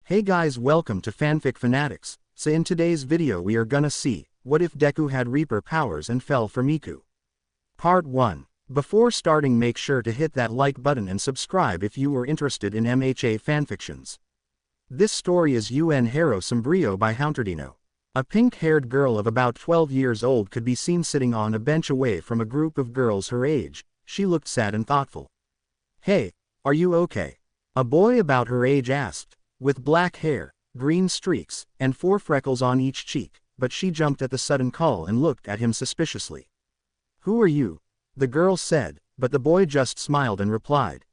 Hey guys, welcome to Fanfic Fanatics. So in today's video we are gonna see, what if Deku had Reaper powers and fell for Miku? Part 1. Before starting, make sure to hit that like button and subscribe if you are interested in MHA fanfictions. This story is HEROE SOMBRIO by Haunterdino. A pink-haired girl of about 12 years old could be seen sitting on a bench away from a group of girls her age. She looked sad and thoughtful. "Hey, are you okay?" a boy about her age asked. With black hair, green streaks, and 4 freckles on each cheek, but she jumped at the sudden call and looked at him suspiciously. "Who are you?" the girl said, but the boy just smiled and replied.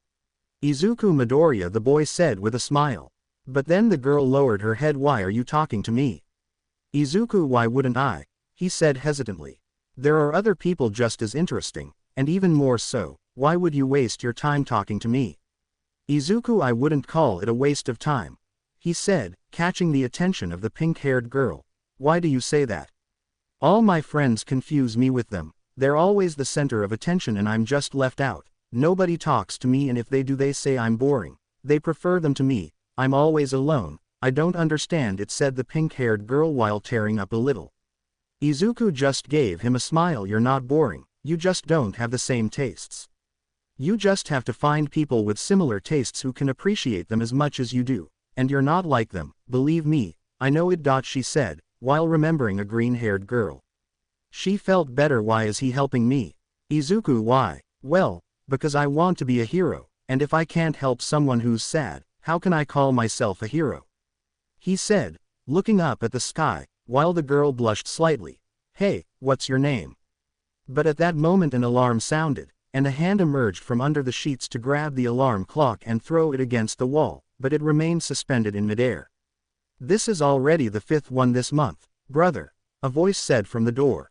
"Izuku Midoriya," the boy said with a smile. But then the girl lowered her head. "Why are you talking to me?" "Izuku, why wouldn't I?" he said hesitantly. "There are other people just as interesting, and even more so. Why would you waste your time talking to me?" "Izuku, I wouldn't call it a waste of time," he said, catching the attention of the pink-haired girl. "Why do you say that?" "All my friends confuse me with them. They're always the center of attention and I'm just left out. Nobody talks to me, and if they do they say I'm boring. They prefer them to me. I'm always alone. I don't understand it," said the pink-haired girl while tearing up a little. Izuku just gave him a smile. "You're not boring, you just don't have the same tastes. You just have to find people with similar tastes who can appreciate them as much as you do, and you're not like them, believe me, I know it." She said, while remembering a green-haired girl. She felt better. "Why is he helping me?" "Izuku, why?" "Well, because I want to be a hero, and if I can't help someone who's sad, how can I call myself a hero?" he said, looking up at the sky, while the girl blushed slightly. "Hey, what's your name?" But at that moment an alarm sounded, and a hand emerged from under the sheets to grab the alarm clock and throw it against the wall, but it remained suspended in midair. "This is already the 5th one this month, brother," a voice said from the door.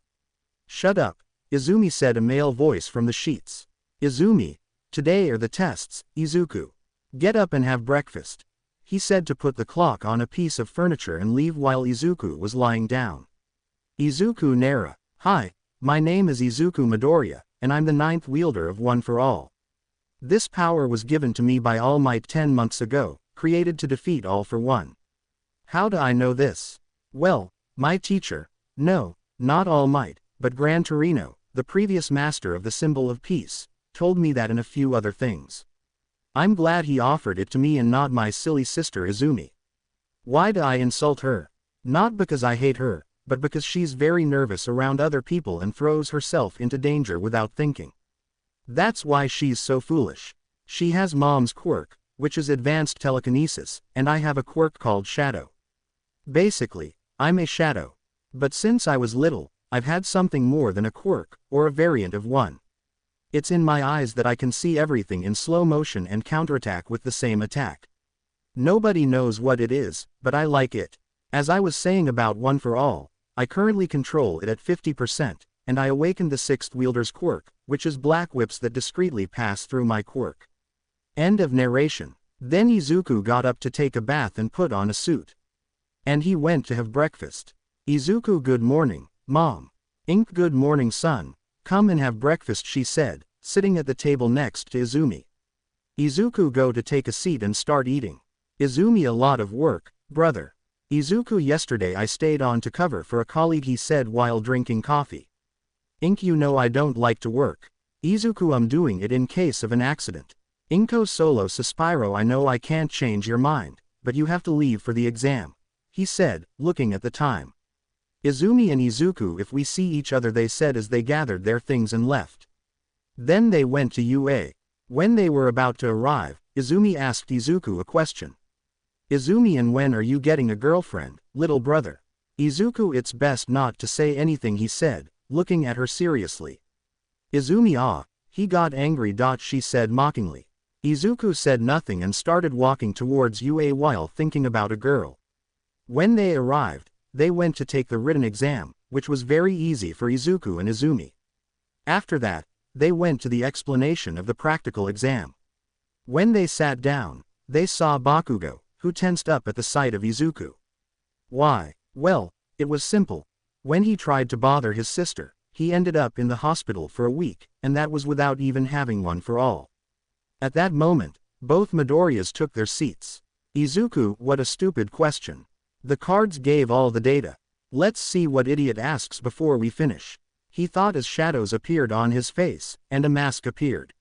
"Shut up, Izumi," said a male voice from the sheets. "Izumi, today are the tests, Izuku. Get up and have breakfast," he said to put the clock on a piece of furniture and leave while Izuku was lying down. Izuku Nara. "Hi, my name is Izuku Midoriya, and I'm the 9th wielder of One for All. This power was given to me by All Might 10 months ago, created to defeat All for One." "How do I know this?" "Well, my teacher, no, not All Might, but Gran Torino, the previous master of the symbol of peace, told me that and a few other things. I'm glad he offered it to me and not my silly sister Izumi. Why do I insult her? Not because I hate her, but because she's very nervous around other people and throws herself into danger without thinking. That's why she's so foolish. She has mom's quirk, which is advanced telekinesis, and I have a quirk called shadow. Basically, I'm a shadow. But since I was little, I've had something more than a quirk, or a variant of one. It's in my eyes that I can see everything in slow motion and counterattack with the same attack. Nobody knows what it is, but I like it. As I was saying about One for All, I currently control it at 50%, and I awakened the 6th wielder's quirk, which is black whips that discreetly pass through my quirk." End of narration. Then Izuku got up to take a bath and put on a suit. And he went to have breakfast. "Izuku, good morning, Mom." "Good morning, son. Come and have breakfast," she said, sitting at the table next to Izumi. "Izuku, go to take a seat and start eating." "Izumi, a lot of work, brother." "Izuku, yesterday I stayed on to cover for a colleague," he said while drinking coffee. You know I don't like to work." "Izuku, I'm doing it in case of an accident." Solo Suspiro, I know I can't change your mind, but you have to leave for the exam," he said, looking at the time. "Izumi and Izuku, if we see each other," they said as they gathered their things and left. Then they went to UA. When they were about to arrive, Izumi asked Izuku a question. "Izumi, and when are you getting a girlfriend, little brother?" "Izuku, it's best not to say anything," he said, looking at her seriously. "Izumi, he got angry." She said mockingly. Izuku said nothing and started walking towards UA while thinking about a girl. When they arrived, they went to take the written exam, which was very easy for Izuku and Izumi. After that, they went to the explanation of the practical exam. When they sat down, they saw Bakugo, who tensed up at the sight of Izuku. Why? Well, it was simple. When he tried to bother his sister, he ended up in the hospital for a week, and that was without even having One for All. At that moment, both Midoriyas took their seats. Izuku, what a stupid question. The cards gave all the data. Let's see what idiot asks before we finish. He thought as shadows appeared on his face, and a mask appeared.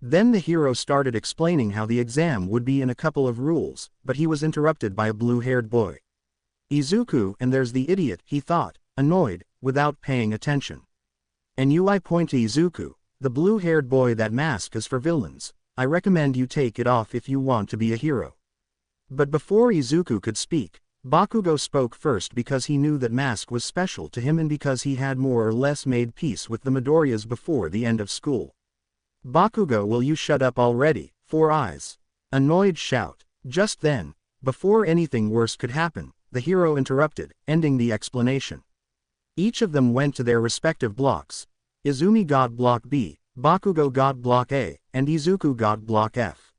Then the hero started explaining how the exam would be in a couple of rules, but he was interrupted by a blue-haired boy. Izuku, and there's the idiot, he thought, annoyed, without paying attention. And I point to Izuku, the blue-haired boy, that mask is for villains. I recommend you take it off if you want to be a hero. But before Izuku could speak, Bakugo spoke first because he knew that mask was special to him and because he had more or less made peace with the Midoriyas before the end of school. Bakugo, will you shut up already? 4 eyes. Annoyed shout. Just then, before anything worse could happen, the hero interrupted, ending the explanation. Each of them went to their respective blocks. Izumi got block B, Bakugo got block A, and Izuku got block F.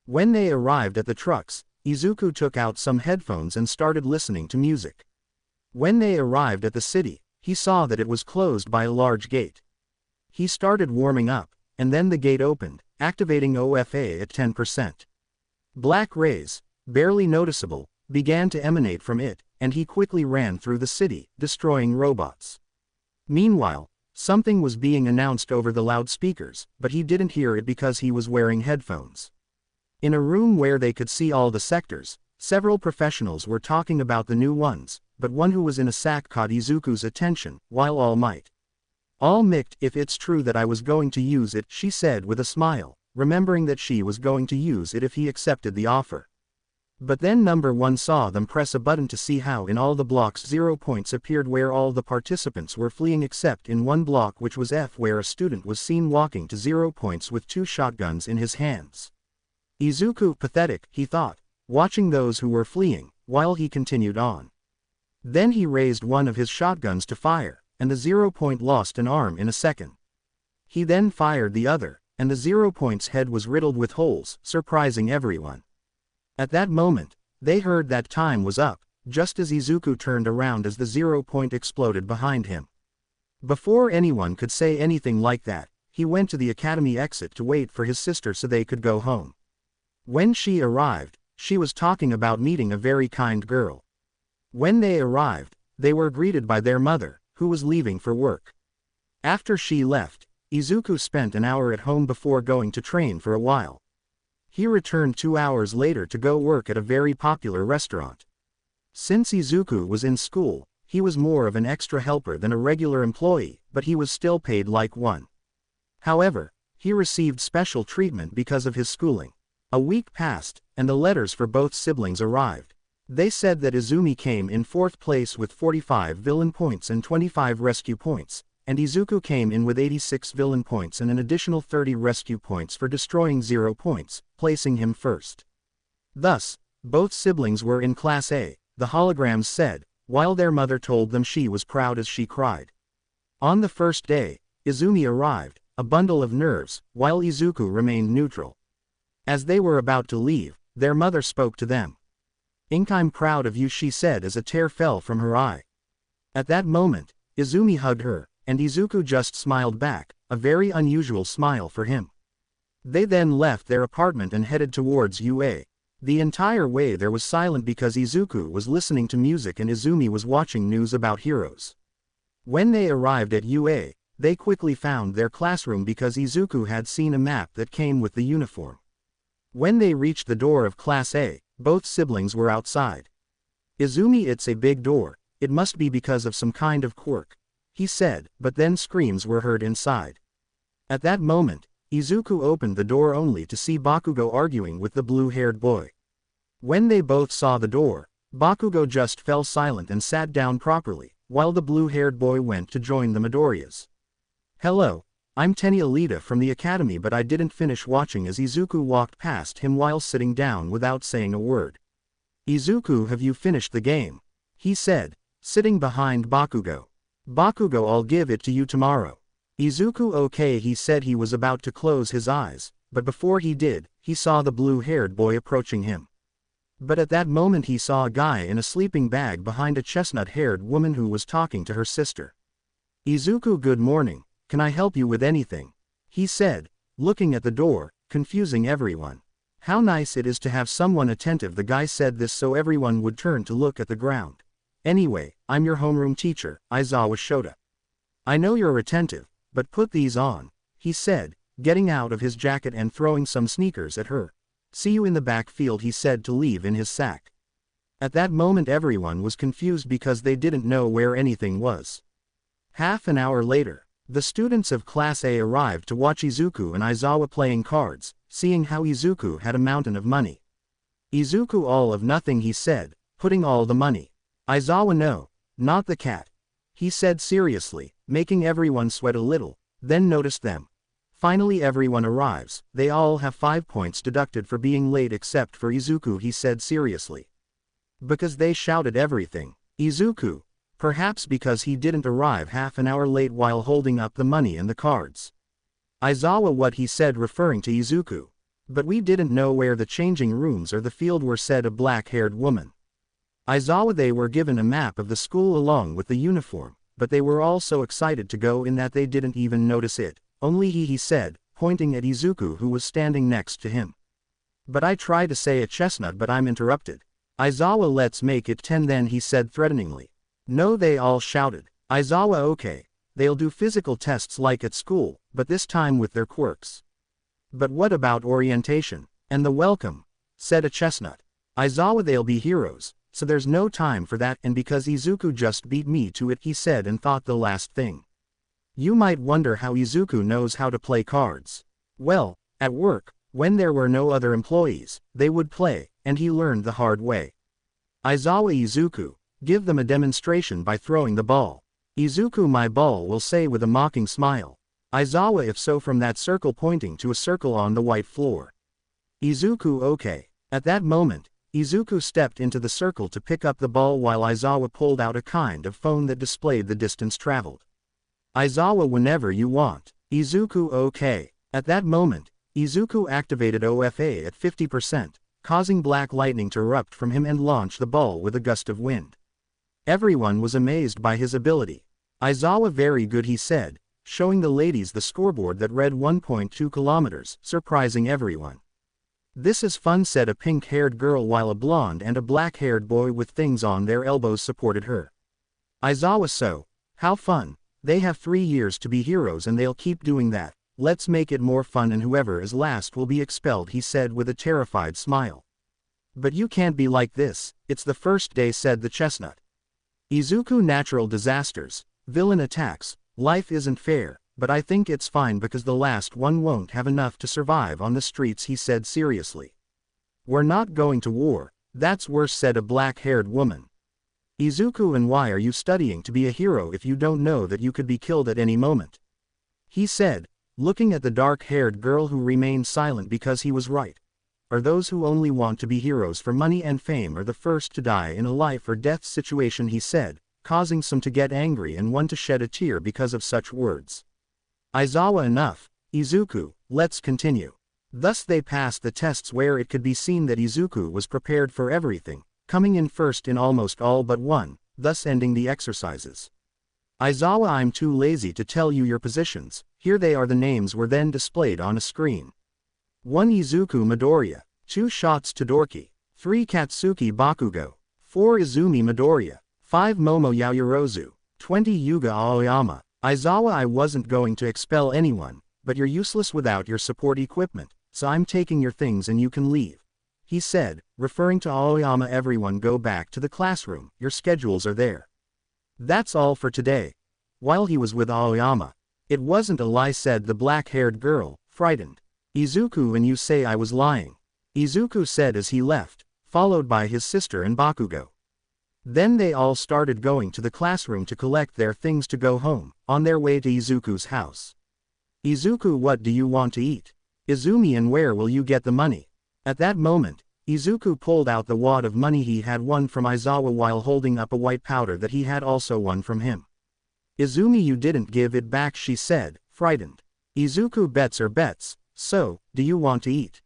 When they arrived at the trucks, Izuku took out some headphones and started listening to music. When they arrived at the city, he saw that it was closed by a large gate. He started warming up, and then the gate opened, activating OFA at 10%. Black rays, barely noticeable, began to emanate from it, and he quickly ran through the city, destroying robots. Meanwhile, something was being announced over the loudspeakers, but he didn't hear it because he was wearing headphones. In a room where they could see all the sectors, several professionals were talking about the new ones, but one who was in a sack caught Izuku's attention, while All Might. All Might, if it's true that I was going to use it, she said with a smile, remembering that she was going to use it if he accepted the offer. But then number 1 saw them press a button to see how in all the blocks 0 points appeared where all the participants were fleeing except in one block, which was F, where a student was seen walking to 0 points with 2 shotguns in his hands. Izuku, pathetic, he thought, watching those who were fleeing, while he continued on. Then he raised one of his shotguns to fire, and the 0 point lost an arm in a second. He then fired the other, and the 0 point's head was riddled with holes, surprising everyone. At that moment, they heard that time was up, just as Izuku turned around as the 0 point exploded behind him. Before anyone could say anything like that, he went to the academy exit to wait for his sister so they could go home. When she arrived, she was talking about meeting a very kind girl. When they arrived, they were greeted by their mother, who was leaving for work. After she left, Izuku spent an hour at home before going to train for a while. He returned 2 hours later to go work at a very popular restaurant. Since Izuku was in school, he was more of an extra helper than a regular employee, but he was still paid like one. However, he received special treatment because of his schooling. A week passed, and the letters for both siblings arrived. They said that Izumi came in 4th place with 45 villain points and 25 rescue points, and Izuku came in with 86 villain points and an additional 30 rescue points for destroying 0 points, placing him first. Thus, both siblings were in Class A, the holograms said, while their mother told them she was proud as she cried. On the first day, Izumi arrived, a bundle of nerves, while Izuku remained neutral. As they were about to leave, their mother spoke to them. I'm proud of you, she said as a tear fell from her eye. At that moment, Izumi hugged her, and Izuku just smiled back, a very unusual smile for him. They then left their apartment and headed towards UA. The entire way there was silent because Izuku was listening to music and Izumi was watching news about heroes. When they arrived at UA, they quickly found their classroom because Izuku had seen a map that came with the uniform. When they reached the door of Class A, both siblings were outside. Izumi, it's a big door, it must be because of some kind of quirk, he said, but then screams were heard inside. At that moment, Izuku opened the door only to see Bakugo arguing with the blue-haired boy. When they both saw the door, Bakugo just fell silent and sat down properly, while the blue-haired boy went to join the Midoriyas. Hello, I'm Tenny Alita from the academy, but I didn't finish watching as Izuku walked past him while sitting down without saying a word. Izuku, have you finished the game? He said, sitting behind Bakugo. Bakugo, I'll give it to you tomorrow. Izuku, okay, he said. He was about to close his eyes, but before he did, he saw the blue-haired boy approaching him. But at that moment he saw a guy in a sleeping bag behind a chestnut-haired woman who was talking to her sister. Izuku, good morning. Can I help you with anything? He said, looking at the door, confusing everyone. How nice it is to have someone attentive. The guy said this so everyone would turn to look at the ground. Anyway, I'm your homeroom teacher, Aizawa Shota. I know you're attentive, but put these on, he said, getting out of his jacket and throwing some sneakers at her. See you in the backfield, he said to leave in his sack. At that moment everyone was confused because they didn't know where anything was. Half an hour later, the students of Class A arrived to watch Izuku and Aizawa playing cards, seeing how Izuku had a mountain of money. Izuku, all of nothing, he said, putting all the money. Aizawa, no, not the cat, he said seriously, making everyone sweat a little, then noticed them. Finally everyone arrives, they all have 5 points deducted for being late except for Izuku, he said seriously. Because they shouted everything. Izuku, perhaps because he didn't arrive half an hour late while holding up the money and the cards. Aizawa, what, he said referring to Izuku. But we didn't know where the changing rooms or the field were, said a black-haired woman. Aizawa, they were given a map of the school along with the uniform, but they were all so excited to go in that they didn't even notice it. Only he said, pointing at Izuku who was standing next to him. But I try to say a chestnut but I'm interrupted. Aizawa, let's make it 10 then, he said threateningly. No, they all shouted. Aizawa, okay, they'll do physical tests like at school, but this time with their quirks. But what about orientation? And the welcome? Said a chestnut. Aizawa, they'll be heroes, so there's no time for that, and because Izuku just beat me to it, he said, and thought the last thing. You might wonder how Izuku knows how to play cards. Well, at work, when there were no other employees, they would play, and he learned the hard way. Aizawa, Izuku, give them a demonstration by throwing the ball. Izuku, my ball, will say with a mocking smile. Aizawa, if so, from that circle, pointing to a circle on the white floor. Izuku, okay. At that moment, Izuku stepped into the circle to pick up the ball while Aizawa pulled out a kind of phone that displayed the distance traveled. Aizawa, whenever you want. Izuku, okay. At that moment, Izuku activated OFA at 50%, causing black lightning to erupt from him and launch the ball with a gust of wind. Everyone was amazed by his ability. Aizawa, very good, he said, showing the ladies the scoreboard that read 1.2 kilometers, surprising everyone. This is fun, said a pink-haired girl while a blonde and a black-haired boy with things on their elbows supported her. Aizawa, so, how fun. They have 3 years to be heroes and they'll keep doing that. Let's make it more fun and whoever is last will be expelled, he said with a terrified smile. But you can't be like this, it's the first day, said the chestnut. Izuku, natural disasters, villain attacks, life isn't fair, but I think it's fine because the last one won't have enough to survive on the streets, he said seriously. We're not going to war, that's worse, said a black-haired woman. Izuku, and why are you studying to be a hero if you don't know that you could be killed at any moment? He said, looking at the dark-haired girl who remained silent because he was right. Are those who only want to be heroes for money and fame are the first to die in a life or death situation, he said, causing some to get angry and one to shed a tear because of such words. Aizawa, enough. Izuku, let's continue. Thus they passed the tests where it could be seen that Izuku was prepared for everything, coming in first in almost all but one, thus ending the exercises. Aizawa, I'm too lazy to tell you your positions, here they are. The names were then displayed on a screen. 1 Izuku Midoriya, 2 Shots Todoroki, 3 Katsuki Bakugo, 4 Izumi Midoriya, 5 Momo Yaoyorozu, 20 Yuga Aoyama. Aizawa, I wasn't going to expel anyone, but you're useless without your support equipment, so I'm taking your things and you can leave. He said, referring to Aoyama. Everyone go back to the classroom, your schedules are there. That's all for today. While he was with Aoyama. It wasn't a lie, said the black-haired girl, frightened. Izuku, and you say I was lying. Izuku said as he left, followed by his sister and Bakugo. Then they all started going to the classroom to collect their things to go home, on their way to Izuku's house. Izuku, what do you want to eat? Izumi, and where will you get the money? At that moment, Izuku pulled out the wad of money he had won from Aizawa while holding up a white powder that he had also won from him. Izumi, you didn't give it back, she said, frightened. Izuku, bets are bets, so, do you want to eat?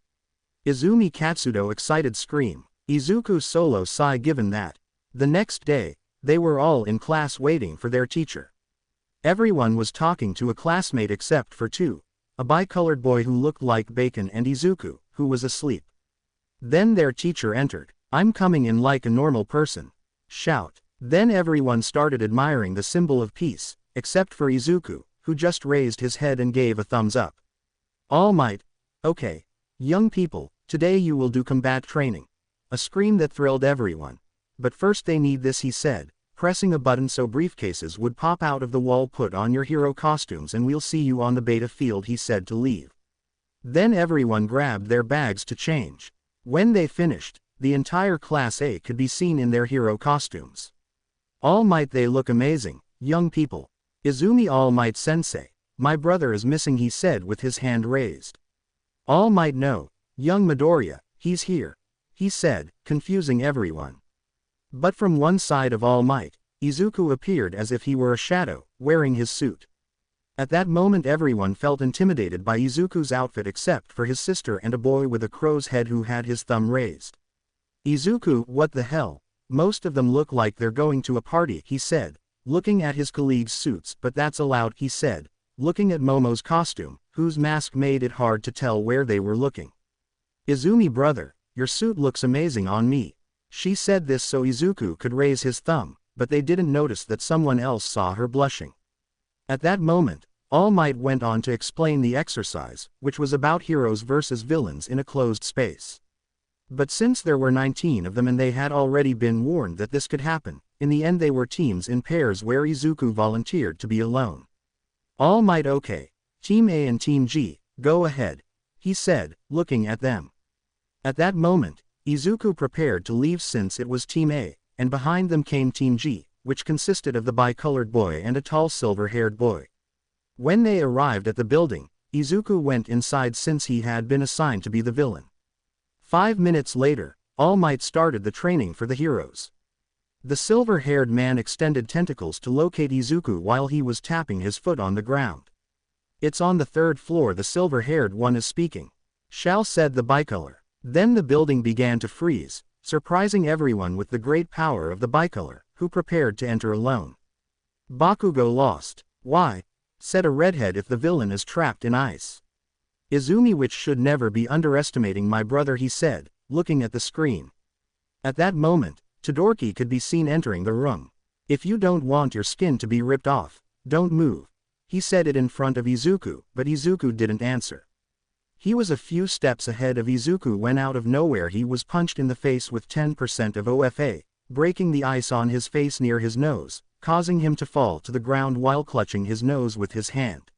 Izumi, Katsudo, excited scream. Izuku, solo sigh. Given that. The next day, they were all in class waiting for their teacher. Everyone was talking to a classmate except for 2, a bicolored boy who looked like bacon and Izuku, who was asleep. Then their teacher entered. "I'm coming in like a normal person." Shout. Then everyone started admiring the symbol of peace, except for Izuku, who just raised his head and gave a thumbs up. All Might. "Okay. Young people, today you will do combat training." A scream that thrilled everyone. "But first they need this," he said, pressing a button so briefcases would pop out of the wall. "Put on your hero costumes and we'll see you on the beta field," he said to leave. Then everyone grabbed their bags to change. When they finished, the entire Class A could be seen in their hero costumes. "All Might, they look amazing, young people." "Izumi, All Might Sensei, my brother is missing," he said with his hand raised. "All Might, no, young Midoriya, he's here," he said, confusing everyone. But from one side of All Might, Izuku appeared as if he were a shadow, wearing his suit. At that moment everyone felt intimidated by Izuku's outfit except for his sister and a boy with a crow's head who had his thumb raised. "Izuku, what the hell? Most of them look like they're going to a party," he said, looking at his colleagues' suits. "But that's allowed," he said, looking at Momo's costume, whose mask made it hard to tell where they were looking. "Izumi, brother, your suit looks amazing on me." She said this so Izuku could raise his thumb, but they didn't notice that someone else saw her blushing. At that moment, All Might went on to explain the exercise, which was about heroes versus villains in a closed space. But since there were 19 of them and they had already been warned that this could happen, in the end they were teams in pairs where Izuku volunteered to be alone. "All Might, okay. Team A and Team G, go ahead," he said, looking at them. At that moment, Izuku prepared to leave since it was Team A, and behind them came Team G, which consisted of the bicolored boy and a tall silver-haired boy. When they arrived at the building, Izuku went inside since he had been assigned to be the villain. 5 minutes later, All Might started the training for the heroes. The silver-haired man extended tentacles to locate Izuku while he was tapping his foot on the ground. "It's on the 3rd floor," the silver-haired one is speaking. "Shall," said the bicolor. Then the building began to freeze, surprising everyone with the great power of the bicolor, who prepared to enter alone. "Bakugo lost. Why?" said a redhead. "If the villain is trapped in ice." "Izumi, which should never be underestimating my brother," he said, looking at the screen. At that moment, Todoroki could be seen entering the room. "If you don't want your skin to be ripped off, don't move." He said it in front of Izuku, but Izuku didn't answer. He was a few steps ahead of Izuku when out of nowhere he was punched in the face with 10% of OFA, breaking the ice on his face near his nose, causing him to fall to the ground while clutching his nose with his hand.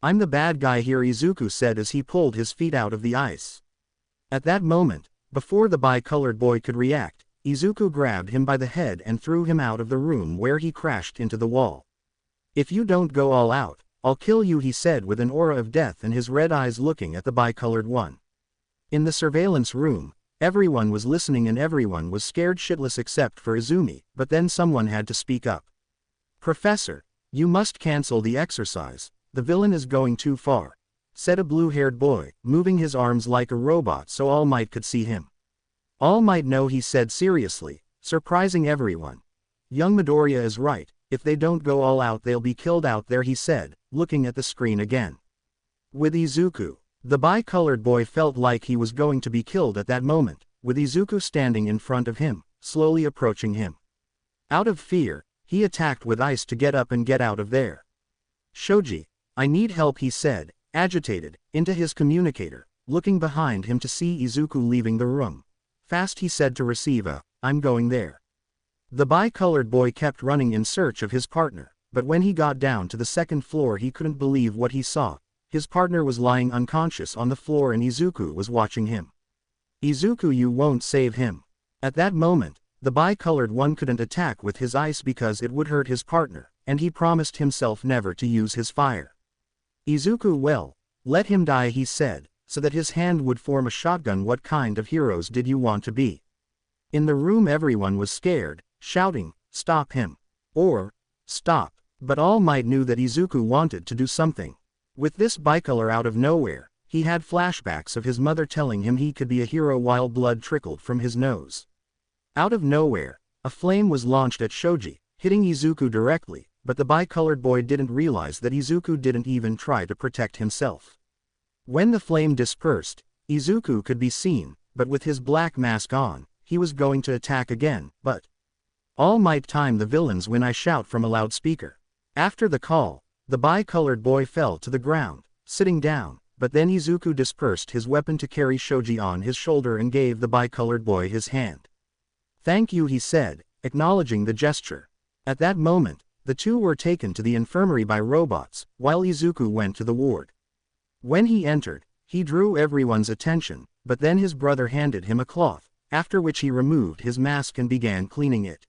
"I'm the bad guy here," Izuku said as he pulled his feet out of the ice. At that moment, before the bicolored boy could react, Izuku grabbed him by the head and threw him out of the room where he crashed into the wall. "If you don't go all out, I'll kill you," he said with an aura of death and his red eyes looking at the bicolored one. In the surveillance room, everyone was listening and everyone was scared shitless except for Izumi, but then someone had to speak up. "Professor, you must cancel the exercise, the villain is going too far," said a blue-haired boy, moving his arms like a robot so All Might could see him. "All Might, no," he said seriously, surprising everyone. "Young Midoriya is right, if they don't go all out they'll be killed out there," he said, looking at the screen again. With Izuku, the bicolored boy felt like he was going to be killed at that moment, with Izuku standing in front of him, slowly approaching him. Out of fear, he attacked with ice to get up and get out of there. "Shoji, I need help," he said, agitated, into his communicator, looking behind him to see Izuku leaving the room. "Fast," he said to receive a, "I'm going there." The bicolored boy kept running in search of his partner, but when he got down to the 2nd floor he couldn't believe what he saw. His partner was lying unconscious on the floor and Izuku was watching him. "Izuku, you won't save him." At that moment, the bicolored one couldn't attack with his ice because it would hurt his partner, and he promised himself never to use his fire. "Izuku, well, let him die," he said, so that his hand would form a shotgun. "What kind of heroes did you want to be?" In the room everyone was scared, shouting, "Stop him!" or "Stop!" But All Might knew that Izuku wanted to do something. With this bicolor out of nowhere, he had flashbacks of his mother telling him he could be a hero while blood trickled from his nose. Out of nowhere, a flame was launched at Shoji, hitting Izuku directly, but the bicolored boy didn't realize that Izuku didn't even try to protect himself. When the flame dispersed, Izuku could be seen, but with his black mask on, he was going to attack again, but All Might time the villains when I shout from a loudspeaker. After the call, the bi-colored boy fell to the ground, sitting down, but then Izuku dispersed his weapon to carry Shoji on his shoulder and gave the bi-colored boy his hand. "Thank you," he said, acknowledging the gesture. At that moment, the two were taken to the infirmary by robots, while Izuku went to the ward. When he entered, he drew everyone's attention, but then his brother handed him a cloth, after which he removed his mask and began cleaning it.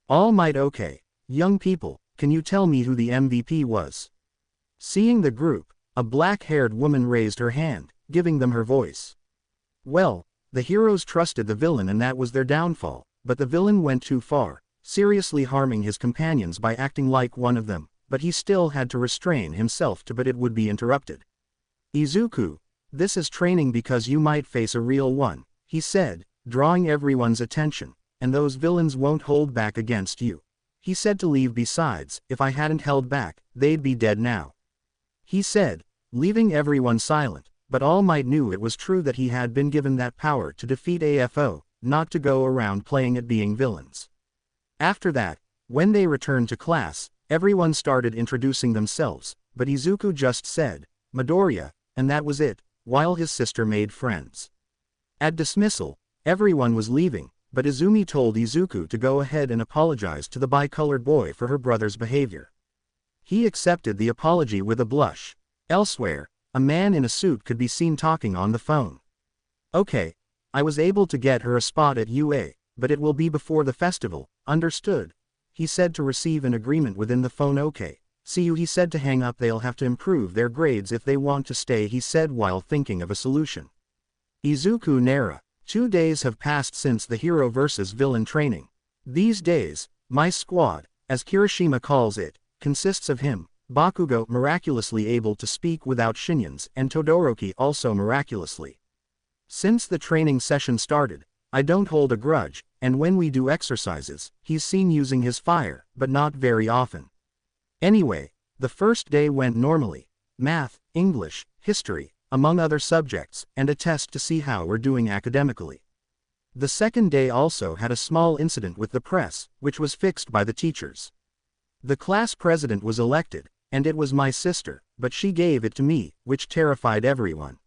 "All Might, okay. Young people, can you tell me who the MVP was?" Seeing the group, a black-haired woman raised her hand, giving them her voice. Well, the heroes trusted the villain and that was their downfall, but the villain went too far, seriously harming his companions by acting like one of them, but he still had to restrain himself but it would be interrupted. "Izuku, this is training because you might face a real one," he said, drawing everyone's attention, "and those villains won't hold back against you." He said to leave besides, if I hadn't held back, they'd be dead now. He said, leaving everyone silent, but All Might knew it was true that he had been given that power to defeat AFO, not to go around playing at being villains. After that, when they returned to class, everyone started introducing themselves, but Izuku just said, "Midoriya," and that was it, while his sister made friends. At dismissal, everyone was leaving, but Izumi told Izuku to go ahead and apologize to the bi-colored boy for her brother's behavior. He accepted the apology with a blush. Elsewhere, a man in a suit could be seen talking on the phone. "Okay, I was able to get her a spot at UA, but it will be before the festival, understood?" He said to receive an agreement within the phone. "Okay, see you." He said to hang up. "They'll have to improve their grades if they want to stay," he said while thinking of a solution. Izuku Nara. 2 days have passed since the hero versus villain training. These days, my squad, as Kirishima calls it, consists of him, Bakugo miraculously able to speak without Shinyans, and Todoroki also miraculously. Since the training session started, I don't hold a grudge, and when we do exercises, he's seen using his fire, but not very often. Anyway, the first day went normally. Math, English, history, among other subjects, and a test to see how we're doing academically. The second day also had a small incident with the press, which was fixed by the teachers. The class president was elected, and it was my sister, but she gave it to me, which terrified everyone.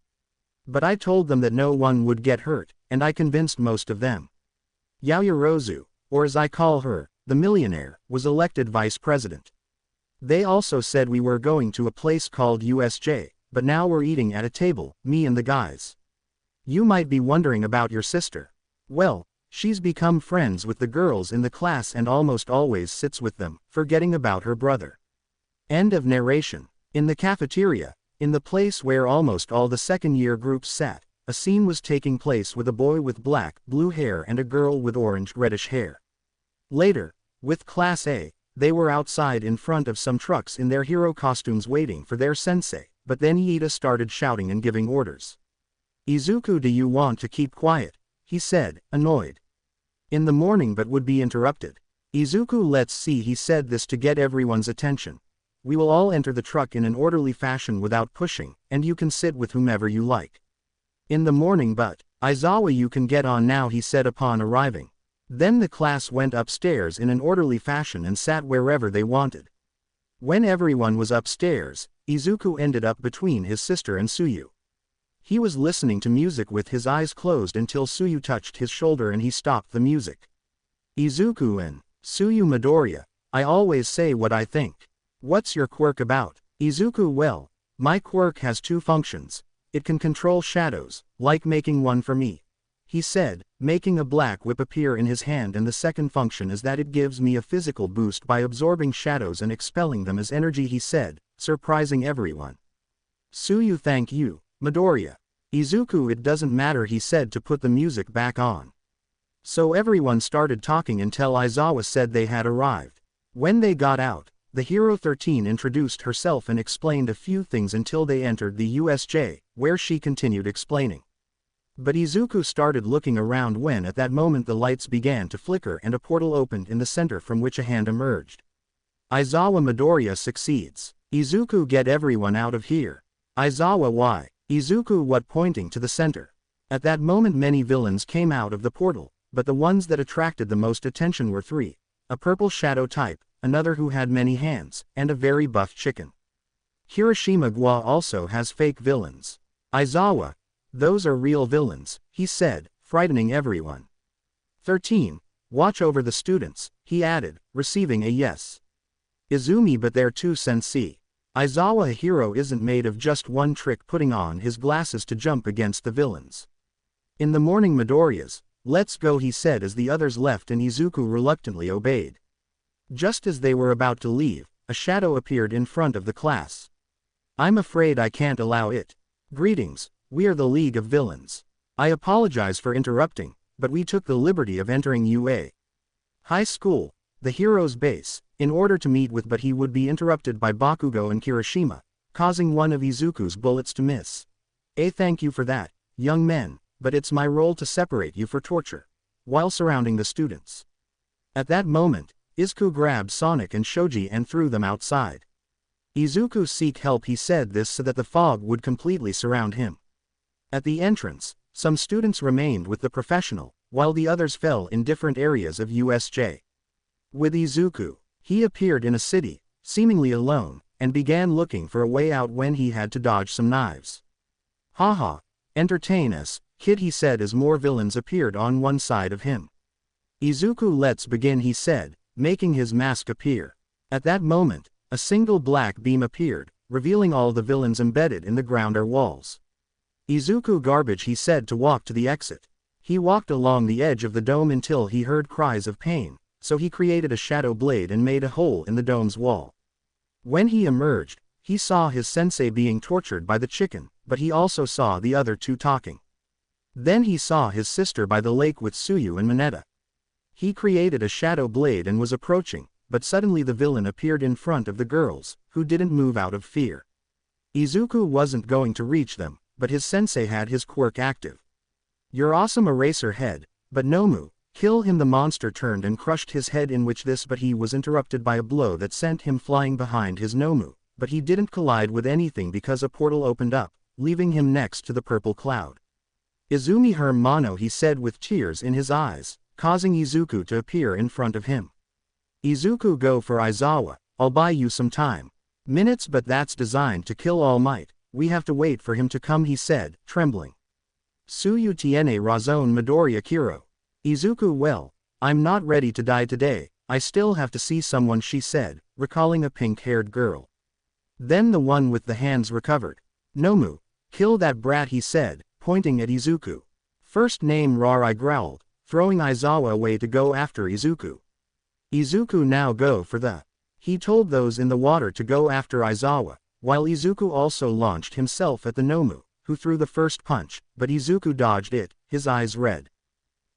But I told them that no one would get hurt, and I convinced most of them. Yaoyorozu, or as I call her, the millionaire, was elected vice president. They also said we were going to a place called USJ, but now we're eating at a table, me and the guys. You might be wondering about your sister. Well, she's become friends with the girls in the class and almost always sits with them, forgetting about her brother. End of narration. In the cafeteria, in the place where almost all the second-year groups sat, a scene was taking place with a boy with blue hair and a girl with orange-reddish hair. Later, with Class A, they were outside in front of some trucks in their hero costumes waiting for their sensei, but then Iida started shouting and giving orders. "Izuku, do you want to keep quiet?" he said, annoyed. In the morning but would be interrupted. "Izuku, let's see," he said this to get everyone's attention. "We will all enter the truck in an orderly fashion without pushing, and you can sit with whomever you like." In the morning but, "Aizawa, you can get on now," he said upon arriving. Then the class went upstairs in an orderly fashion and sat wherever they wanted. When everyone was upstairs, Izuku ended up between his sister and Tsuyu. He was listening to music with his eyes closed until Tsuyu touched his shoulder and he stopped the music. "Izuku and Tsuyu, Midoriya, I always say what I think. What's your quirk about?" Izuku, "Well, my quirk has 2 functions. It can control shadows, like making one for me," he said, making a black whip appear in his hand, "and the second function is that it gives me a physical boost by absorbing shadows and expelling them as energy," he said, surprising everyone. "Tsuyu, thank you, Midoriya." "Izuku, it doesn't matter," he said to put the music back on. So everyone started talking until Aizawa said they had arrived. When they got out, the Hero 13 introduced herself and explained a few things until they entered the USJ, where she continued explaining. But Izuku started looking around when at that moment the lights began to flicker and a portal opened in the center from which a hand emerged. "Aizawa, Midoriya succeeds. Izuku, get everyone out of here." "Aizawa, why?" "Izuku, what?" pointing to the center. At that moment many villains came out of the portal, but the ones that attracted the most attention were three: a purple shadow type, another who had many hands, and a very buff chicken. Hiroshima Gwa also has fake villains. Aizawa, those are real villains, he said, frightening everyone. 13. Watch over the students, he added, receiving a yes. Izumi, but they're too sensei. Aizawa, a hero isn't made of just one trick, putting on his glasses to jump against the villains. In the morning, Midoriya's, let's go, he said as the others left and Izuku reluctantly obeyed. Just as they were about to leave, a shadow appeared in front of the class. I'm afraid I can't allow it. Greetings, we are the League of Villains. I apologize for interrupting, but we took the liberty of entering UA High School, the hero's base, in order to meet with, but he would be interrupted by Bakugo and Kirishima, causing one of Izuku's bullets to miss. Thank you for that, young men, but it's my role to separate you for torture, while surrounding the students. At that moment, Izuku grabbed Sonic and Shoji and threw them outside. Izuku, seek help, he said this so that the fog would completely surround him. At the entrance, some students remained with the professional, while the others fell in different areas of USJ. With Izuku, he appeared in a city, seemingly alone, and began looking for a way out when he had to dodge some knives. Haha, entertain us, kid, he said as more villains appeared on one side of him. Izuku, let's begin, he said, making his mask appear. At that moment, a single black beam appeared, revealing all the villains embedded in the ground or walls. Izuku, garbage, he said to walk to the exit. He walked along the edge of the dome until he heard cries of pain, so he created a shadow blade and made a hole in the dome's wall. When he emerged, he saw his sensei being tortured by the chicken, but he also saw the other two talking. Then he saw his sister by the lake with Tsuyu and Mineta. He created a shadow blade and was approaching, but suddenly the villain appeared in front of the girls, who didn't move out of fear. Izuku wasn't going to reach them, but his sensei had his quirk active. You're awesome, eraser head, but Nomu, kill him. The monster turned and crushed his head in which this, but he was interrupted by a blow that sent him flying behind his Nomu, but he didn't collide with anything because a portal opened up, leaving him next to the purple cloud. Izumi Hermano, he said with tears in his eyes, causing Izuku to appear in front of him. Izuku, go for Aizawa, I'll buy you some time. Minutes, but that's designed to kill All Might, we have to wait for him to come, he said, trembling. Tsuyu tiene razón, Midoriya Kiro. Izuku, well, I'm not ready to die today, I still have to see someone, she said, recalling a pink-haired girl. Then the one with the hands recovered. Nomu, kill that brat, he said, pointing at Izuku. First name Rarai growled, throwing Aizawa away to go after Izuku. Izuku, now go for the. He told those in the water to go after Aizawa, while Izuku also launched himself at the Nomu, who threw the first punch, but Izuku dodged it, his eyes red.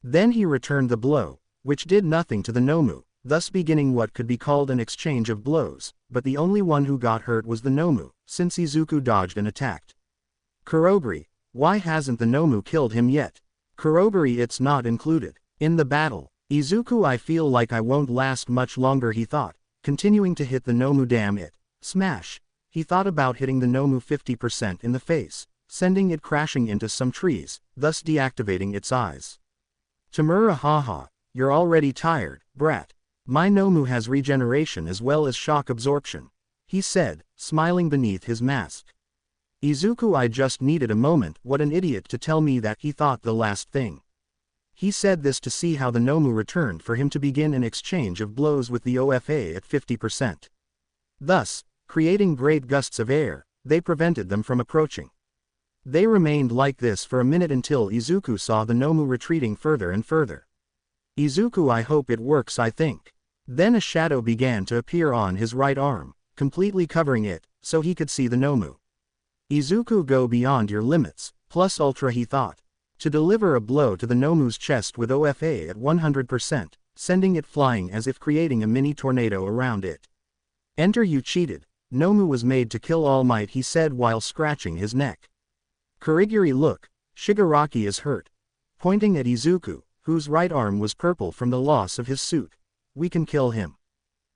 Then he returned the blow, which did nothing to the Nomu, thus beginning what could be called an exchange of blows, but the only one who got hurt was the Nomu, since Izuku dodged and attacked. Kurogiri, why hasn't the Nomu killed him yet? Kurogiri, it's not included in the battle. Izuku, I feel like I won't last much longer, he thought, continuing to hit the Nomu. Damn it. Smash. He thought about hitting the Nomu 50% in the face, sending it crashing into some trees, thus deactivating its eyes. Tamura, haha, you're already tired, brat. My Nomu has regeneration as well as shock absorption, he said, smiling beneath his mask. Izuku, I just needed a moment, what an idiot to tell me that, he thought the last thing. He said this to see how the Nomu returned for him to begin an exchange of blows with the OFA at 50%. Thus, creating great gusts of air, they prevented them from approaching. They remained like this for a minute until Izuku saw the Nomu retreating further and further. Izuku, I hope it works, I think. Then a shadow began to appear on his right arm, completely covering it, so he could see the Nomu. Izuku, go beyond your limits, plus ultra, he thought. To deliver a blow to the Nomu's chest with OFA at 100%, sending it flying as if creating a mini tornado around it. Enter, you cheated. Nomu was made to kill All Might, he said while scratching his neck. Kurogiri, look, Shigaraki is hurt. Pointing at Izuku, whose right arm was purple from the loss of his suit. We can kill him.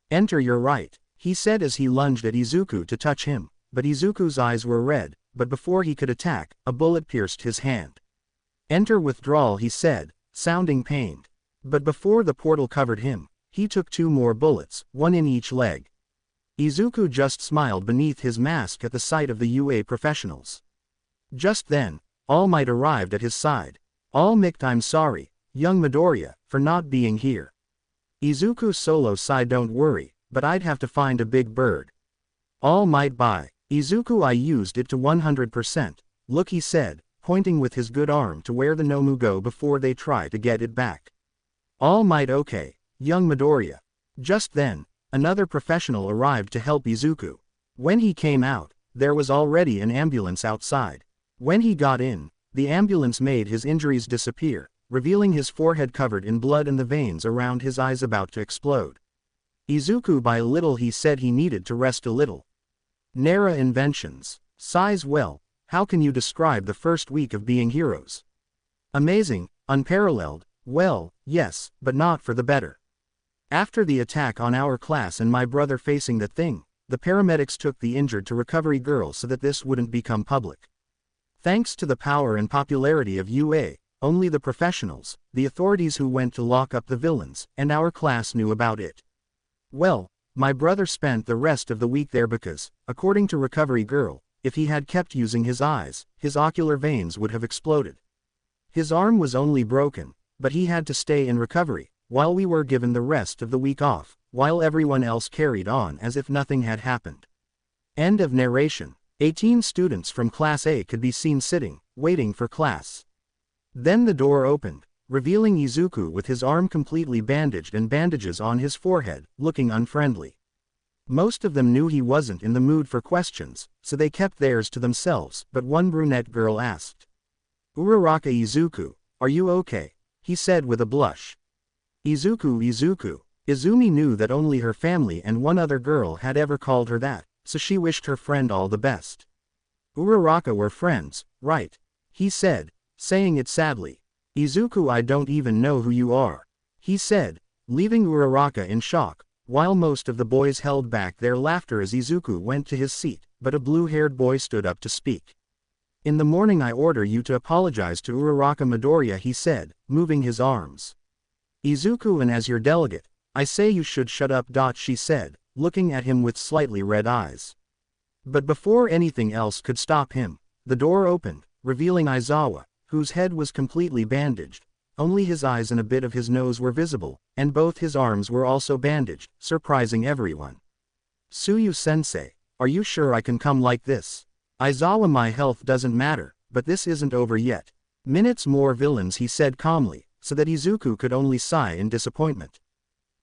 Enter, you're right, he said as he lunged at Izuku to touch him, but Izuku's eyes were red, but before he could attack, a bullet pierced his hand. Enter withdrawal, he said, sounding pained. But before the portal covered him, he took 2 more bullets, 1 in each leg. Izuku just smiled beneath his mask at the sight of the UA professionals. Just then, All Might arrived at his side. All Might, I'm sorry, young Midoriya, for not being here. Izuku solo sighed, don't worry, but I'd have to find a big bird. All Might bye. Izuku, I used it to 100%, look, he said, pointing with his good arm to where the Nomu go before they try to get it back. All Might, okay, young Midoriya. Just then, another professional arrived to help Izuku. When he came out, there was already an ambulance outside. When he got in, the ambulance made his injuries disappear, revealing his forehead covered in blood and the veins around his eyes about to explode. Izuku, by little, he said he needed to rest a little. Nara inventions. Sighs, well, how can you describe the first week of being heroes? Amazing, unparalleled, well, yes, but not for the better. After the attack on our class and my brother facing the thing, the paramedics took the injured to Recovery Girl so that this wouldn't become public. Thanks to the power and popularity of UA, only the professionals, the authorities who went to lock up the villains, and our class knew about it. Well, my brother spent the rest of the week there because, according to Recovery Girl, if he had kept using his eyes, his ocular veins would have exploded. His arm was only broken, but he had to stay in recovery, while we were given the rest of the week off, while everyone else carried on as if nothing had happened. End of narration. 18 students from Class A could be seen sitting, waiting for class. Then the door opened, revealing Izuku with his arm completely bandaged and bandages on his forehead, looking unfriendly. Most of them knew he wasn't in the mood for questions, so they kept theirs to themselves, but one brunette girl asked. Uraraka, Izuku, are you okay? He said with a blush. Izuku. Izumi knew that only her family and one other girl had ever called her that, so she wished her friend all the best. Uraraka, we're friends, right? He said, saying it sadly. Izuku, I don't even know who you are. He said, leaving Uraraka in shock, while most of the boys held back their laughter as Izuku went to his seat, but a blue-haired boy stood up to speak. In the morning I order you to apologize to Uraraka Midoriya, he said, moving his arms. Izuku, and as your delegate, I say you should shut up. She said, looking at him with slightly red eyes. But before anything else could stop him, the door opened, revealing Aizawa, whose head was completely bandaged. Only his eyes and a bit of his nose were visible, and both his arms were also bandaged, surprising everyone. Tsuyu-sensei, are you sure I can come like this? Aizawa, my health doesn't matter, but this isn't over yet. Minutes more villains, he said calmly, so that Izuku could only sigh in disappointment.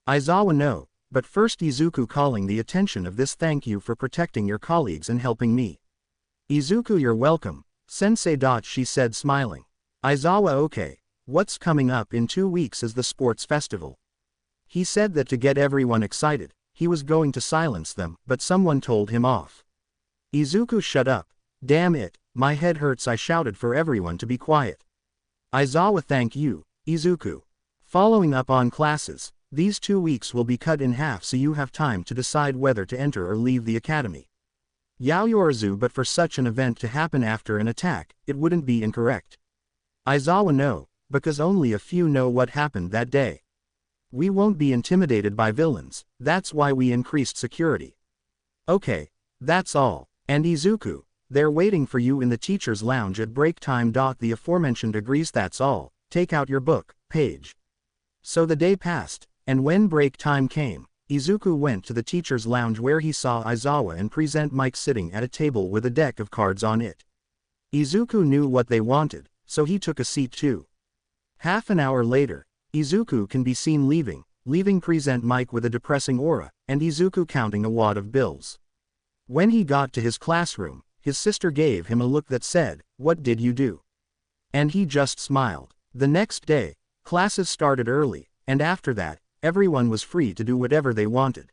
Aizawa, no, but first Izuku, calling the attention of this, thank you for protecting your colleagues and helping me. Izuku, you're welcome, sensei. She said smiling. Aizawa, okay, what's coming up in 2 weeks is the sports festival. He said that to get everyone excited, he was going to silence them, but someone told him off. Izuku, shut up. Damn it, my head hurts, I shouted for everyone to be quiet. Aizawa, thank you, Izuku. Following up on classes, these 2 weeks will be cut in half so you have time to decide whether to enter or leave the academy. Yaoyorozu, but for such an event to happen after an attack, it wouldn't be incorrect. Aizawa, no, because only a few know what happened that day. We won't be intimidated by villains, that's why we increased security. Okay, that's all, and Izuku, they're waiting for you in the teacher's lounge at break time. The aforementioned agrees, that's all, take out your book, page. So the day passed, and when break time came, Izuku went to the teacher's lounge where he saw Aizawa and Present Mike sitting at a table with a deck of cards on it. Izuku knew what they wanted, so he took a seat too. Half an hour later, Izuku can be seen leaving Present Mike with a depressing aura, and Izuku counting a wad of bills. When he got to his classroom, his sister gave him a look that said, "What did you do?" And he just smiled. The next day, classes started early, and after that, everyone was free to do whatever they wanted.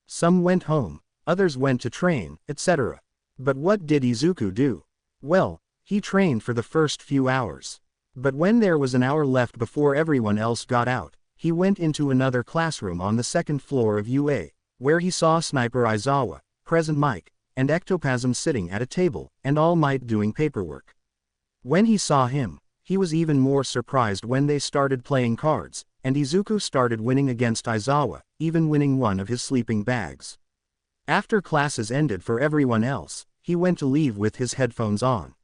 Some went home, others went to train, etc. But what did Izuku do? Well, he trained for the first few hours. But when there was an hour left before everyone else got out, he went into another classroom on the second floor of UA, where he saw Sniper Aizawa, Present Mike, and Ectoplasm sitting at a table, and All Might doing paperwork. When he saw him, He was even more surprised when they started playing cards, and Izuku started winning against Aizawa, even winning one of his sleeping bags. After classes ended for everyone else, he went to leave with his headphones on.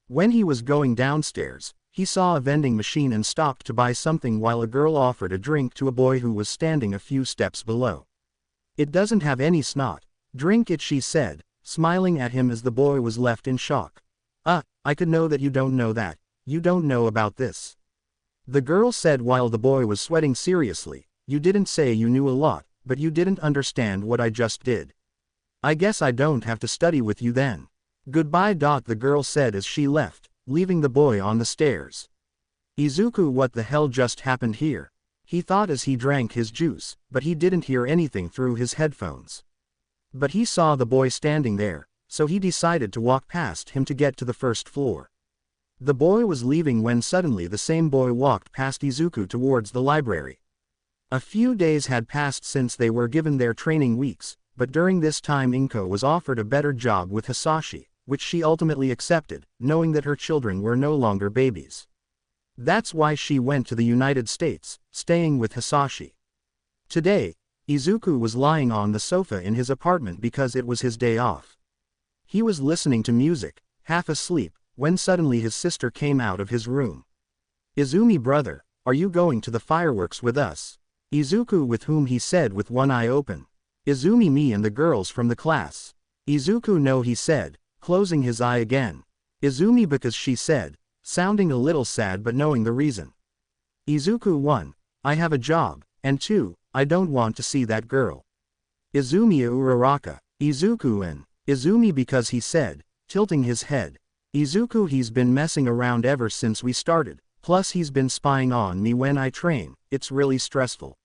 When he was going downstairs, he saw a vending machine and stopped to buy something while a girl offered a drink to a boy who was standing a few steps below. "It doesn't have any snot. Drink it," she said, smiling at him as the boy was left in shock. I could know that you don't know that. You don't know about this." The girl said while the boy was sweating seriously, "You didn't say you knew a lot, but you didn't understand what I just did. I guess I don't have to study with you then. Goodbye." The girl said as she left, leaving the boy on the stairs. Izuku, what the hell just happened here? He thought as he drank his juice, but he didn't hear anything through his headphones. But he saw the boy standing there, so he decided to walk past him to get to the first floor. The boy was leaving when suddenly the same boy walked past Izuku towards the library. A few days had passed since they were given their training weeks, but during this time Inko was offered a better job with Hisashi, which she ultimately accepted, knowing that her children were no longer babies. That's why she went to the United States, staying with Hisashi. Today, Izuku was lying on the sofa in his apartment because it was his day off. He was listening to music, half asleep, when suddenly his sister came out of his room. "Izumi, brother, are you going to the fireworks with us?" Izuku, with whom he said with one eye open. "Izumi, me and the girls from the class." Izuku, no, he said, closing his eye again. "Izumi, because," she said, sounding a little sad but knowing the reason. Izuku, 1. I have a job, and 2. I don't want to see that girl. Izumi Uraraka. Izuku and Izumi, because he said, tilting his head. "Izuku, he's been messing around ever since we started, plus he's been spying on me when I train. It's really stressful."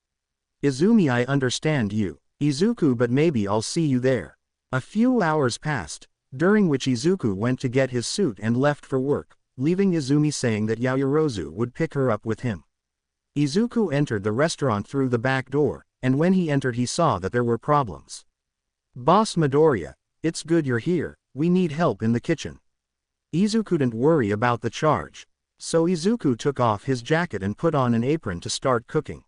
Izumi, I understand you, Izuku, but maybe I'll see you there. A few hours passed, during which Izuku went to get his suit and left for work, leaving Izumi saying that Yaoyorozu would pick her up with him. Izuku entered the restaurant through the back door, and when he entered he saw that there were problems. "Boss Midoriya, it's good you're here, we need help in the kitchen." Izuku didn't worry about the charge. So Izuku took off his jacket and put on an apron to start cooking.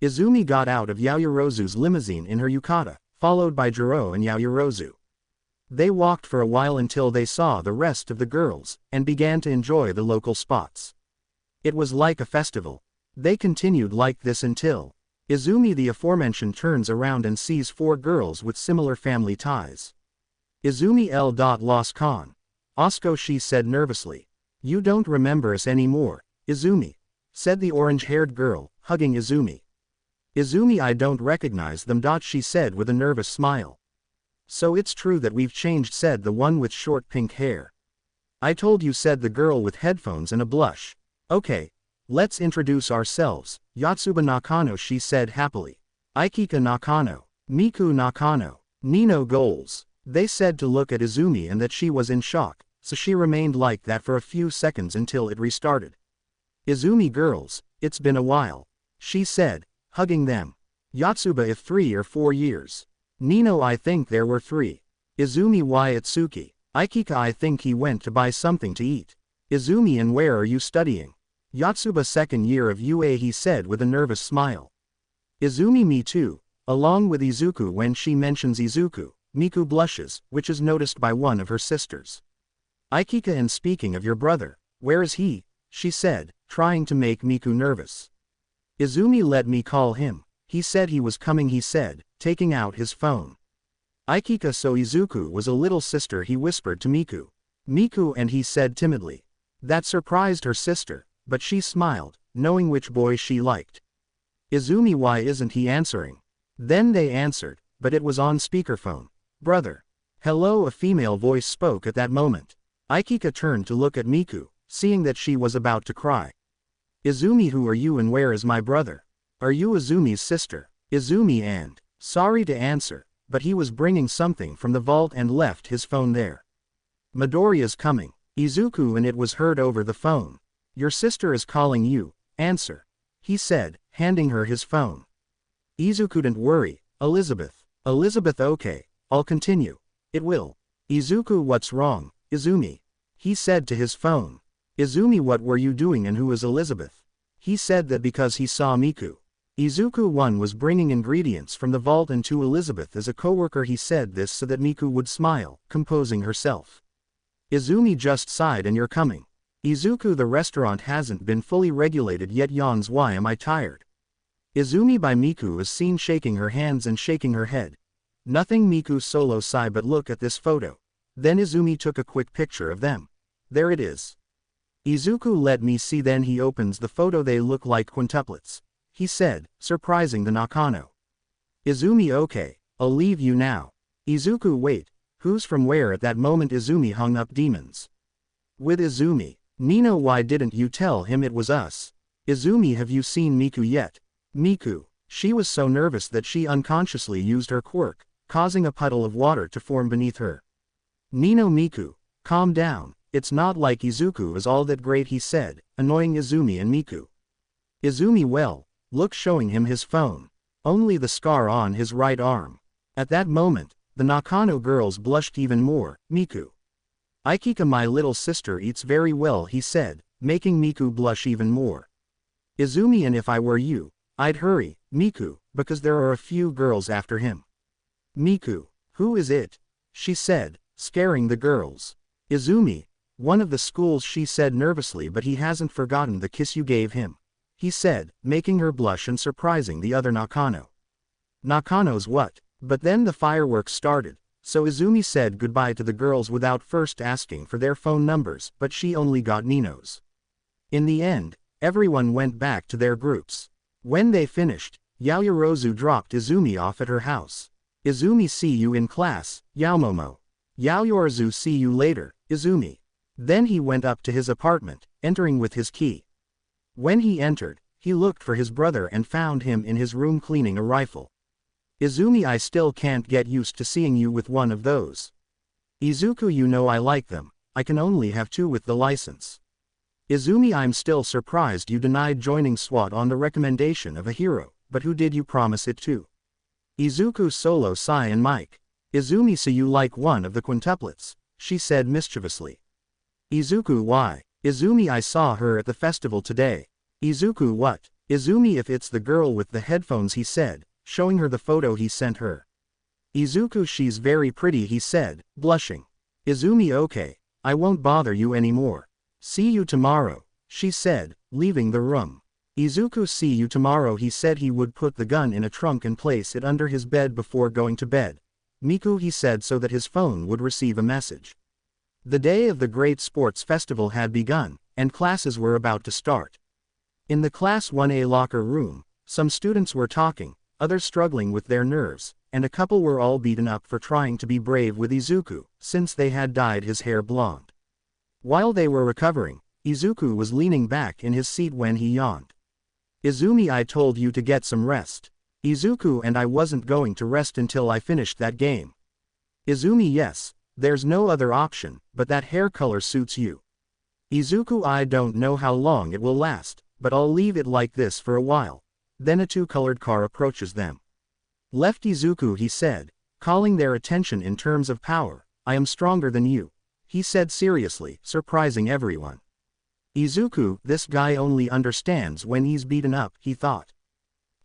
Izumi got out of Yaoyorozu's limousine in her yukata, followed by Jiro and Yaoyorozu. They walked for a while until they saw the rest of the girls, and began to enjoy the local spots. It was like a festival. They continued like this until Izumi, the aforementioned, turns around and sees 4 girls with similar family ties. "Izumi L.Lost Con. Osko," she said nervously. "You don't remember us anymore, Izumi," said the orange-haired girl, hugging Izumi. "Izumi, I don't recognize them," she said with a nervous smile. "So it's true that we've changed," said the one with short pink hair. "I told you," said the girl with headphones and a blush. "Okay, let's introduce ourselves. Yotsuba Nakano," she said happily. "Ikika Nakano. Miku Nakano. Nino Goals." They said to look at Izumi and that she was in shock, so she remained like that for a few seconds until it restarted. "Izumi girls, it's been a while," she said, hugging them. "Yotsuba, if 3 or 4 years. Nino, I think there were 3. Izumi, why Itsuki? Ikika, I think he went to buy something to eat. Izumi, and where are you studying?" "Yotsuba, 2nd year of UA," he said with a nervous smile. "Izumi, me too," along with Izuku. When she mentions Izuku, Miku blushes, which is noticed by one of her sisters. "Ikika, and speaking of your brother, where is he?" she said, trying to make Miku nervous. "Izumi, let me call him. He said he was coming," he said, taking out his phone. "Ikika, so Izuku was a little sister," he whispered to Miku. "Miku," and he said timidly. That surprised her sister, but she smiled, knowing which boy she liked. "Izumi, why isn't he answering?" Then they answered, but it was on speakerphone. "Brother." "Hello," a female voice spoke at that moment. Ikika turned to look at Miku, seeing that she was about to cry. "Izumi, who are you and where is my brother? Are you Izumi's sister?" Izumi, and sorry to answer, but he was bringing something from the vault and left his phone there. "Midoriya's coming." Izuku, and it was heard over the phone. "Your sister is calling you, answer," he said, handing her his phone. Izuku, didn't worry, Elizabeth. Elizabeth, okay, I'll continue. It will. Izuku, what's wrong, Izumi? He said to his phone. Izumi, what were you doing and who is Elizabeth? He said that because he saw Miku. Izuku-1 was bringing ingredients from the vault and to Elizabeth as a co-worker. He said this so that Miku would smile, composing herself. Izumi just sighed. And you're coming. Izuku, the restaurant hasn't been fully regulated yet, yawns. Why am I tired? Izumi by Miku is seen shaking her hands and shaking her head. Nothing. Miku solo sigh, but look at this photo. Then Izumi took a quick picture of them. There it is. Izuku, let me see. Then he opens the photo. They look like quintuplets, he said, surprising the Nakano. Izumi, okay, I'll leave you now. Izuku, wait, who's from where? At that moment Izumi hung up. Demons. With Izumi. Nino, why didn't you tell him it was us? Izumi, have you seen Miku yet? Miku. She was so nervous that she unconsciously used her quirk, causing a puddle of water to form beneath her. Nino, Miku, calm down, it's not like Izuku is all that great, he said, annoying Izumi and Miku. Izumi, well, look, showing him his phone. Only the scar on his right arm. At that moment, the Nakano girls blushed even more. Miku. Ikika, my little sister eats very well, he said, making Miku blush even more. Izumi, and if I were you, I'd hurry, Miku, because there are a few girls after him. Miku. Who is it? She said, scaring the girls. Izumi. One of the schools, she said nervously, but he hasn't forgotten the kiss you gave him, he said, making her blush and surprising the other Nakano. Nakanos what? But then the fireworks started, so Izumi said goodbye to the girls without first asking for their phone numbers, but she only got Nino's. In the end, everyone went back to their groups. When they finished, Yaoyorozu dropped Izumi off at her house. Izumi, see you in class, Yaomomo. Yaoyorozu, see you later, Izumi. Then he went up to his apartment, entering with his key. When he entered, he looked for his brother and found him in his room cleaning a rifle. Izumi, I still can't get used to seeing you with one of those. Izuku, you know I like them, I can only have two with the license. Izumi, I'm still surprised you denied joining SWAT on the recommendation of a hero, but who did you promise it to? Izuku, solo sigh and Mike. Izumi, so you like one of the quintuplets, she said mischievously. Izuku, why? Izumi, I saw her at the festival today. Izuku, what? Izumi, if it's the girl with the headphones, he said, showing her the photo he sent her. Izuku, she's very pretty, he said, blushing. Izumi, okay, I won't bother you anymore. See you tomorrow, she said, leaving the room. Izuku, see you tomorrow. He said he would put the gun in a trunk and place it under his bed before going to bed. Miku, he said, so that his phone would receive a message. The day of the great sports festival had begun, and classes were about to start. In the Class 1A locker room, some students were talking, others struggling with their nerves, and a couple were all beaten up for trying to be brave with Izuku, since they had dyed his hair blonde. While they were recovering, Izuku was leaning back in his seat when he yawned. Izumi, I told you to get some rest. Izuku, and I wasn't going to rest until I finished that game. Izumi, yes, there's no other option, but that hair color suits you. Izuku, I don't know how long it will last, but I'll leave it like this for a while. Then a two-colored car approaches them. Left Izuku, he said, calling their attention in terms of power. I am stronger than you, he said seriously, surprising everyone. Izuku, this guy only understands when he's beaten up, he thought.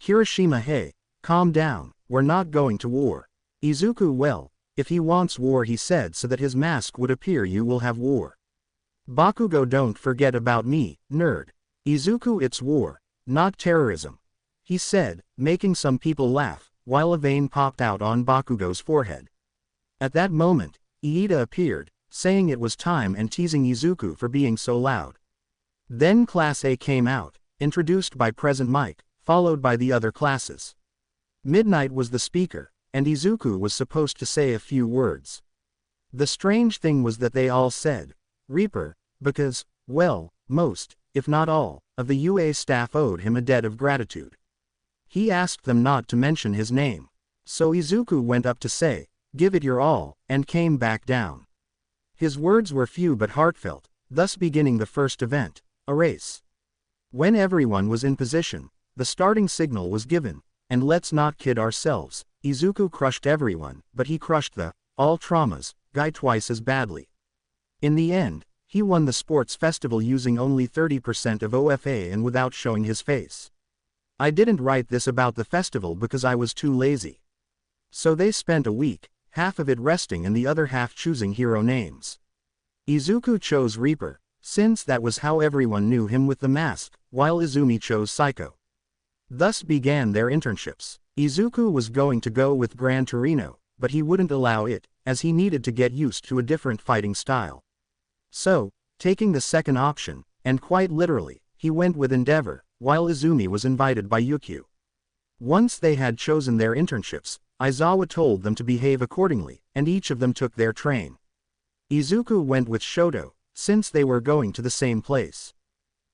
Kirishima, hey, calm down, we're not going to war. Izuku, well, if he wants war, he said, so that his mask would appear, you will have war. Bakugo, don't forget about me, nerd. Izuku, it's war, not terrorism, he said, making some people laugh, while a vein popped out on Bakugo's forehead. At that moment, Iida appeared, saying it was time and teasing Izuku for being so loud. Then Class A came out, introduced by Present Mike, followed by the other classes. Midnight was the speaker, and Izuku was supposed to say a few words. The strange thing was that they all said, Reaper, because, well, most, if not all, of the UA staff owed him a debt of gratitude. He asked them not to mention his name. So Izuku went up to say, give it your all, and came back down. His words were few but heartfelt, thus beginning the first event, a race. When everyone was in position, the starting signal was given, and let's not kid ourselves, Izuku crushed everyone, but he crushed the all traumas guy twice as badly. In the end, He won the sports festival using only 30% of OFA and without showing his face. I didn't write this about the festival because I was too lazy. So they spent a week, half of it resting and the other half choosing hero names. Izuku chose Reaper, since that was how everyone knew him with the mask, while Izumi chose Psycho. Thus began their internships. Izuku was going to go with Gran Torino, but he wouldn't allow it, as he needed to get used to a different fighting style. So, taking the second option, and quite literally, he went with Endeavor, while Izumi was invited by Yukio. Once they had chosen their internships, Aizawa told them to behave accordingly, and each of them took their train. Izuku went with Shoto, since they were going to the same place.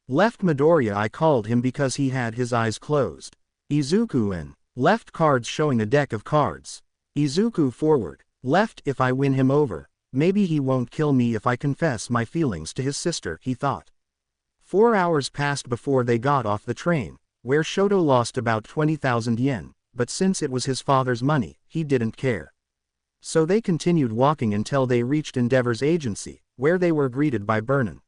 Left Midoriya I called him because he had his eyes closed. Izuku in. Left cards showing a deck of cards. Izuku forward. Left if I win him over. Maybe he won't kill me if I confess my feelings to his sister, he thought. 4 hours passed before they got off the train, where Shoto lost about 20,000 yen, but since it was his father's money, he didn't care. So they continued walking until they reached Endeavor's agency, where they were greeted by Vernon.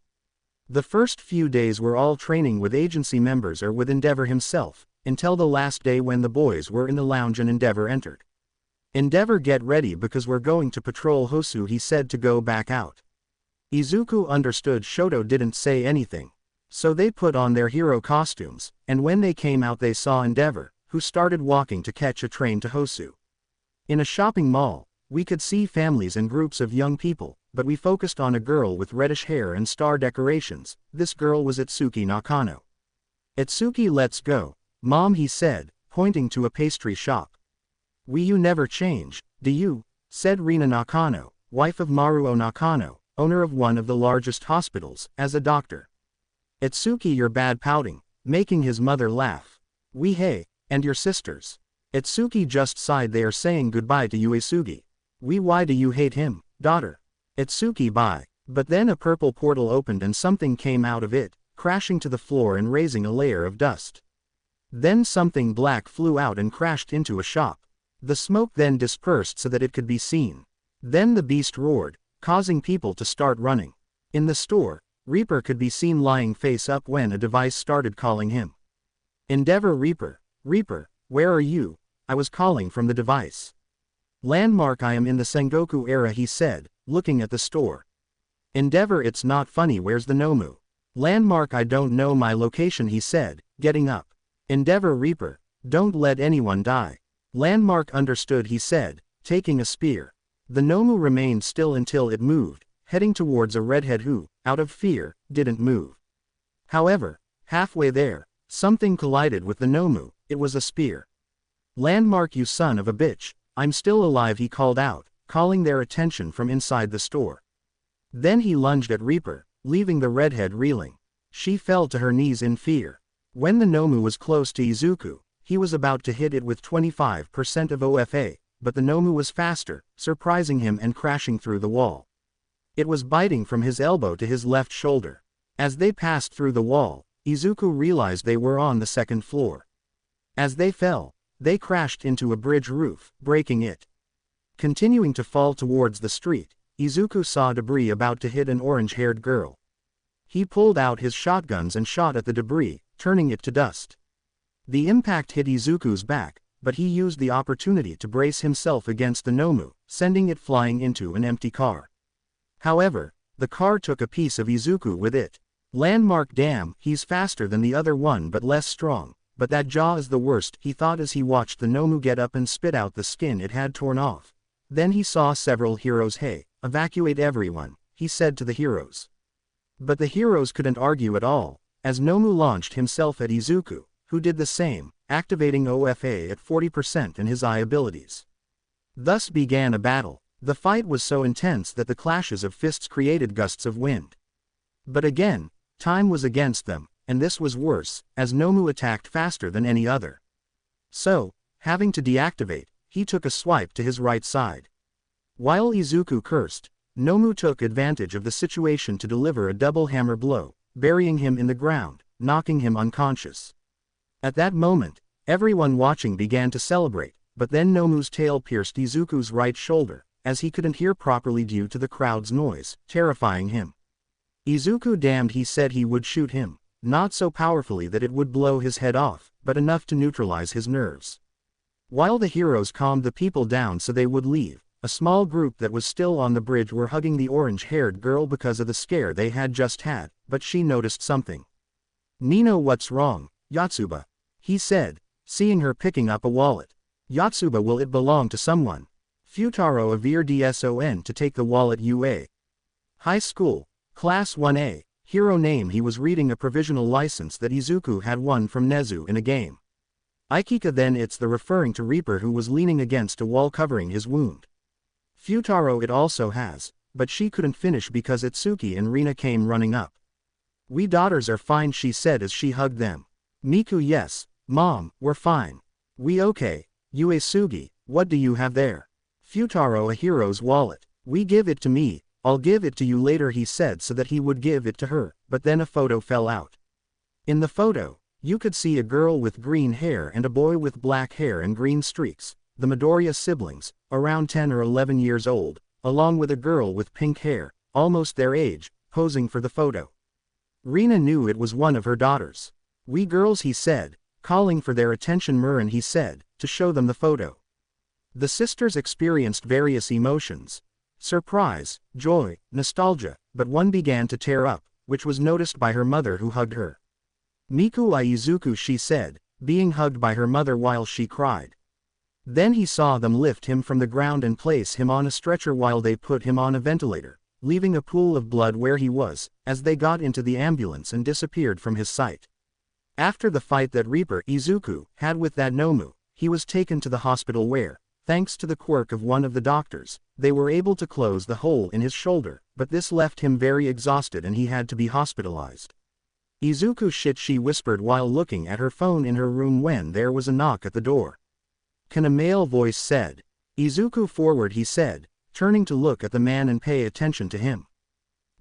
The first few days were all training with agency members or with Endeavor himself, until the last day when the boys were in the lounge and Endeavor entered. Endeavor, get ready because we're going to patrol Hosu, he said to go back out. Izuku understood Shoto didn't say anything. So they put on their hero costumes, and when they came out they saw Endeavor, who started walking to catch a train to Hosu. In a shopping mall, we could see families and groups of young people, but we focused on a girl with reddish hair and star decorations. This girl was Itsuki Nakano. Itsuki, let's go, Mom, he said, pointing to a pastry shop. You never change, do you? Said Rina Nakano, wife of Maruo Nakano, owner of one of the largest hospitals, as a doctor. Itsuki, you're bad, pouting, making his mother laugh. Hey, and your sisters? Itsuki just sighed. They are saying goodbye to Uesugi. Why do you hate him, daughter? Itsuki, bye. But then a purple portal opened and something came out of it, crashing to the floor and raising a layer of dust. Then something black flew out and crashed into a shop. The smoke then dispersed so that it could be seen. Then the beast roared, causing people to start running. In the store, Reaper could be seen lying face up when a device started calling him. Endeavor, Reaper, where are you? I was calling from the device. Landmark, I am in the Sengoku era, he said, looking at the store. Endeavor, it's not funny, where's the Nomu? Landmark, I don't know my location, he said, getting up. Endeavor, Reaper, don't let anyone die. Landmark understood, he said, taking a spear. The Nomu remained still until it moved, heading towards a redhead who, out of fear, didn't move. However, halfway there, something collided with the Nomu. It was a spear. Landmark, you son of a bitch, I'm still alive, he called out, calling their attention from inside the store. Then he lunged at Reaper, leaving the redhead reeling. She fell to her knees in fear. When the Nomu was close to Izuku, he was about to hit it with 25% of OFA, but the Nomu was faster, surprising him and crashing through the wall. It was biting from his elbow to his left shoulder. As they passed through the wall, Izuku realized they were on the second floor. As they fell, they crashed into a bridge roof, breaking it. Continuing to fall towards the street, Izuku saw debris about to hit an orange-haired girl. He pulled out his shotguns and shot at the debris, turning it to dust. The impact hit Izuku's back, but he used the opportunity to brace himself against the Nomu, sending it flying into an empty car. However, the car took a piece of Izuku with it. Landmark, damn, he's faster than the other one but less strong, but that jaw is the worst, he thought as he watched the Nomu get up and spit out the skin it had torn off. Then he saw several heroes. Hey, evacuate everyone, he said to the heroes. But the heroes couldn't argue at all, as Nomu launched himself at Izuku, who did the same, activating OFA at 40% in his eye abilities. Thus began a battle. The fight was so intense that the clashes of fists created gusts of wind. But again, time was against them, and this was worse, as Nomu attacked faster than any other. So, having to deactivate, he took a swipe to his right side. While Izuku cursed, Nomu took advantage of the situation to deliver a double hammer blow, burying him in the ground, knocking him unconscious. At that moment, everyone watching began to celebrate, but then Nomu's tail pierced Izuku's right shoulder, as he couldn't hear properly due to the crowd's noise, terrifying him. Izuku damned, he said he would shoot him. Not so powerfully that it would blow his head off, but enough to neutralize his nerves. While the heroes calmed the people down so they would leave, a small group that was still on the bridge were hugging the orange-haired girl because of the scare they had just had, but she noticed something. "Nino, what's wrong, Yotsuba?" he said, seeing her picking up a wallet. "Yotsuba, will it belong to someone?" Futaro averred DSON to take the wallet. UA. High school, Class 1A, hero name. He was reading a provisional license that Izuku had won from Nezu in a game. Ikika, then it's the referring to Reaper who was leaning against a wall covering his wound. Futaro, it also has, but she couldn't finish because Itsuki and Rina came running up. "We daughters are fine," she said as she hugged them. Miku, yes, Mom, we're fine. We okay. Uesugi, what do you have there? Futaro, a hero's wallet. We give it to me, I'll give it to you later, he said so that he would give it to her, but then a photo fell out. In the photo, you could see a girl with green hair and a boy with black hair and green streaks, the Midoriya siblings, around 10 or 11 years old, along with a girl with pink hair, almost their age, posing for the photo. Rina knew it was one of her daughters. "We girls," he said, calling for their attention. Murin, he said, to show them the photo. The sisters experienced various emotions. Surprise, joy, nostalgia, but one began to tear up, which was noticed by her mother who hugged her. "Miku Izuku," she said, being hugged by her mother while she cried. Then he saw them lift him from the ground and place him on a stretcher while they put him on a ventilator, leaving a pool of blood where he was, as they got into the ambulance and disappeared from his sight. After the fight that Reaper Izuku had with that Nomu, he was taken to the hospital where, thanks to the quirk of one of the doctors, they were able to close the hole in his shoulder, but this left him very exhausted and he had to be hospitalized. "Izuku, shit," she whispered while looking at her phone in her room when there was a knock at the door. "Can," a male voice said. "Izuku, forward," he said, turning to look at the man and pay attention to him.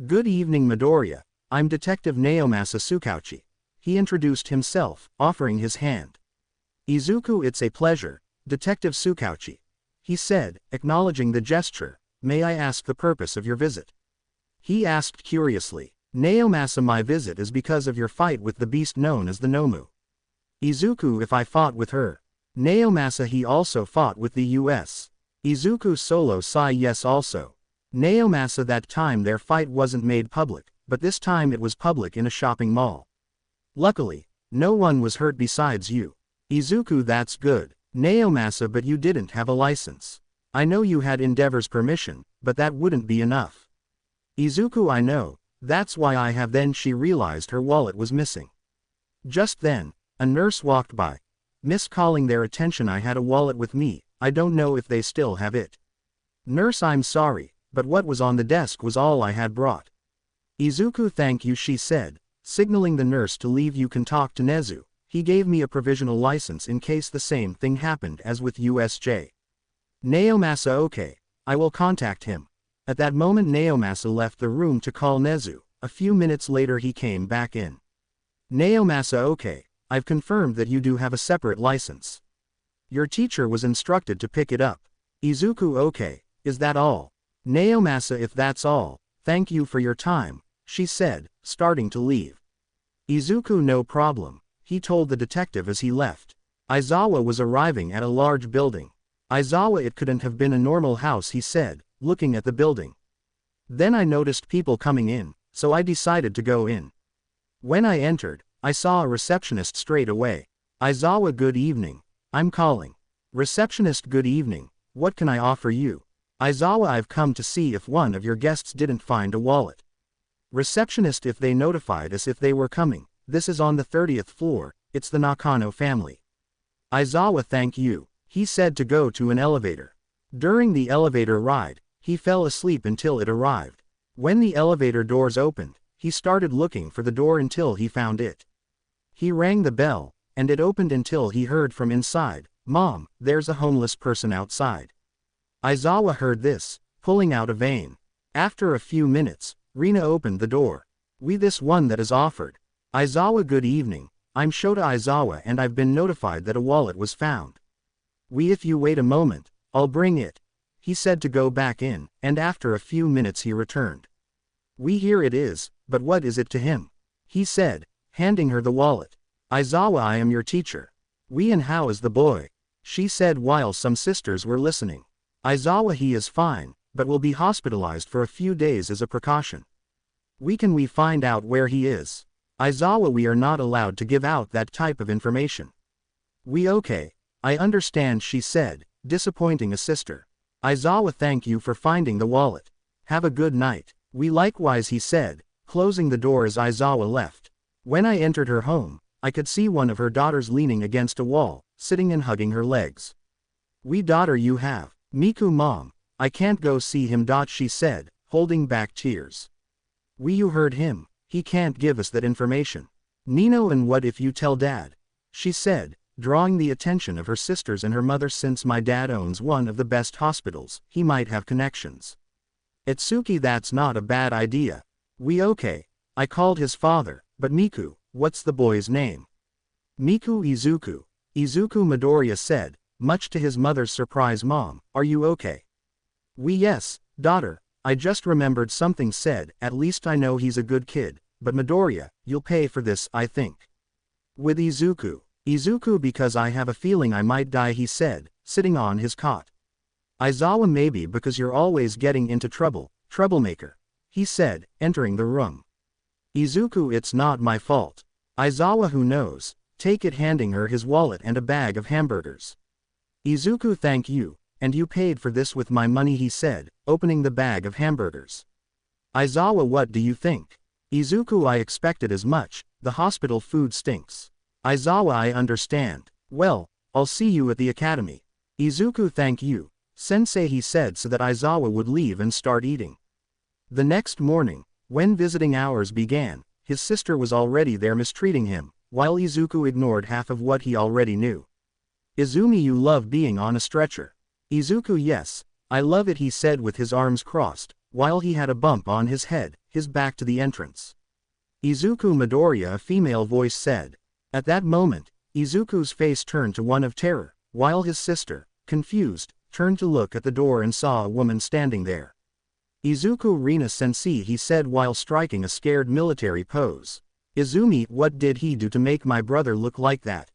"Good evening, Midoriya. I'm Detective Naomasa Tsukauchi." He introduced himself, offering his hand. "Izuku, it's a pleasure, Detective Tsukauchi," he said, acknowledging the gesture. "May I ask the purpose of your visit?" he asked curiously. "Naomasa, my visit is because of your fight with the beast known as the Nomu." "Izuku, if I fought with her?" "Naomasa, he also fought with the US." Izuku solo sigh, "Yes, also." "Naomasa, that time their fight wasn't made public, but this time it was public in a shopping mall. Luckily, no one was hurt besides you." "Izuku, that's good." "Naomasa, but you didn't have a license. I know you had Endeavor's permission, but that wouldn't be enough." "Izuku, I know, that's why I have." Then she realized her wallet was missing. Just then, a nurse walked by. "Miss," calling their attention, "I had a wallet with me, I don't know if they still have it." "Nurse, I'm sorry, but what was on the desk was all I had brought." "Izuku, thank you," she said, signaling the nurse to leave. "You can talk to Nezu. He gave me a provisional license in case the same thing happened as with USJ." "Naomasa, okay. I will contact him." At that moment Naomasa left the room to call Nezu. A few minutes later he came back in. "Naomasa, okay. I've confirmed that you do have a separate license. Your teacher was instructed to pick it up." "Izuku, okay. Is that all?" "Naomasa, if that's all, thank you for your time," she said, starting to leave. "Izuku, no problem," he told the detective as he left. Aizawa was arriving at a large building. "Aizawa, it couldn't have been a normal house," he said, looking at the building. "Then I noticed people coming in, so I decided to go in. When I entered, I saw a receptionist straight away." "Aizawa, good evening. I'm calling." "Receptionist, good evening. What can I offer you?" "Aizawa, I've come to see if one of your guests didn't find a wallet." "Receptionist, if they notified us if they were coming. This is on the 30th floor, it's the Nakano family." "Aizawa, thank you," he said to go to an elevator. During the elevator ride, he fell asleep until it arrived. When the elevator doors opened, he started looking for the door until he found it. He rang the bell, and it opened until he heard from inside, "Mom, there's a homeless person outside." Aizawa heard this, pulling out a vein. After a few minutes, Rina opened the door. "We this one that is offered." "Aizawa, good evening. I'm Shota Aizawa and I've been notified that a wallet was found." "We if you wait a moment, I'll bring it." He said to go back in, and after a few minutes he returned. "We here it is, but what is it to him? He said, handing her the wallet. Aizawa, I am your teacher. And how is the boy? She said while some sisters were listening. Aizawa, he is fine, but will be hospitalized for a few days as a precaution. Can we find out where he is? Aizawa, we are not allowed to give out that type of information. Okay. I understand, she said, disappointing a sister. Aizawa, thank you for finding the wallet. Have a good night. Likewise, he said, closing the door as Aizawa left. When I entered her home, I could see one of her daughters leaning against a wall, sitting and hugging her legs. Daughter, you have. Miku, mom. I can't go see him. She said, holding back tears. You heard him. He can't give us that information. Nino, and what if you tell dad? She said, drawing the attention of her sisters and her mother. Since my dad owns one of the best hospitals, he might have connections. Itsuki, that's not a bad idea. Okay. I called his father, but Miku, what's the boy's name? Miku Izuku. Izuku, Midoriya said, much to his mother's surprise. Mom, are you okay? Yes, daughter, I just remembered something. Said, at least I know he's a good kid, but Midoriya, you'll pay for this, I think. With Izuku, because I have a feeling I might die, he said, sitting on his cot. Aizawa, maybe because you're always getting into trouble, troublemaker, he said, entering the room. Izuku, it's not my fault. Aizawa, who knows? Take it, handing her his wallet and a bag of hamburgers. Izuku, thank you, and you paid for this with my money, he said, opening the bag of hamburgers. Aizawa, what do you think? Izuku, I expected as much, the hospital food stinks. Aizawa, I understand. Well, I'll see you at the academy. Izuku, thank you, sensei, he said, so that Aizawa would leave and start eating. The next morning, when visiting hours began, his sister was already there mistreating him, while Izuku ignored half of what he already knew. Izumi, you love being on a stretcher. Izuku, yes, I love it, he said with his arms crossed, while he had a bump on his head, his back to the entrance. Izuku, Midoriya, a female voice said. At that moment, Izuku's face turned to one of terror, while his sister, confused, turned to look at the door and saw a woman standing there. Izuku, Rina sensei, he said while striking a scared military pose. Izumi, what did he do to make my brother look like that?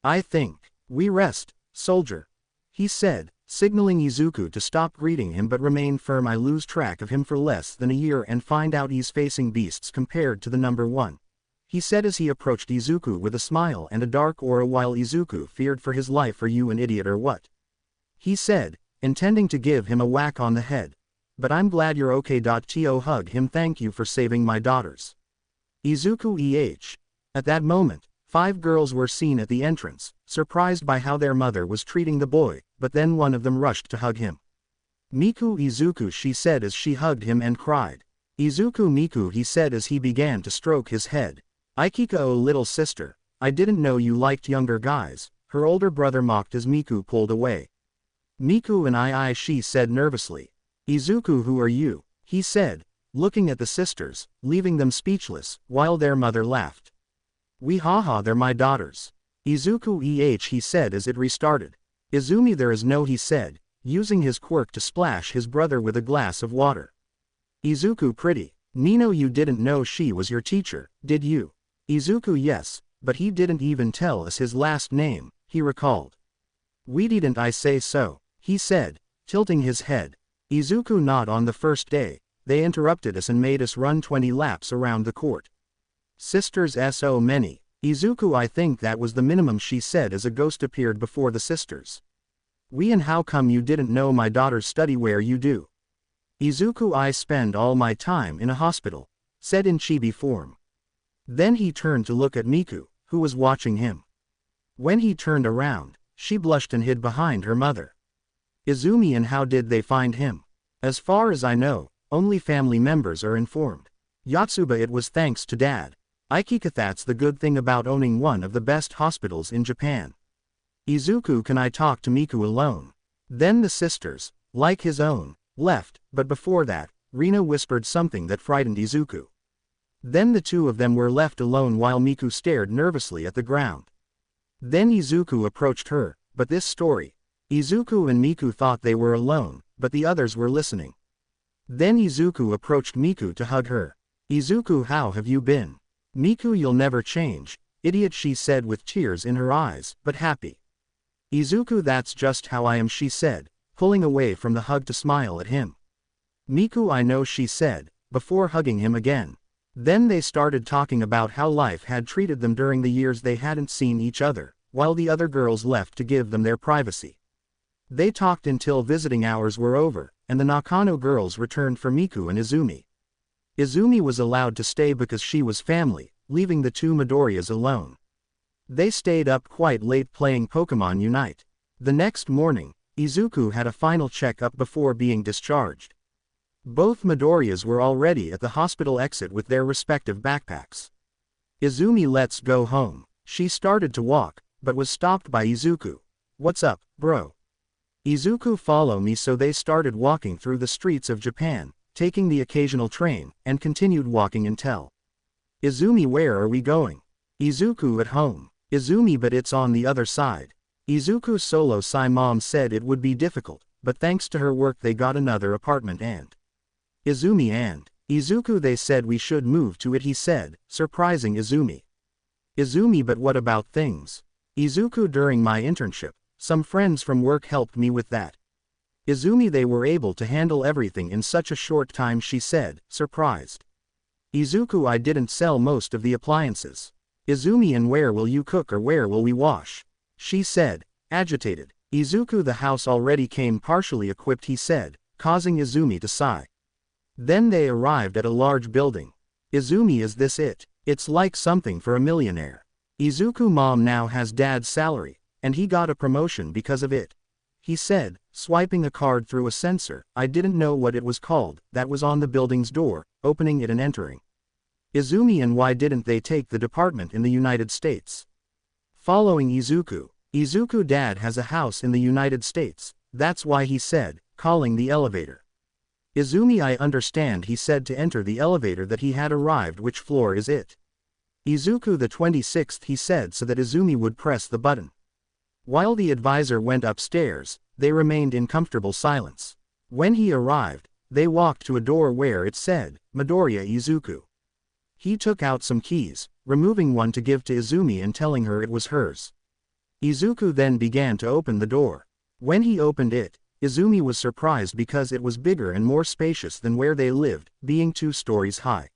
I think. We rest, soldier. He said, signaling Izuku to stop greeting him but remain firm. I lose track of him for less than a year and find out he's facing beasts compared to the number one. He said as he approached Izuku with a smile and a dark aura while Izuku feared for his life. Are you an idiot or what? He said, intending to give him a whack on the head. But I'm glad you're okay. To hug him. Thank you for saving my daughters. Izuku. At that moment, 5 girls were seen at the entrance, surprised by how their mother was treating the boy, but then one of them rushed to hug him. Miku Izuku, she said as she hugged him and cried. Izuku Miku, he said as he began to stroke his head. Ikika, oh little sister, I didn't know you liked younger guys, her older brother mocked as Miku pulled away. Miku and I, she said nervously. Izuku, who are you? He said, looking at the sisters, leaving them speechless, while their mother laughed. Haha, they're my daughters. Izuku, he said as it restarted. Izumi, there is no, he said, using his quirk to splash his brother with a glass of water. Izuku, pretty. Nino, you didn't know she was your teacher, did you? Izuku, yes, but he didn't even tell us his last name, he recalled. We didn't, I say so, he said, tilting his head. Izuku, not on the first day, they interrupted us and made us run 20 laps around the court. Sisters, so many. Izuku, I think that was the minimum, she said as a ghost appeared before the sisters. And how come you didn't know my daughters study where you do? Izuku, I spend all my time in a hospital, said in chibi form. Then he turned to look at Miku, who was watching him. When he turned around, she blushed and hid behind her mother. Izumi, and how did they find him? As far as I know, only family members are informed. Yotsuba, it was thanks to dad. Ikika, that's the good thing about owning one of the best hospitals in Japan. Izuku, can I talk to Miku alone? Then the sisters, like his own, left, but before that, Rina whispered something that frightened Izuku. Then the two of them were left alone while Miku stared nervously at the ground. Then Izuku approached her, but this story. Izuku and Miku thought they were alone, but the others were listening. Then Izuku approached Miku to hug her. Izuku, how have you been? Miku, you'll never change, idiot, she said with tears in her eyes, but happy. Izuku, that's just how I am, she said, pulling away from the hug to smile at him. Miku, I know, she said, before hugging him again. Then they started talking about how life had treated them during the years they hadn't seen each other, while the other girls left to give them their privacy. They talked until visiting hours were over, and the Nakano girls returned for Miku and Izumi. Izumi was allowed to stay because she was family, leaving the two Midoriyas alone. They stayed up quite late playing Pokemon Unite. The next morning, Izuku had a final check-up before being discharged. Both Midoriyas were already at the hospital exit with their respective backpacks. Izumi, let's go home. She started to walk, but was stopped by Izuku. What's up, bro? Izuku, follow me. So they started walking through the streets of Japan, taking the occasional train, and continued walking until. Izumi, where are we going? Izuku, at home. Izumi, but it's on the other side. Izuku, solo. Mom said it would be difficult, but thanks to her work they got another apartment and. Izumi and Izuku, they said we should move to it, he said, surprising Izumi. Izumi, but what about things? Izuku, during my internship, some friends from work helped me with that. Izumi, they were able to handle everything in such a short time, she said, surprised. Izuku, I didn't sell most of the appliances. Izumi, and where will you cook or where will we wash? She said, agitated. Izuku, the house already came partially equipped, he said, causing Izumi to sigh. Then they arrived at a large building. Izumi, is this it? It's like something for a millionaire. Izuku, mom now has dad's salary, and he got a promotion because of it. He said, swiping a card through a sensor. I didn't know what it was called, that was on the building's door, opening it and entering. Izumi, and why didn't they take the department in the United States? Following Izuku. Izuku, dad has a house in the United States, that's why, he said, calling the elevator. Izumi, I understand, he said to enter the elevator that he had arrived. Which floor is it? Izuku, the 26th, he said so that Izumi would press the button. While the advisor went upstairs, they remained in comfortable silence. When he arrived, they walked to a door where it said, Midoriya Izuku. He took out some keys, removing one to give to Izumi and telling her it was hers. Izuku then began to open the door. When he opened it, Izumi was surprised because it was bigger and more spacious than where they lived, being 2 stories high.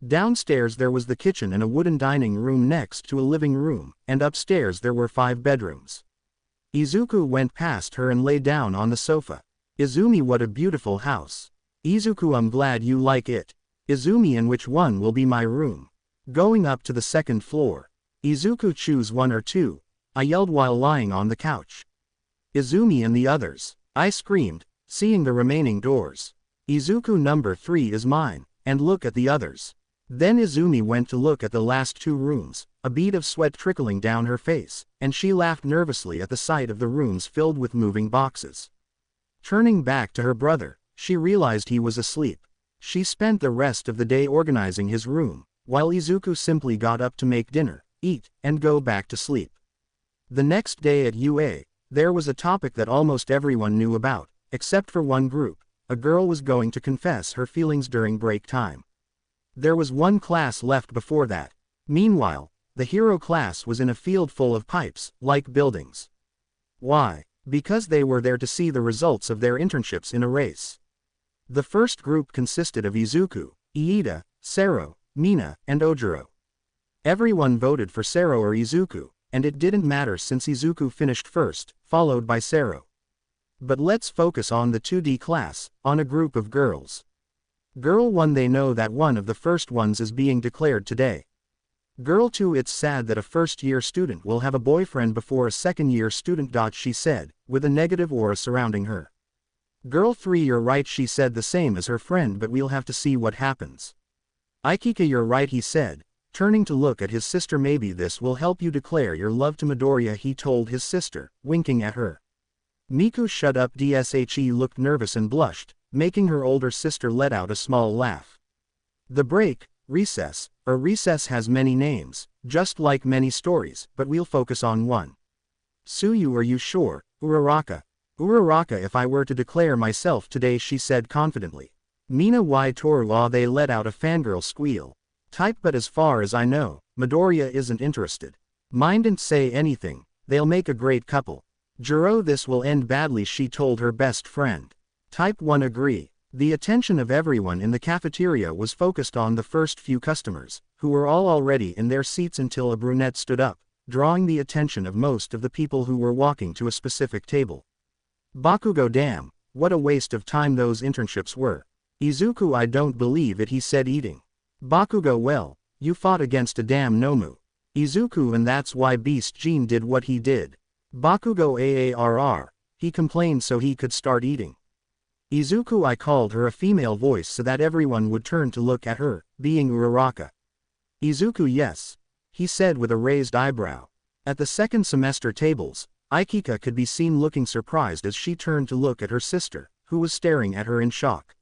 Downstairs there was the kitchen and a wooden dining room next to a living room, and upstairs there were 5 bedrooms. Izuku went past her and lay down on the sofa. Izumi, what a beautiful house. Izuku, I'm glad you like it. Izumi, and which one will be my room? Going up to the 2nd floor. Izuku, choose 1 or 2. I yelled while lying on the couch. Izumi, and the others? I screamed, seeing the remaining doors. Izuku, number 3 is mine, and look at the others. Then Izumi went to look at the last 2 rooms, a bead of sweat trickling down her face, and she laughed nervously at the sight of the rooms filled with moving boxes. Turning back to her brother, she realized he was asleep. She spent the rest of the day organizing his room, while Izuku simply got up to make dinner, eat, and go back to sleep. The next day at UA, there was a topic that almost everyone knew about, except for one group. A girl was going to confess her feelings during break time. There was one class left before that. Meanwhile, the HEROE class was in a field full of pipes, like buildings. Why? Because they were there to see the results of their internships in a race. The first group consisted of Izuku, Iida, Sero, Mina, and Ojiro. Everyone voted for Sero or Izuku, and it didn't matter since Izuku finished first, followed by Sero. But let's focus on the 2D class, on a group of girls. Girl 1, they know that one of the first ones is being declared today. Girl 2, it's sad that a first-year student will have a boyfriend before a second-year student. She said, with a negative aura surrounding her. Girl 3, you're right, she said, the same as her friend, but we'll have to see what happens. Aikika, you're right, he said, turning to look at his sister. Maybe this will help you declare your love to Midoriya, he told his sister, winking at her. Miku, shut up. Dshe looked nervous and blushed, making her older sister let out a small laugh. The break, recess, or recess has many names, just like many stories, but we'll focus on one. Suyu, are you sure? Uraraka. Uraraka, if I were to declare myself today, she said confidently. Mina y Toru. They let out a fangirl squeal. Type, but as far as I know, Midoriya isn't interested. Mindn't say anything, they'll make a great couple. Juro, this will end badly, she told her best friend. Type 1 agree. The attention of everyone in the cafeteria was focused on the first few customers, who were all already in their seats until a brunette stood up, drawing the attention of most of the people who were walking to a specific table. Bakugo, damn, what a waste of time those internships were. Izuku, I don't believe it, he said, eating. Bakugo, well, you fought against a damn Nomu. Izuku, and that's why Beast Jean did what he did. Bakugo, aarr, he complained so he could start eating. Izuku, I called her a female voice so that everyone would turn to look at her, being Uraraka. Izuku, yes, he said with a raised eyebrow. At the second semester tables, Aikika could be seen looking surprised as she turned to look at her sister, who was staring at her in shock.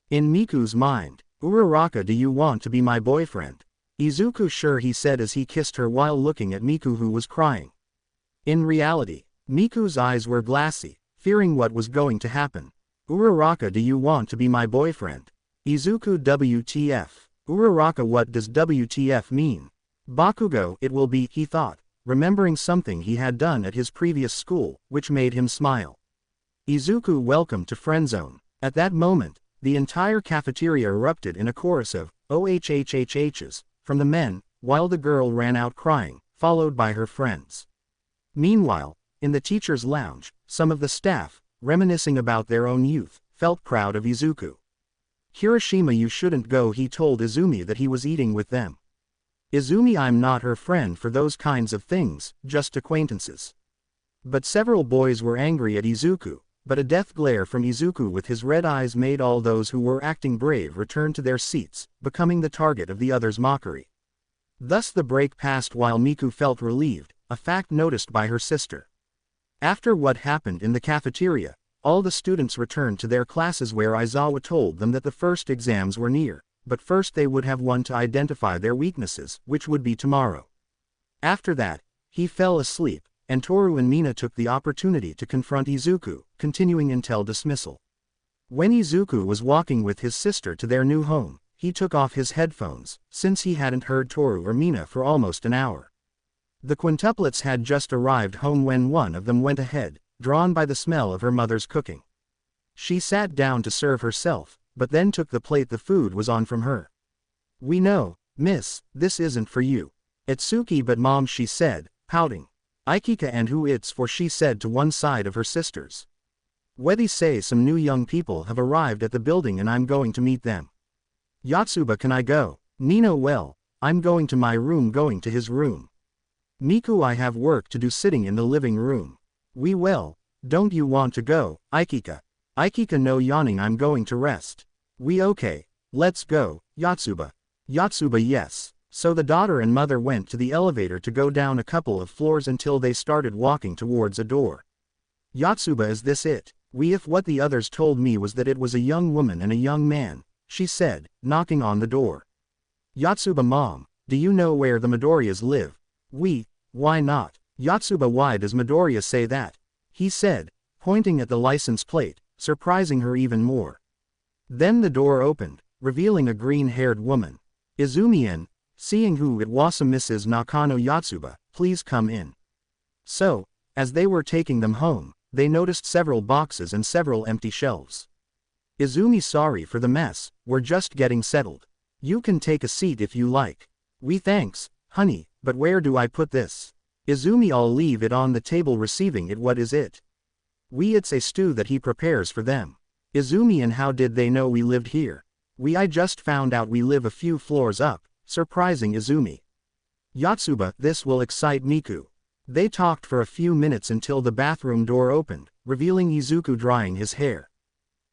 In Miku's mind, Uraraka, do you want to be my boyfriend? Izuku, sure, he said as he kissed her while looking at Miku, who was crying. In reality, Miku's eyes were glassy, fearing what was going to happen. Uraraka, do you want to be my boyfriend? Izuku, WTF. Uraraka, what does WTF mean? Bakugo, it will be, he thought, remembering something he had done at his previous school, which made him smile. Izuku, welcome to Friendzone. At that moment, the entire cafeteria erupted in a chorus of ohhhhs from the men, while the girl ran out crying, followed by her friends. Meanwhile, in the teacher's lounge, some of the staff, reminiscing about their own youth, felt proud of Izuku. Hiroshima, you shouldn't go, he told Izumi that he was eating with them. Izumi, I'm not her friend for those kinds of things, just acquaintances. But several boys were angry at Izuku, but a death glare from Izuku with his red eyes made all those who were acting brave return to their seats, becoming the target of the others' mockery. Thus the break passed while Miku felt relieved, a fact noticed by her sister. After what happened in the cafeteria, all the students returned to their classes where Aizawa told them that the first exams were near, but first they would have one to identify their weaknesses, which would be tomorrow. After that, he fell asleep, and Toru and Mina took the opportunity to confront Izuku, continuing until dismissal. When Izuku was walking with his sister to their new home, he took off his headphones, since he hadn't heard Toru or Mina for almost an hour. The quintuplets had just arrived home when one of them went ahead, drawn by the smell of her mother's cooking. She sat down to serve herself, but then took the plate the food was on from her. We know, miss, this isn't for you. Itsuki, but mom, she said, pouting. Aikika, and who it's for, she said to one side of her sisters. Wedi say some new young people have arrived at the building and I'm going to meet them. Yotsuba, can I go? Nino, well, I'm going to my room, going to his room. Miku, I have work to do sitting in the living room. We, well, don't you want to go, Aikika? Aikika, no, yawning, I'm going to rest. We, okay, let's go, Yotsuba. Yotsuba, yes. So the daughter and mother went to the elevator to go down a couple of floors until they started walking towards a door. Yotsuba, is this it? We, if what the others told me was that it was a young woman and a young man, she said, knocking on the door. Yotsuba, mom, do you know where the Midoriyas live? We, why not? Yotsuba, why does Midoriya say that? He said, pointing at the license plate, surprising her even more. Then the door opened, revealing a green-haired woman. Izumi, seeing who it was, Mrs. Nakano. Yotsuba, please come in. So, as they were taking them home, they noticed several boxes and several empty shelves. Izumi, sorry for the mess, we're just getting settled. You can take a seat if you like. We, thanks, honey, but where do I put this? Izumi, I'll leave it on the table. Receiving it, what is it? We, it's a stew that he prepares for them. Izumi, and how did they know we lived here? We, I just found out we live a few floors up, surprising Izumi. Yotsuba, this will excite Miku. They talked for a few minutes until the bathroom door opened, revealing Izuku drying his hair.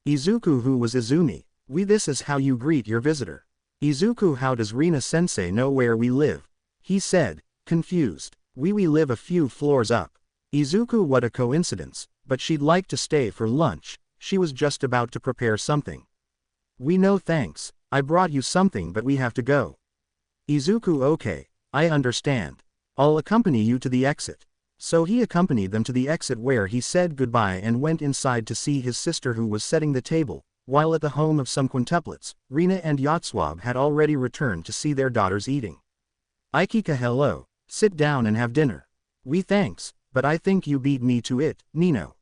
Izuku, who was Izumi? We, this is how you greet your visitor. Izuku, how does Rina-sensei know where we live? He said, confused. We live a few floors up. Izuku, what a coincidence, but she'd like to stay for lunch, she was just about to prepare something. We, no thanks, I brought you something but we have to go. Izuku, okay, I understand. I'll accompany you to the exit. So he accompanied them to the exit where he said goodbye and went inside to see his sister who was setting the table, While at the home of some quintuplets, Rina and Yotsuba had already returned to see their daughters eating. Aikika, hello, sit down and have dinner. We thanks, but I think you beat me to it, Nino.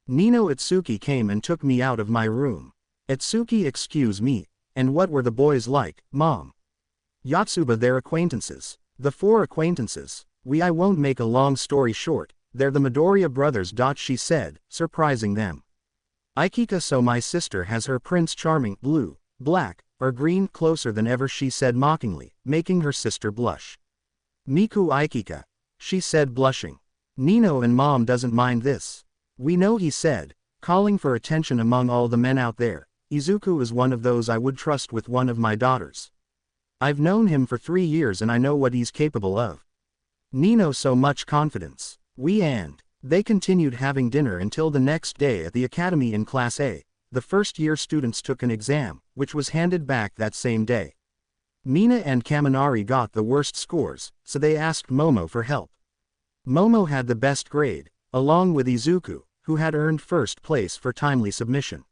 Itsuki came and took me out of my room. Itsuki, excuse me, and what were the boys like, Mom? Yotsuba, they're acquaintances. The 4 acquaintances. I won't make a long story short, they're the Midoriya brothers. She said, surprising them. Aikika, so my sister has her Prince Charming, blue, black, or green closer than ever, she said mockingly, making her sister blush. Miku, Aikika, she said blushing. Nino and Mom doesn't mind this. We know, he said, calling for attention among all the men out there. Izuku is one of those I would trust with one of my daughters. I've known him for 3 years and I know what he's capable of. Nino, so much confidence. They continued having dinner until the next day at the academy. In Class A, the first-year students took an exam, which was handed back that same day. Mina and Kaminari got the worst scores, so they asked Momo for help. Momo had the best grade, along with Izuku, who had earned first place for timely submission.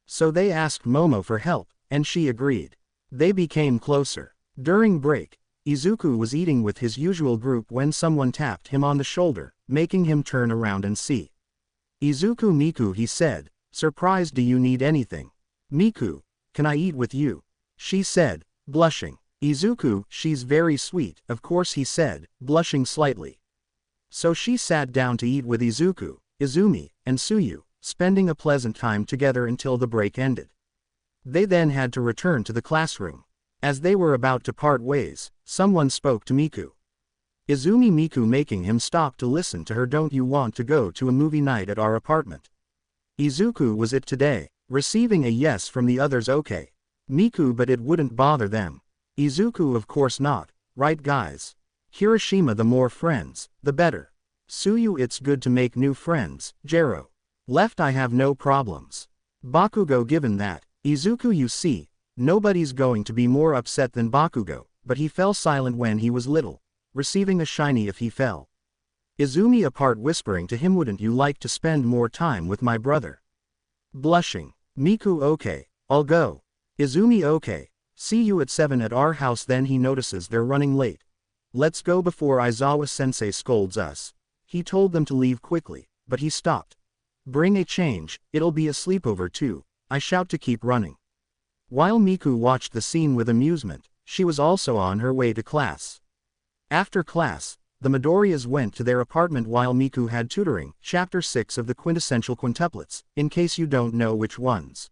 So they asked Momo for help, and she agreed. They became closer. During break, Izuku was eating with his usual group when someone tapped him on the shoulder, making him turn around and see. Izuku, Miku, he said, surprised. Do you need anything? Miku, can I eat with you? She said, blushing. Izuku, she's very sweet, of course, he said, blushing slightly. So she sat down to eat with Izuku, Izumi, and Tsuyu, spending a pleasant time together until the break ended. They then had to return to the classroom. As they were about to part ways, someone spoke to Miku. Izumi, Miku, making him stop to listen to her. Don't you want to go to a movie night at our apartment? Izuku, was it today? Receiving a yes from the others. Okay. Miku, but it wouldn't bother them. Izuku, of course not, right guys? Hiroshima, the more friends, the better. Tsuyu, it's good to make new friends. Jero. Left, I have no problems. Bakugo, given that. Izuku, you see, nobody's going to be more upset than Bakugo, but he fell silent when he was little, receiving a shiny if he fell. Izumi, apart, whispering to him, wouldn't you like to spend more time with my brother? Blushing. Miku, okay, I'll go. Izumi, okay, see you at 7 at our house. Then he notices they're running late. Let's go before Aizawa-sensei scolds us. He told them to leave quickly, but he stopped. Bring a change, it'll be a sleepover too, I shout to keep running. While Miku watched the scene with amusement, she was also on her way to class. After class, the Midoriyas went to their apartment while Miku had tutoring. Chapter 6 of the quintessential quintuplets, in case you don't know which ones.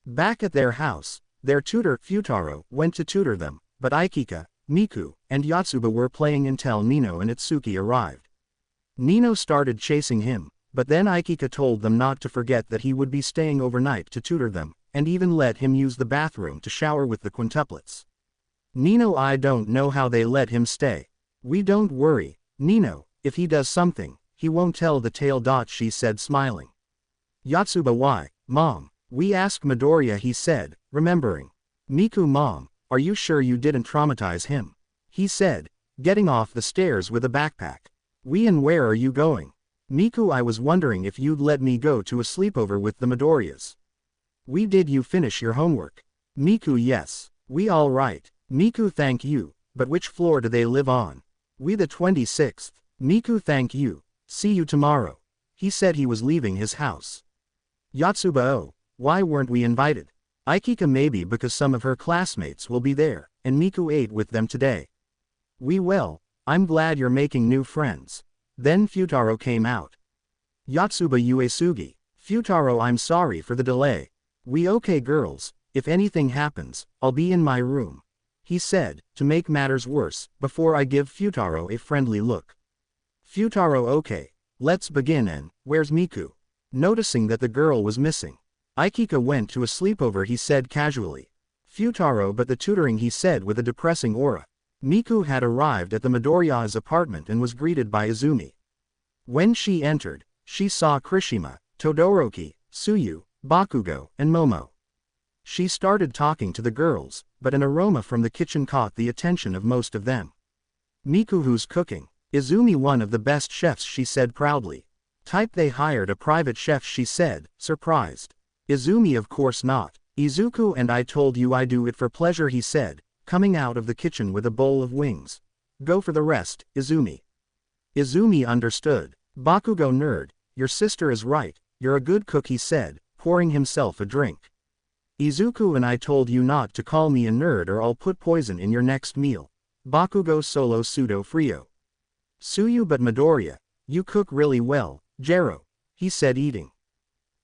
Back at their house, their tutor, Futaro, went to tutor them, but Aikika, Miku, and Yotsuba were playing until Nino and Itsuki arrived. Nino started chasing him, but then Aikika told them not to forget that he would be staying overnight to tutor them, and even let him use the bathroom to shower with the quintuplets. Nino, I don't know how they let him stay. We don't worry, Nino, if he does something, he won't tell the tale. She said smiling. Yotsuba, why, Mom? We ask Midoriya, he said, remembering. Miku, Mom, are you sure you didn't traumatize him? He said, getting off the stairs with a backpack. And where are you going? Miku, I was wondering if you'd let me go to a sleepover with the Midoriyas. Did you finish your homework? Miku, yes. All right. Miku, thank you, but which floor do they live on? The 26th. Miku, thank you. See you tomorrow. He said he was leaving his house. Yotsuba, oh, why weren't we invited? Aikika, maybe because some of her classmates will be there, and Miku ate with them today. Well, I'm glad you're making new friends. Then Futaro came out. Yotsuba, Uesugi. Futaro, I'm sorry for the delay. Okay girls, if anything happens, I'll be in my room. He said, to make matters worse, before I give Futaro a friendly look. Futaro, okay, let's begin. And where's Miku? Noticing that the girl was missing. Aikika went to a sleepover, he said casually. Futaro, but the tutoring, he said with a depressing aura. Miku had arrived at the Midoriya's apartment and was greeted by Izumi. When she entered, she saw Kirishima, Todoroki, Tsuyu, Bakugo, and Momo. She started talking to the girls, but an aroma from the kitchen caught the attention of most of them. Miku, who's cooking? Izumi, one of the best chefs, she said proudly. They hired a private chef, she said, surprised. Izumi, of course not. Izuku, and I told you I do it for pleasure, he said, coming out of the kitchen with a bowl of wings. Go for the rest, Izumi. Izumi understood. Bakugo nerd, your sister is right, you're a good cook, he said, pouring himself a drink. Izuku, and I told you not to call me a nerd or I'll put poison in your next meal. Bakugo solo pseudo frio. Suyu, but Midoriya, you cook really well, Jero, he said, eating.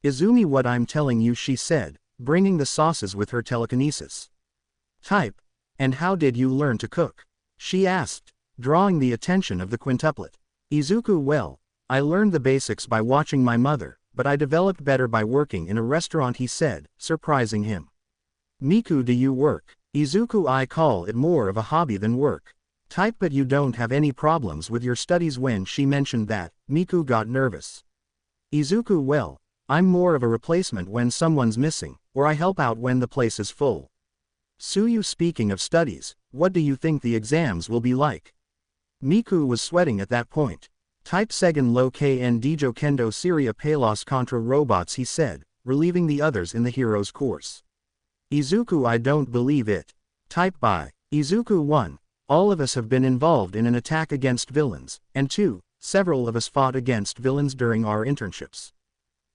Izumi, what I'm telling you, she said, bringing the sauces with her telekinesis. Type. And how did you learn to cook? She asked, drawing the attention of the quintuplet. Izuku, well, I learned the basics by watching my mother, but I developed better by working in a restaurant, he said, surprising him. Miku, do you work? Izuku, I call it more of a hobby than work. Type, but you don't have any problems with your studies. When she mentioned that, Miku got nervous. Izuku, well, I'm more of a replacement when someone's missing, or I help out when the place is full. Suyu, speaking of studies, what do you think the exams will be like? Miku was sweating at that point. Type Segan lo kn dijo kendo seria palos contra robots, he said, relieving the others in the hero's course. Izuku, I don't believe it. Type by Izuku 1. All of us have been involved in an attack against villains, and 2. Several of us fought against villains during our internships.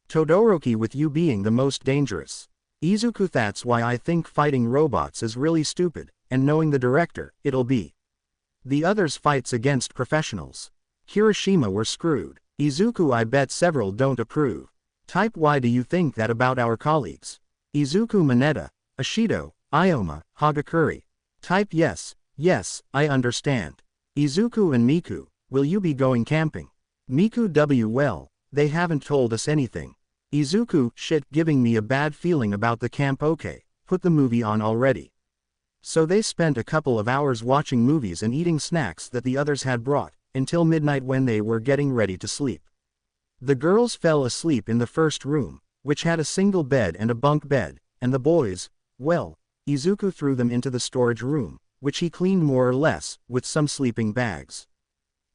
Todoroki, with you being the most dangerous. Izuku, that's why I think fighting robots is really stupid, and knowing the director, it'll be. The others fights against professionals. Kirishima, we're screwed. Izuku, I bet several don't approve. Type, why do you think that about our colleagues? Izuku, Mineta, Ashido, Ioma, Hagakure. Type, yes, I understand. Izuku and Miku, will you be going camping? Miku, well, they haven't told us anything. Izuku, shit, giving me a bad feeling about the camp. Okay, put the movie on already. So they spent a couple of hours watching movies and eating snacks that the others had brought, until midnight when they were getting ready to sleep. The girls fell asleep in the first room, which had a single bed and a bunk bed, and the boys, well, Izuku threw them into the storage room, which he cleaned more or less, with some sleeping bags.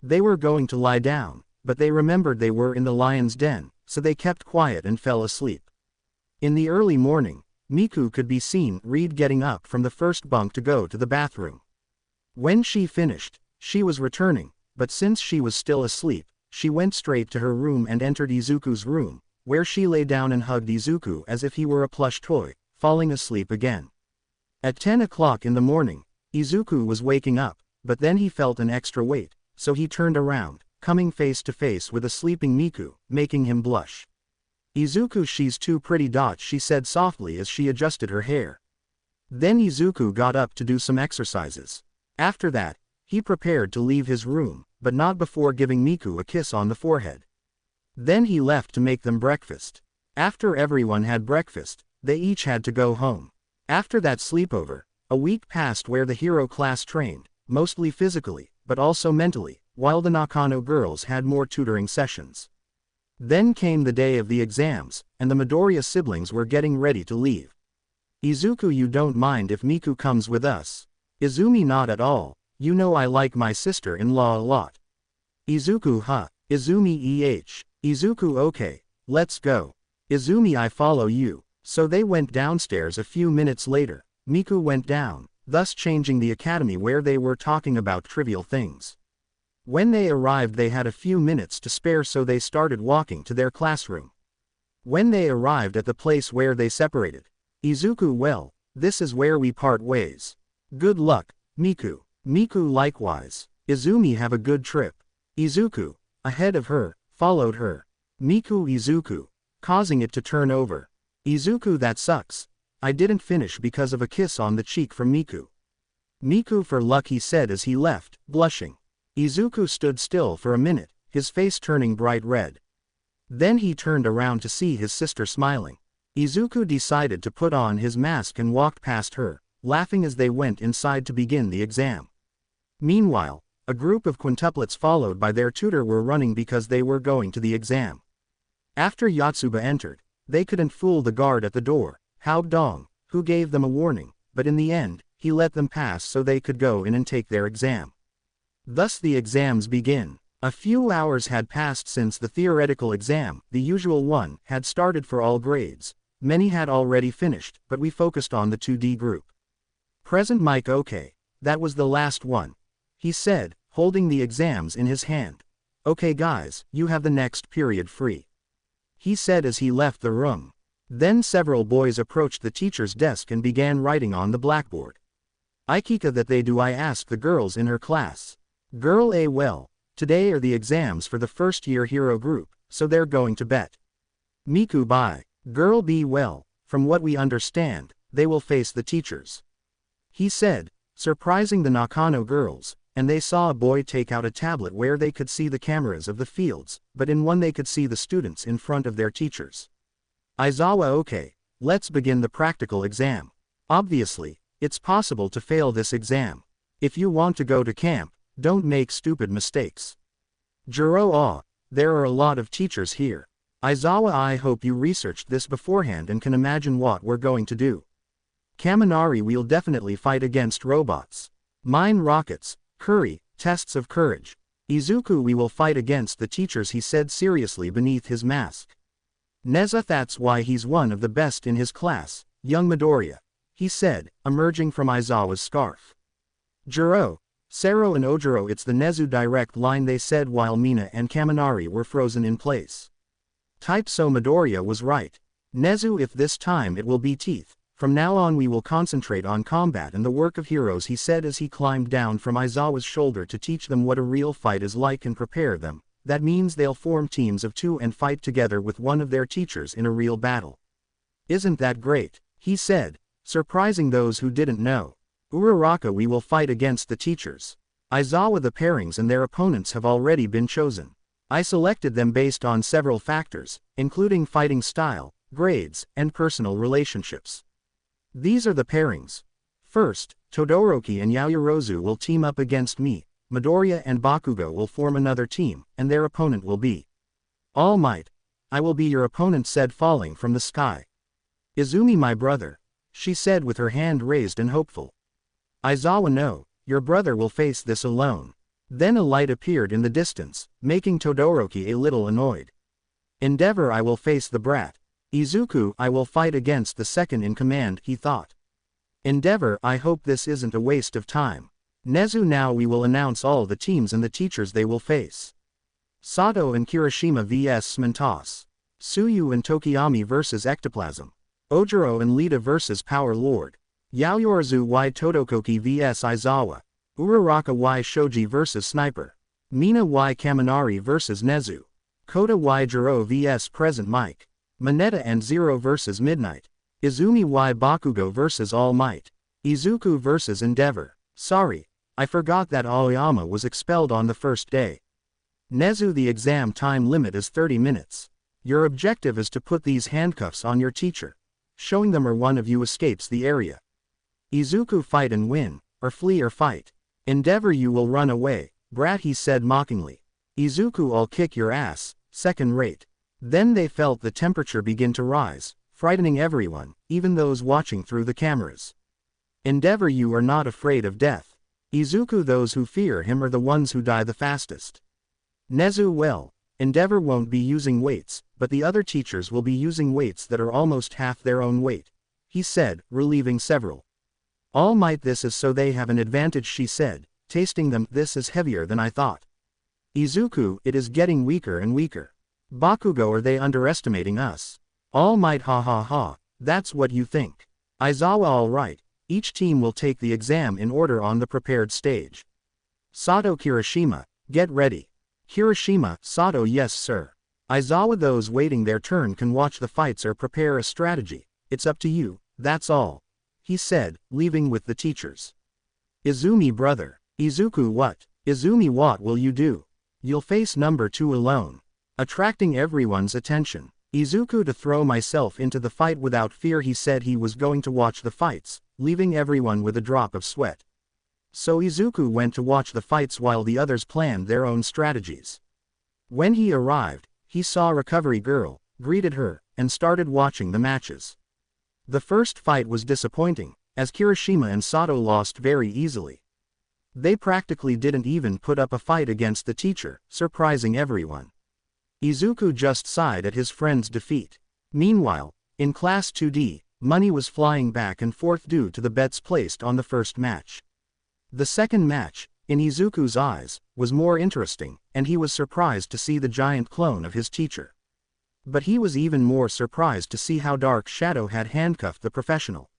They were going to lie down, but they remembered they were in the lion's den, so they kept quiet and fell asleep. In the early morning, Miku could be seen getting up from the first bunk to go to the bathroom. When she finished, she was returning, but since she was still asleep, she went straight to her room and entered Izuku's room, where she lay down and hugged Izuku as if he were a plush toy, falling asleep again. At 10 o'clock in the morning, Izuku was waking up, but then he felt an extra weight, so he turned around, coming face to face with a sleeping Miku, making him blush. Izuku, she's too pretty, she said softly as she adjusted her hair. Then Izuku got up to do some exercises. After that, he prepared to leave his room, but not before giving Miku a kiss on the forehead. Then he left to make them breakfast. After everyone had breakfast, they each had to go home. After that sleepover, a week passed where the hero class trained, mostly physically, but also mentally, while the Nakano girls had more tutoring sessions. Then came the day of the exams, and the Midoriya siblings were getting ready to leave. Izuku, you don't mind if Miku comes with us? Izumi, not at all, you know I like my sister-in-law a lot. Izuku, huh? Izumi, Izuku, okay, let's go. Izumi, I follow you. So they went downstairs. A few minutes later, Miku went down, thus changing the academy where they were talking about trivial things. When they arrived they had a few minutes to spare, so they started walking to their classroom. When they arrived at the place where they separated, Izuku, well, this is where we part ways. Good luck, Miku. Miku, likewise. Izumi, have a good trip. Izuku, ahead of her, followed her. Miku, Izuku, causing it to turn over. Izuku, that sucks. I didn't finish because of a kiss on the cheek from Miku. Miku, for luck, he said as he left, blushing. Izuku stood still for a minute, his face turning bright red. Then he turned around to see his sister smiling. Izuku decided to put on his mask and walked past her, laughing as they went inside to begin the exam. Meanwhile, a group of quintuplets followed by their tutor were running because they were going to the exam. After Yotsuba entered, they couldn't fool the guard at the door, Haunterdino, who gave them a warning, but in the end, he let them pass so they could go in and take their exam. Thus the exams begin. A few hours had passed since the theoretical exam, the usual one, had started for all grades, Many had already finished, but we focused on the 2D group. Present mic okay. That was the last one. He said, holding the exams in his hand. Okay guys, you have the next period free. He said as he left the room. Then several boys approached the teacher's desk and began writing on the blackboard. Ikika that they do, I asked the girls in her class. Girl A, well, today are the exams for the first year hero group, so they're going to bet. Miku bye. Girl B, well, from what we understand, they will face the teachers. He said, surprising the Nakano girls, and they saw a boy take out a tablet where they could see the cameras of the fields, but in one they could see the students in front of their teachers. Aizawa okay, let's begin the practical exam. Obviously, it's possible to fail this exam. If you want to go to camp, don't make stupid mistakes. Jiro there are a lot of teachers here. Aizawa, I hope you researched this beforehand and can imagine what we're going to do. Kaminari, we'll definitely fight against robots. Mine rockets. Curry, tests of courage. Izuku, we will fight against the teachers, he said seriously beneath his mask. Neza, that's why he's one of the best in his class, young Midoriya. He said, emerging from Aizawa's scarf. Jiro, Sero and Ojiro, it's the Nezu direct line, they said while Mina and Kaminari were frozen in place. Type, so Midoriya was right. Nezu, if this time it will be teeth. From now on we will concentrate on combat and the work of heroes, he said as he climbed down from Aizawa's shoulder to teach them what a real fight is like and prepare them. That means they'll form teams of 2 and fight together with one of their teachers in a real battle. Isn't that great? He said, surprising those who didn't know. Uraraka, we will fight against the teachers. Aizawa, the pairings and their opponents have already been chosen. I selected them based on several factors, including fighting style, grades, and personal relationships. These are the pairings. First, Todoroki and Yaoyorozu will team up against me, Midoriya and Bakugo will form another team, and their opponent will be All Might. I will be your opponent, said falling from the sky. Izumi, my brother, she said with her hand raised and hopeful. Aizawa, no, your brother will face this alone. Then a light appeared in the distance, making Todoroki a little annoyed. Endeavor, I will face the brat. Izuku, I will fight against the second in command, he thought. Endeavor, I hope this isn't a waste of time. Nezu, now we will announce all the teams and the teachers they will face. Sato and Kirishima vs Smentos. Tsuyu and Tokiyami vs Ectoplasm. Ojiro and Lita vs Power Lord. Yaoyorozu y Todokoki vs Aizawa. Uraraka y Shoji vs Sniper. Mina y Kaminari vs Nezu. Kota y Jiro vs Present Mic. Mineta and Zero vs Midnight. Izumi y Bakugo vs All Might. Izuku vs Endeavor. Sorry, I forgot that Aoyama was expelled on the first day. Nezu, the exam time limit is 30 minutes. Your objective is to put these handcuffs on your teacher. Showing them or one of you escapes the area. Izuku, fight and win, or flee or fight. Endeavor, you will run away, brat, he said mockingly. Izuku, I'll kick your ass, second rate. Then they felt the temperature begin to rise, frightening everyone, even those watching through the cameras. Endeavor, you are not afraid of death. Izuku, those who fear him are the ones who die the fastest. Nezu, well, Endeavor won't be using weights, but the other teachers will be using weights that are almost half their own weight, he said, relieving several. All Might, this is so they have an advantage, she said, tasting them, this is heavier than I thought. Izuku, it is getting weaker and weaker. Bakugo, are they underestimating us? All Might, ha ha ha, that's what you think. Aizawa, all right, each team will take the exam in order on the prepared stage. Sato, Kirishima, get ready. Kirishima, Sato, yes sir. Aizawa, those waiting their turn can watch the fights or prepare a strategy, it's up to you, that's all. He said, leaving with the teachers. Izumi, brother. Izuku, what? Izumi, what will you do? You'll face number 2 alone. Attracting everyone's attention. Izuku, to throw myself into the fight without fear, he said he was going to watch the fights, leaving everyone with a drop of sweat. So Izuku went to watch the fights while the others planned their own strategies. When he arrived, he saw Recovery Girl, greeted her, and started watching the matches. The first fight was disappointing, as Kirishima and Sato lost very easily. They practically didn't even put up a fight against the teacher, surprising everyone. Izuku just sighed at his friend's defeat. Meanwhile, In Class 2D, money was flying back and forth due to the bets placed on the first match. The second match, in Izuku's eyes, was more interesting, and he was surprised to see the giant clone of his teacher. But he was even more surprised to see how Dark Shadow had handcuffed the professional.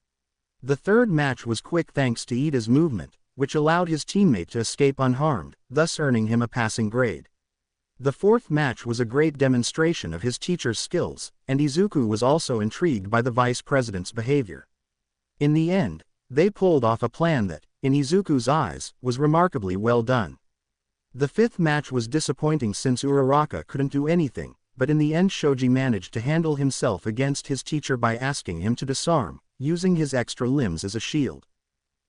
The third match was quick thanks to Ida's movement, which allowed his teammate to escape unharmed, thus earning him a passing grade. The fourth match was a great demonstration of his teacher's skills, and Izuku was also intrigued by the vice president's behavior. In the end, they pulled off a plan that, in Izuku's eyes, was remarkably well done. The fifth match was disappointing since Uraraka couldn't do anything, but in the end Shoji managed to handle himself against his teacher by asking him to disarm, using his extra limbs as a shield.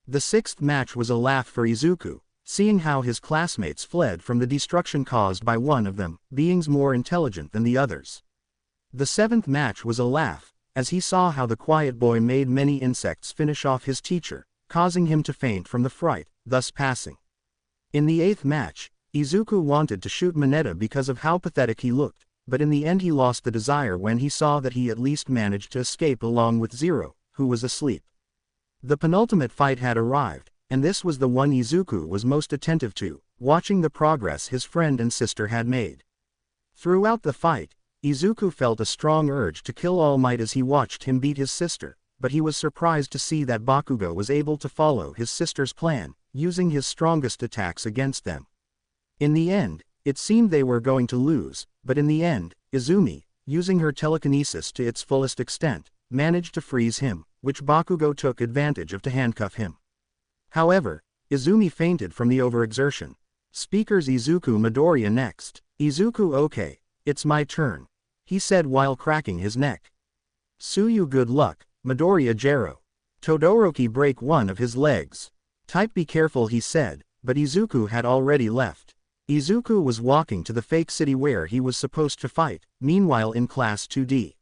The sixth match was a laugh for Izuku, seeing how his classmates fled from the destruction caused by one of them, beings more intelligent than the others. The seventh match was a laugh, as he saw how the quiet boy made many insects finish off his teacher, causing him to faint from the fright, thus passing. In the eighth match, Izuku wanted to shoot Mineta because of how pathetic he looked, but in the end he lost the desire when he saw that he at least managed to escape along with Zero, who was asleep. The penultimate fight had arrived, and this was the one Izuku was most attentive to, watching the progress his friend and sister had made. Throughout the fight, Izuku felt a strong urge to kill All Might as he watched him beat his sister, but he was surprised to see that Bakugo was able to follow his sister's plan, using his strongest attacks against them. In the end, it seemed they were going to lose, but in the end, Izumi, using her telekinesis to its fullest extent, managed to freeze him, which Bakugo took advantage of to handcuff him. However, Izumi fainted from the overexertion. Speakers Izuku Midoriya next. Izuku, okay, it's my turn, he said while cracking his neck. Suyu, good luck, Midoriya Jero. Todoroki, break one of his legs. Type, be careful, he said, but Izuku had already left. Izuku was walking to the fake city where he was supposed to fight, meanwhile in Class 2D.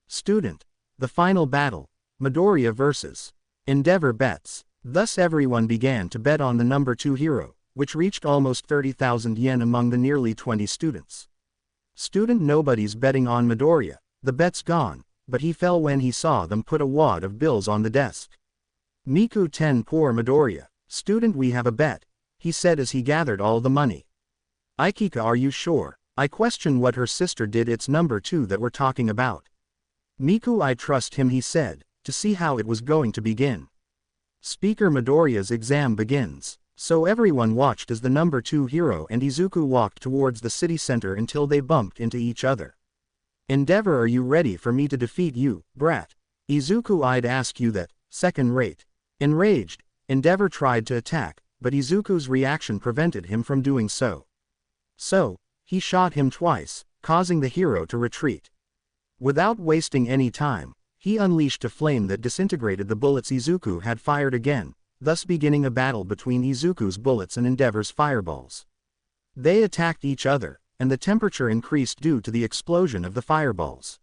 Student. The final battle. Midoriya vs. Endeavor bets. Thus everyone began to bet on the number 2 hero, which reached almost 30,000 yen among the nearly 20 students. Student, nobody's betting on Midoriya, the bet's gone, but he fell when he saw them put a wad of bills on the desk. Miku, 10, poor Midoriya. Student, we have a bet, he said as he gathered all the money. Ikika, are you sure? I question what her sister did, it's number 2 that we're talking about. Miku, I trust him, he said, to see how it was going to begin. Speaker, Midoriya's exam begins. So everyone watched as the number 2 hero and Izuku walked towards the city center until they bumped into each other. Endeavor, are you ready for me to defeat you, brat? Izuku, I'd ask you that, second rate. Enraged, Endeavor tried to attack, but Izuku's reaction prevented him from doing so. So, he shot him twice, causing the hero to retreat. Without wasting any time, he unleashed a flame that disintegrated the bullets Izuku had fired again, thus beginning a battle between Izuku's bullets and Endeavor's fireballs. They attacked each other, and the temperature increased due to the explosion of the fireballs.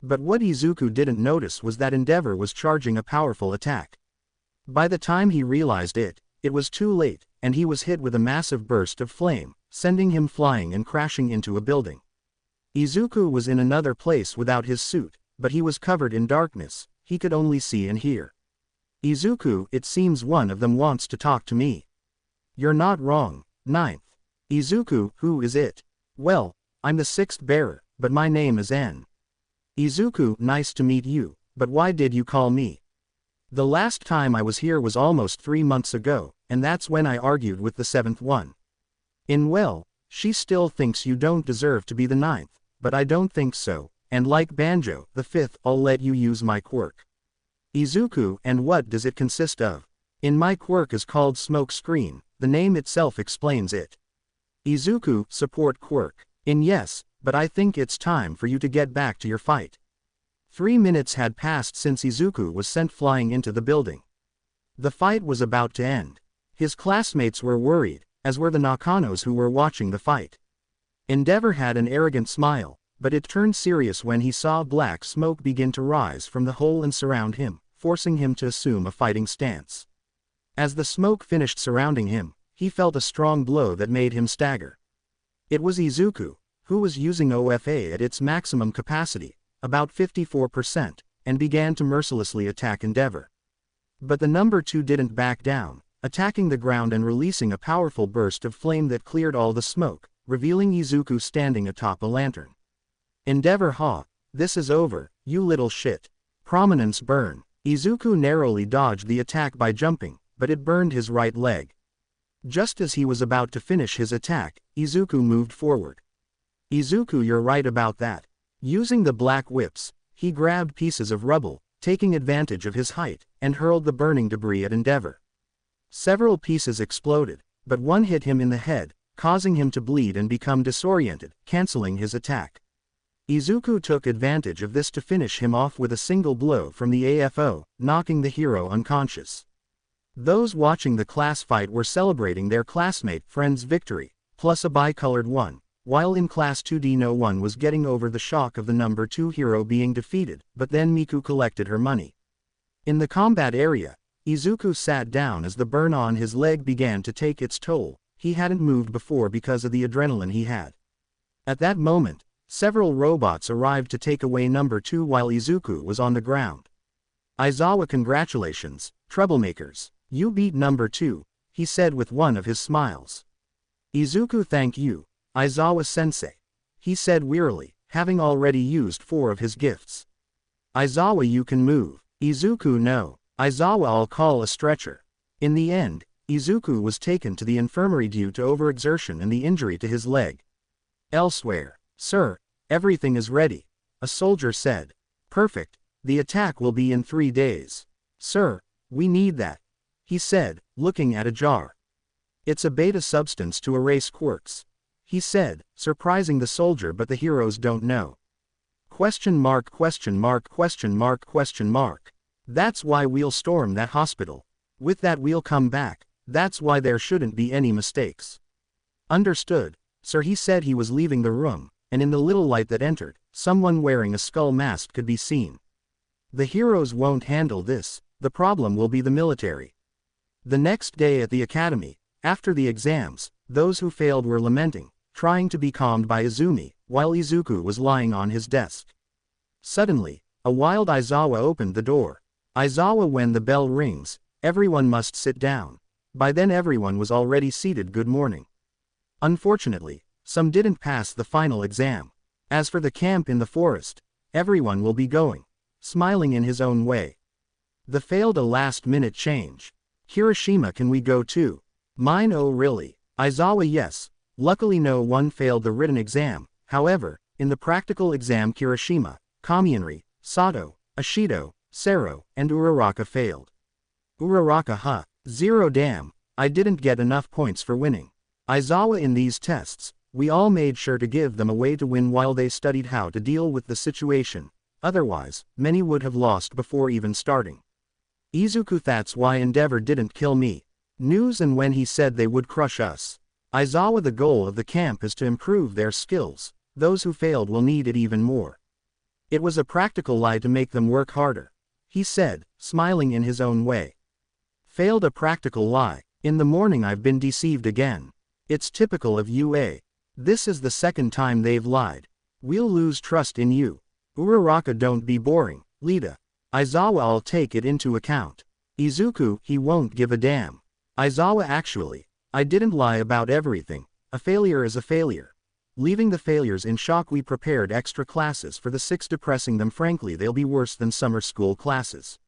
But what Izuku didn't notice was that Endeavor was charging a powerful attack. By the time he realized it, it was too late, and he was hit with a massive burst of flame, sending him flying and crashing into a building. Izuku was in another place without his suit, but he was covered in darkness, he could only see and hear. Izuku, it seems one of them wants to talk to me. You're not wrong. 9th. Izuku, who is it? Well, I'm the 6th bearer, but my name is N. Izuku, nice to meet you, but why did you call me? The last time I was here was almost 3 months ago, and that's when I argued with the 7th one. Well, she still thinks you don't deserve to be the 9th, but I don't think so, and like Banjo, the 5th, I'll let you use my quirk. Izuku, and what does it consist of? My quirk is called Smoke Screen, the name itself explains it. Izuku, support quirk. Yes, but I think it's time for you to get back to your fight. 3 minutes had passed since Izuku was sent flying into the building. The fight was about to end. His classmates were worried, as were the Nakanos who were watching the fight. Endeavor had an arrogant smile, but it turned serious when he saw black smoke begin to rise from the hole and surround him, forcing him to assume a fighting stance. As the smoke finished surrounding him, he felt a strong blow that made him stagger. It was Izuku, who was using OFA at its maximum capacity, about 54%, and began to mercilessly attack Endeavor. But the number 2 didn't back down, attacking the ground and releasing a powerful burst of flame that cleared all the smoke, revealing Izuku standing atop a lantern. Endeavor, ha! This is over, you little shit. Prominence burn. Izuku narrowly dodged the attack by jumping, but it burned his right leg. Just as he was about to finish his attack, Izuku moved forward. Izuku, you're right about that. Using the black whips, he grabbed pieces of rubble, taking advantage of his height, and hurled the burning debris at Endeavor. Several pieces exploded, but one hit him in the head, causing him to bleed and become disoriented, canceling his attack. Izuku took advantage of this to finish him off with a single blow from the AFO, knocking the hero unconscious. Those watching the class fight were celebrating their classmate friend's victory, plus a bicolored one, while in class 2D no one was getting over the shock of the number 2 hero being defeated, but then Miku collected her money. In the combat area, Izuku sat down as the burn on his leg began to take its toll. He hadn't moved before because of the adrenaline he had. At that moment, several robots arrived to take away number 2 while Izuku was on the ground. Aizawa, congratulations, troublemakers. You beat number 2, he said with one of his smiles. Izuku, thank you, Aizawa-sensei, he said wearily, having already used 4 of his gifts. Aizawa, you can move. Izuku, no. Aizawa, I'll call a stretcher. In the end, Izuku was taken to the infirmary due to overexertion and the injury to his leg. Elsewhere, sir, everything is ready, a soldier said. Perfect, the attack will be in 3 days. Sir, we need that, he said, looking at a jar. It's a beta substance to erase quirks, he said, surprising the soldier, but the heroes don't know. Question mark, question mark, question mark, question mark. That's why we'll storm that hospital. With that we'll come back, that's why there shouldn't be any mistakes. Understood, sir, he said. He was leaving the room, and in the little light that entered, someone wearing a skull mask could be seen. The heroes won't handle this, the problem will be the military. The next day at the academy, after the exams, those who failed were lamenting, trying to be calmed by Izumi, while Izuku was lying on his desk. Suddenly, a wild Aizawa opened the door. Aizawa, when the bell rings, everyone must sit down. By then everyone was already seated. Good morning. Unfortunately, some didn't pass the final exam. As for the camp in the forest, everyone will be going, smiling in his own way. The failed a last-minute change. Hiroshima, can we go too? Mine, oh really? Aizawa, yes. Luckily no one failed the written exam. However, in the practical exam Kirishima, Kamienri, Sato, Ashido, Sero, and Uraraka failed. Uraraka, 0 damn, I didn't get enough points for winning. Aizawa, in these tests, we all made sure to give them a way to win while they studied how to deal with the situation. Otherwise, many would have lost before even starting. Izuku, that's why Endeavor didn't kill me. News, and when he said they would crush us. Aizawa, the goal of the camp is to improve their skills. Those who failed will need it even more. It was a practical lie to make them work harder, he said, smiling in his own way. Failed a practical lie. In the morning I've been deceived again. It's typical of UA. This is the second time they've lied. We'll lose trust in you. Uraraka, don't be boring, Lita. Aizawa, I'll take it into account. Izuku, he won't give a damn. Aizawa, actually, I didn't lie about everything. A failure is a failure. Leaving the failures in shock, we prepared extra classes for the 6. Depressing them, frankly they'll be worse than summer school classes.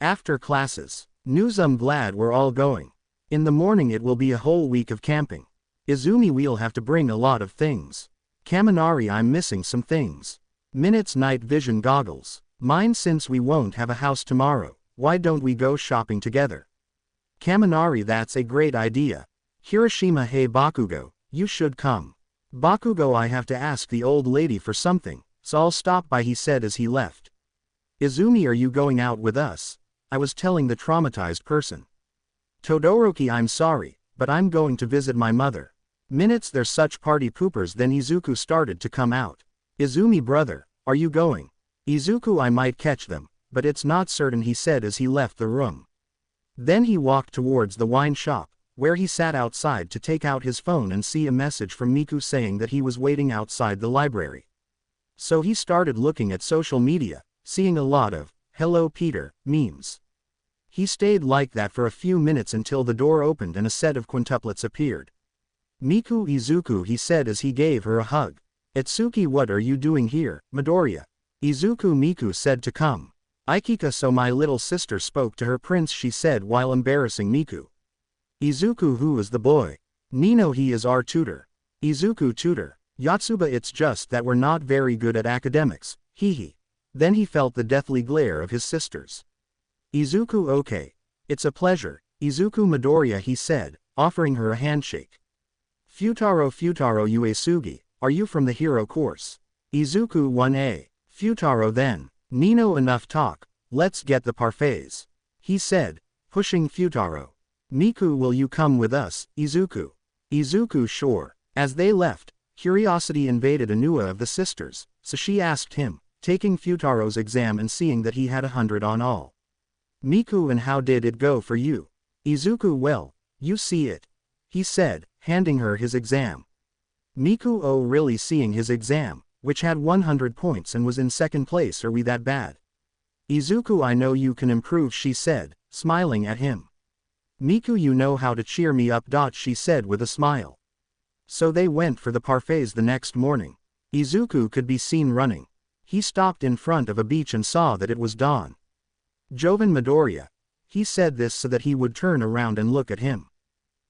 After classes, news, I'm glad we're all going. In the morning it will be a whole week of camping. Izumi, we'll have to bring a lot of things. Kaminari, I'm missing some things. Minutes, night vision goggles. Mine, since we won't have a house tomorrow, why don't we go shopping together? Kaminari, that's a great idea. Hiroshima, hey Bakugo, you should come. Bakugo, I have to ask the old lady for something, so I'll stop by, he said as he left. Izumi, are you going out with us? I was telling the traumatized person. Todoroki, I'm sorry, but I'm going to visit my mother. Minutes, they're such party poopers. Then Izuku started to come out. Izumi, brother, are you going? Izuku, I might catch them, but it's not certain, he said as he left the room. Then he walked towards the wine shop, where he sat outside to take out his phone and see a message from Miku saying that he was waiting outside the library. So he started looking at social media, seeing a lot of "Hello Peter" memes. He stayed like that for a few minutes until the door opened and a set of quintuplets appeared. "Miku Izuku," he said as he gave her a hug. "Itsuki, what are you doing here, Midoriya?" "Izuku," Miku said, to come. "Ikika, so my little sister spoke to her prince," she said while embarrassing Miku. "Izuku, who is the boy?" "Nino, he is our tutor." "Izuku, tutor?" "Yotsuba, it's just that we're not very good at academics, hee." Then he felt the deathly glare of his sisters. "Izuku, okay. It's a pleasure, Izuku Midoriya," he said, offering her a handshake. Futaro Uesugi, are you from the hero course?" "Izuku 1A. Futaro then." "Nino, enough talk, let's get the parfaits," he said, pushing Futaro. "Miku, will you come with us, Izuku?" "Izuku, sure." As they left, curiosity invaded Anua of the sisters, so she asked him, taking Futaro's exam and seeing that he had 100 on all. "Miku, and how did it go for you?" "Izuku, well, you see it," he said, handing her his exam. Miku, oh really, seeing his exam, which had 100 points and was in second place, are we that bad? "Izuku, I know you can improve," she said, smiling at him. "Miku, you know how to cheer me up," she said with a smile. So they went for the parfaits the next morning. Izuku could be seen running. He stopped in front of a beach and saw that it was dawn. "Joven Midoriya." He said this so that he would turn around and look at him.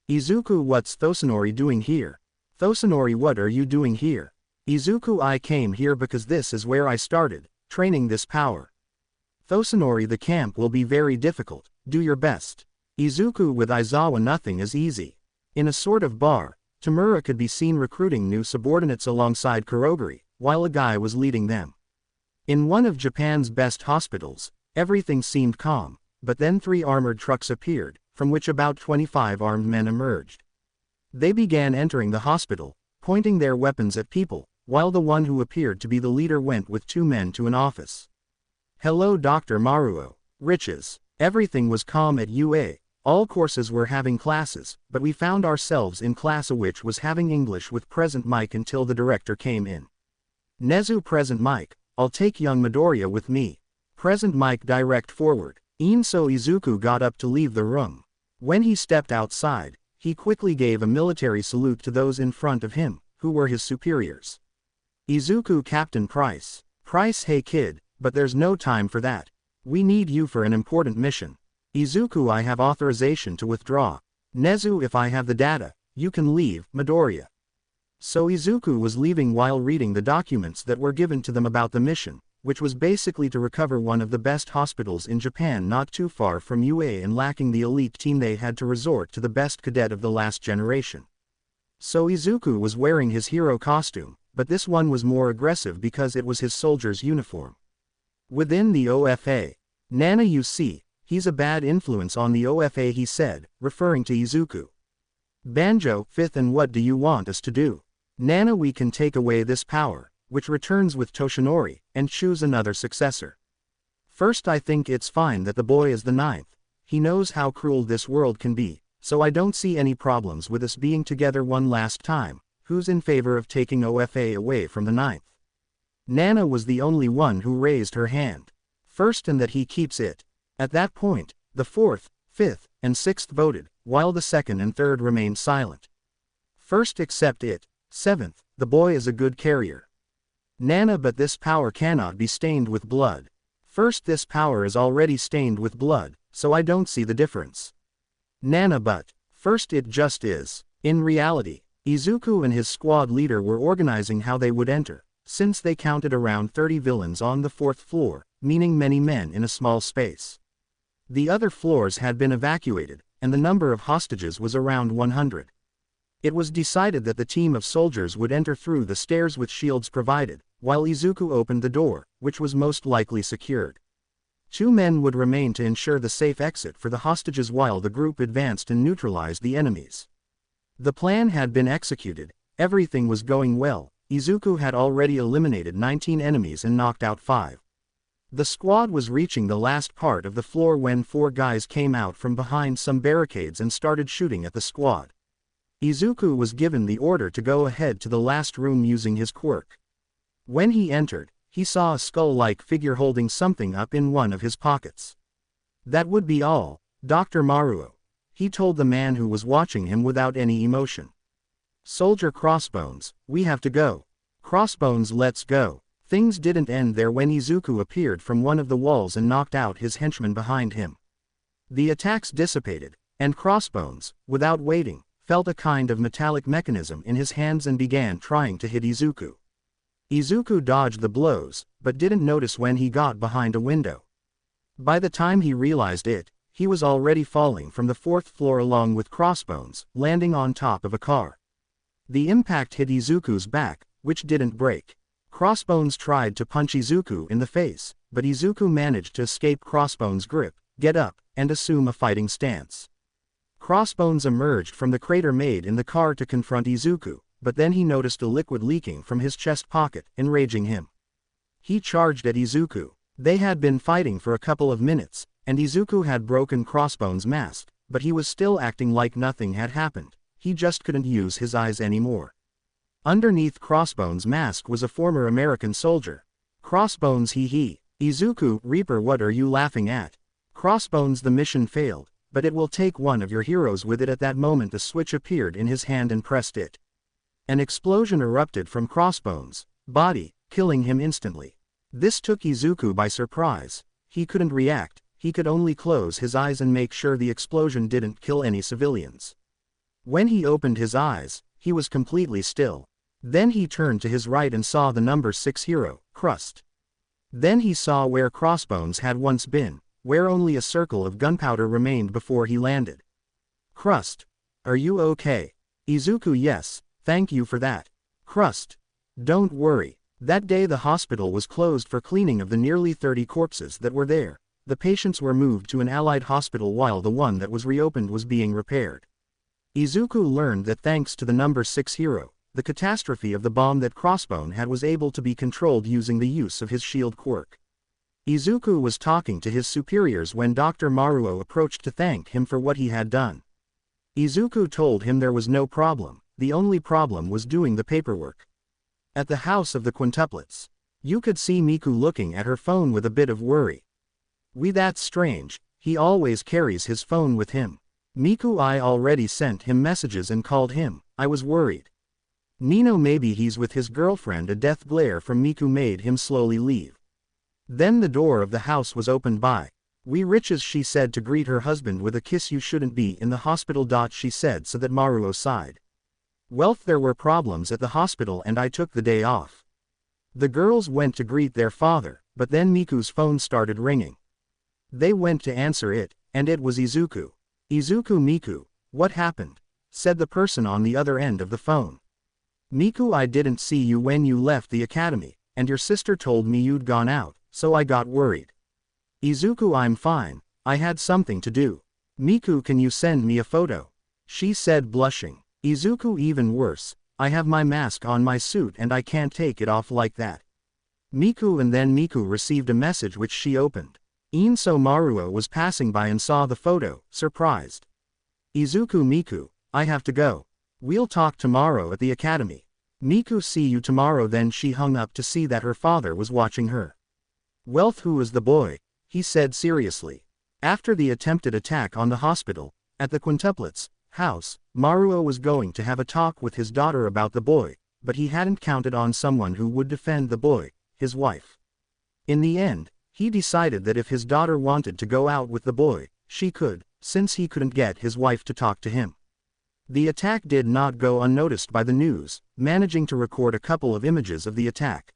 "Izuku, what's Thosanori doing here?" "Thosanori, what are you doing here?" "Izuku, I came here because this is where I started, training this power." "Thosanori, the camp will be very difficult, do your best." "Izuku, with Aizawa nothing is easy." In a sort of bar, Tamura could be seen recruiting new subordinates alongside Kurogiri, while a guy was leading them. In one of Japan's best hospitals, everything seemed calm, but then 3 armored trucks appeared, from which about 25 armed men emerged. They began entering the hospital, pointing their weapons at people, while the one who appeared to be the leader went with 2 men to an office. "Hello, Dr. Maruo." "Riches." Everything was calm at UA. All courses were having classes, but we found ourselves in class A, which was having English with present Mike until the director came in. "Nezu, present Mike, I'll take young Midoriya with me." "Present Mike, direct forward." So Izuku got up to leave the room. When he stepped outside, he quickly gave a military salute to those in front of him, who were his superiors. "Izuku, Captain Price." "Price, hey kid, but there's no time for that. We need you for an important mission." "Izuku, I have authorization to withdraw." "Nezu, if I have the data, you can leave, Midoriya." So Izuku was leaving while reading the documents that were given to them about the mission, which was basically to recover one of the best hospitals in Japan not too far from UA, and lacking the elite team they had to resort to the best cadet of the last generation. So Izuku was wearing his hero costume, but this one was more aggressive because it was his soldier's uniform. Within the OFA, "Nana, you see, he's a bad influence on the OFA," he said, referring to Izuku. "Banjo, 5th, and what do you want us to do?" "Nana, we can take away this power, which returns with Toshinori, and choose another successor. First, I think it's fine that the boy is the 9th. He knows how cruel this world can be, so I don't see any problems with us being together one last time. Who's in favor of taking OFA away from the 9th? Nana was the only one who raised her hand. "First, and that he keeps it." At that point, the 4th, 5th, and 6th voted, while the 2nd and 3rd remained silent. "First, accept it." 7th, "The boy is a good carrier." "Nana, but this power cannot be stained with blood." "First, this power is already stained with blood, so I don't see the difference." "Nana, but." "First, it just is." In reality, Izuku and his squad leader were organizing how they would enter, since they counted around 30 villains on the 4th floor, meaning many men in a small space. The other floors had been evacuated, and the number of hostages was around 100. It was decided that the team of soldiers would enter through the stairs with shields provided, while Izuku opened the door, which was most likely secured. 2 men would remain to ensure the safe exit for the hostages while the group advanced and neutralized the enemies. The plan had been executed, everything was going well. Izuku had already eliminated 19 enemies and knocked out 5. The squad was reaching the last part of the floor when 4 guys came out from behind some barricades and started shooting at the squad. Izuku was given the order to go ahead to the last room using his quirk. When he entered, he saw a skull-like figure holding something up in one of his pockets. "That would be all, Dr. Maruo," he told the man who was watching him without any emotion. "Soldier Crossbones, we have to go. Crossbones, let's go." Things didn't end there when Izuku appeared from one of the walls and knocked out his henchman behind him. The attacks dissipated, and Crossbones, without waiting, felt a kind of metallic mechanism in his hands and began trying to hit Izuku. Izuku dodged the blows, but didn't notice when he got behind a window. By the time he realized it, he was already falling from the 4th floor along with Crossbones, landing on top of a car. The impact hit Izuku's back, which didn't break. Crossbones tried to punch Izuku in the face, but Izuku managed to escape Crossbones' grip, get up, and assume a fighting stance. Crossbones emerged from the crater made in the car to confront Izuku, but then he noticed a liquid leaking from his chest pocket, enraging him. He charged at Izuku. They had been fighting for a couple of minutes, and Izuku had broken Crossbones' mask, but he was still acting like nothing had happened. He just couldn't use his eyes anymore. Underneath Crossbones' mask was a former American soldier. "Crossbones, hee. Izuku, Reaper, what are you laughing at? Crossbones, the mission failed, but it will take one of your heroes with it." At that moment a switch appeared in his hand and pressed it. An explosion erupted from Crossbones' body, killing him instantly. This took Izuku by surprise. He couldn't react, he could only close his eyes and make sure the explosion didn't kill any civilians. When he opened his eyes, he was completely still. Then he turned to his right and saw the number 6 hero, Crust. Then he saw where Crossbones had once been, where only a circle of gunpowder remained before he landed. "Crust, are you okay?" Izuku, "Yes, thank you for that." "Crust, don't worry. That day the hospital was closed for cleaning of the nearly 30 corpses that were there. The patients were moved to an allied hospital while the one that was reopened was being repaired." Izuku learned that thanks to the number 6 hero, the catastrophe of the bomb that Crossbone had was able to be controlled using the use of his shield quirk. Izuku was talking to his superiors when Dr. Maruo approached to thank him for what he had done. Izuku told him there was no problem, the only problem was doing the paperwork. At the house of the quintuplets, you could see Miku looking at her phone with a bit of worry. That's strange, he always carries his phone with him. Miku, I already sent him messages and called him, I was worried. Nino, maybe he's with his girlfriend. A death glare from Miku made him slowly leave. Then the door of the house was opened by "We riches," she said to greet her husband with a kiss. "You shouldn't be in the hospital." She said so that Maruo sighed. "Wealth, there were problems at the hospital and I took the day off." The girls went to greet their father, but then Miku's phone started ringing. They went to answer it, and it was Izuku. "Izuku, Miku, what happened?" said the person on the other end of the phone. "Miku, I didn't see you when you left the academy, and your sister told me you'd gone out, so I got worried." "Izuku, I'm fine, I had something to do." "Miku, can you send me a photo?" she said, blushing. "Izuku, even worse, I have my mask on my suit and I can't take it off like that." Miku, and then Miku received a message which she opened. So Maruo was passing by and saw the photo, surprised. "Izuku, Miku, I have to go. We'll talk tomorrow at the academy." "Miku, see you tomorrow." Then she hung up to see that her father was watching her. "Wealth, who is the boy?" he said seriously. After the attempted attack on the hospital, at the quintuplets' house, Maruo was going to have a talk with his daughter about the boy, but he hadn't counted on someone who would defend the boy, his wife. In the end, he decided that if his daughter wanted to go out with the boy, she could, since he couldn't get his wife to talk to him. The attack did not go unnoticed by the news, managing to record a couple of images of the attack.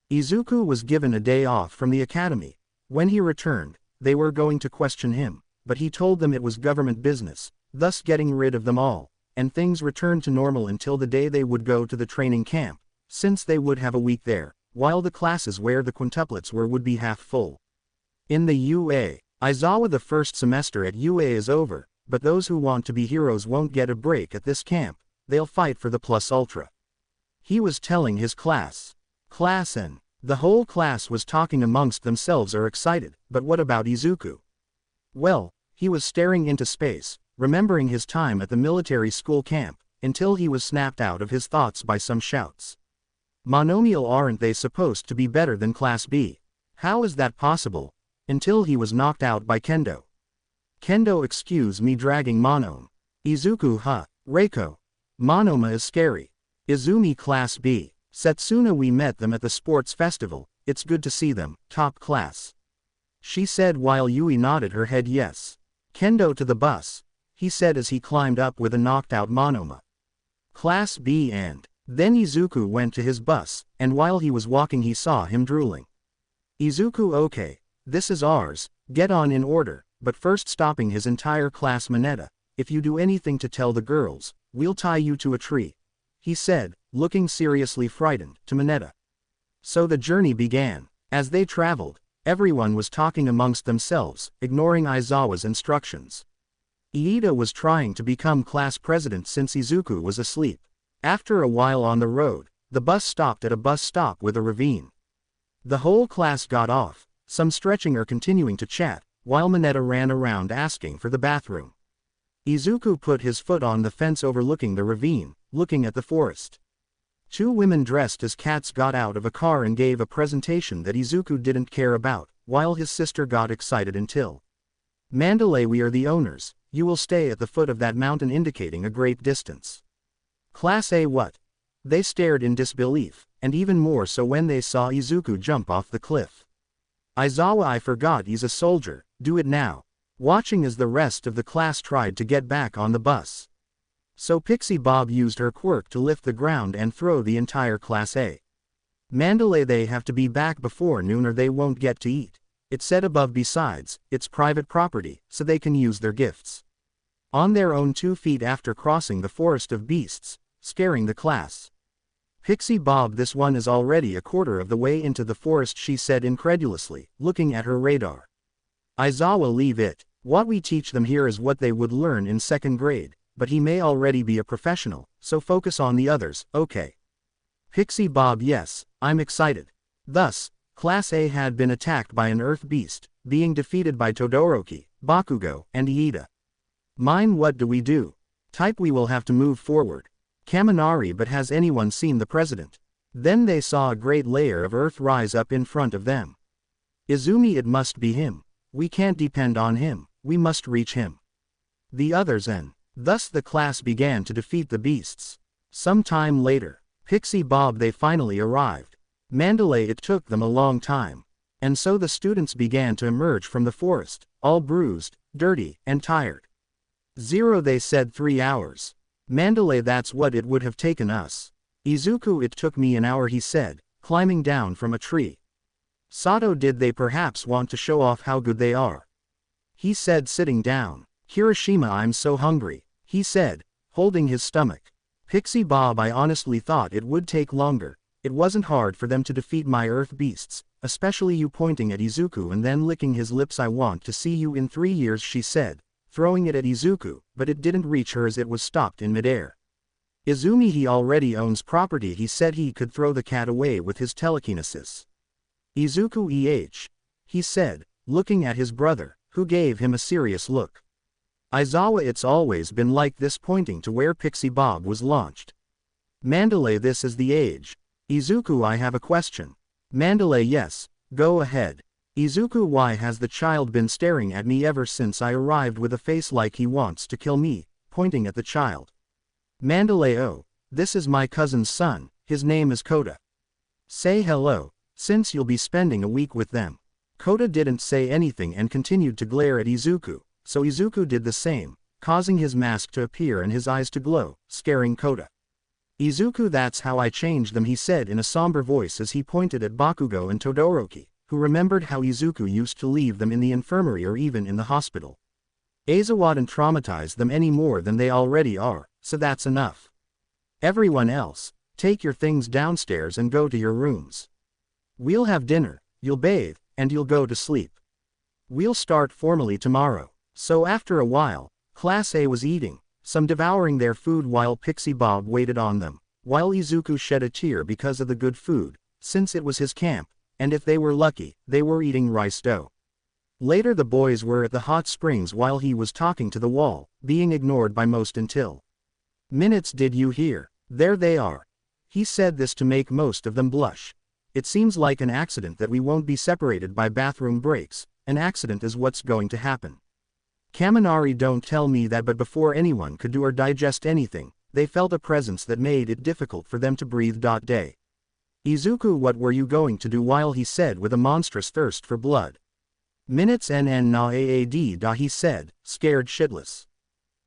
Izuku was given a day off from the academy. When he returned, they were going to question him, but he told them it was government business, thus getting rid of them all, and things returned to normal until the day they would go to the training camp, since they would have a week there, while the classes where the quintuplets were would be half full. In the UA, Aizawa, the first semester at UA is over, but those who want to be heroes won't get a break at this camp, they'll fight for the Plus Ultra. He was telling his class. And the whole class was talking amongst themselves are excited, but what about Izuku? Well, he was staring into space, remembering his time at the military school camp, until he was snapped out of his thoughts by some shouts. Monomial, aren't they supposed to be better than Class B? How is that possible? Until he was knocked out by Kendo. Kendo, excuse me, dragging Monome. Izuku, huh? Reiko. Monoma is scary. Izumi, Class B. Setsuna, we met them at the sports festival, it's good to see them, top class. She said while Yui nodded her head yes. Kendo, to the bus, he said as he climbed up with a knocked out Monoma. Class B. And then Izuku went to his bus, and while he was walking he saw him drooling. Izuku, okay, this is ours, get on in order, but first stopping his entire class. Mineta, if you do anything to tell the girls, we'll tie you to a tree, he said, looking seriously frightened, to Mineta. So the journey began. As they traveled, everyone was talking amongst themselves, ignoring Aizawa's instructions. Iida was trying to become class president since Izuku was asleep. After a while on the road, the bus stopped at a bus stop with a ravine. The whole class got off, some stretching or continuing to chat, while Mineta ran around asking for the bathroom. Izuku put his foot on the fence overlooking the ravine, looking at the forest. Two women dressed as cats got out of a car and gave a presentation that Izuku didn't care about, while his sister got excited until. Mandalay, we are the owners, you will stay at the foot of that mountain, indicating a great distance. Class A, what? They stared in disbelief, and even more so when they saw Izuku jump off the cliff. Aizawa, I forgot he's a soldier, do it now. Watching as the rest of the class tried to get back on the bus. So Pixie Bob used her quirk to lift the ground and throw the entire Class A. Mandalay, they have to be back before noon or they won't get to eat. It said above, besides, it's private property, so they can use their gifts on their own 2 feet after crossing the forest of beasts, scaring the class. Pixie Bob, this one is already a quarter of the way into the forest, she said incredulously, looking at her radar. Aizawa, leave it. What we teach them here is what they would learn in 2nd grade, but he may already be a professional, so focus on the others, okay? Pixie Bob, yes, I'm excited. Thus, Class A had been attacked by an earth beast, being defeated by Todoroki, Bakugo, and Iida. Mine, what do we do? Type, we will have to move forward. Kaminari, but has anyone seen the president? Then they saw a great layer of earth rise up in front of them. Izumi, it must be him. We can't depend on him, we must reach him. The others, and thus the class began to defeat the beasts. Some time later, Pixie Bob, they finally arrived. Mandalay, it took them a long time. And so the students began to emerge from the forest, all bruised, dirty, and tired. 0, they said 3 hours. Mandalay, that's what it would have taken us. Izuku, it took me an hour, he said, climbing down from a tree. Sato, did they perhaps want to show off how good they are? He said, sitting down. Kirishima, I'm so hungry, he said, holding his stomach. Pixie Bob, I honestly thought it would take longer. It wasn't hard for them to defeat my earth beasts, especially you, pointing at Izuku and then licking his lips. I want to see you in 3 years, she said, throwing it at Izuku, but it didn't reach her as it was stopped in midair. Izumi, he already owns property, he said he could throw the cat away with his telekinesis. Izuku, he said, looking at his brother, who gave him a serious look. Aizawa, it's always been like this, pointing to where Pixie Bob was launched. Mandalay, this is the age. Izuku, I have a question. Mandalay, yes, go ahead. Izuku, why has the child been staring at me ever since I arrived with a face like he wants to kill me, pointing at the child. Mandalay, oh, this is my cousin's son, his name is Kota. Say hello, since you'll be spending a week with them. Kota didn't say anything and continued to glare at Izuku, so Izuku did the same, causing his mask to appear and his eyes to glow, scaring Kota. Izuku, that's how I changed them, he said in a somber voice as he pointed at Bakugo and Todoroki, who remembered how Izuku used to leave them in the infirmary or even in the hospital. Aizawa didn't traumatize them any more than they already are, so that's enough. Everyone else, take your things downstairs and go to your rooms. We'll have dinner, you'll bathe, and you'll go to sleep. We'll start formally tomorrow. So after a while, Class A was eating, some devouring their food while Pixie Bob waited on them, while Izuku shed a tear because of the good food, since it was his camp, and if they were lucky, they were eating rice dough. Later the boys were at the hot springs while he was talking to the wall, being ignored by most until minutes. Did you hear? There they are. He said this to make most of them blush. It seems like an accident that we won't be separated by bathroom breaks. An accident is what's going to happen. Kaminari don't tell me that, but before anyone could do or digest anything, they felt a presence that made it difficult for them to breathe. Day. Izuku, what were you going to do? While he said with a monstrous thirst for blood. Minutes nn na aad. He said, scared shitless.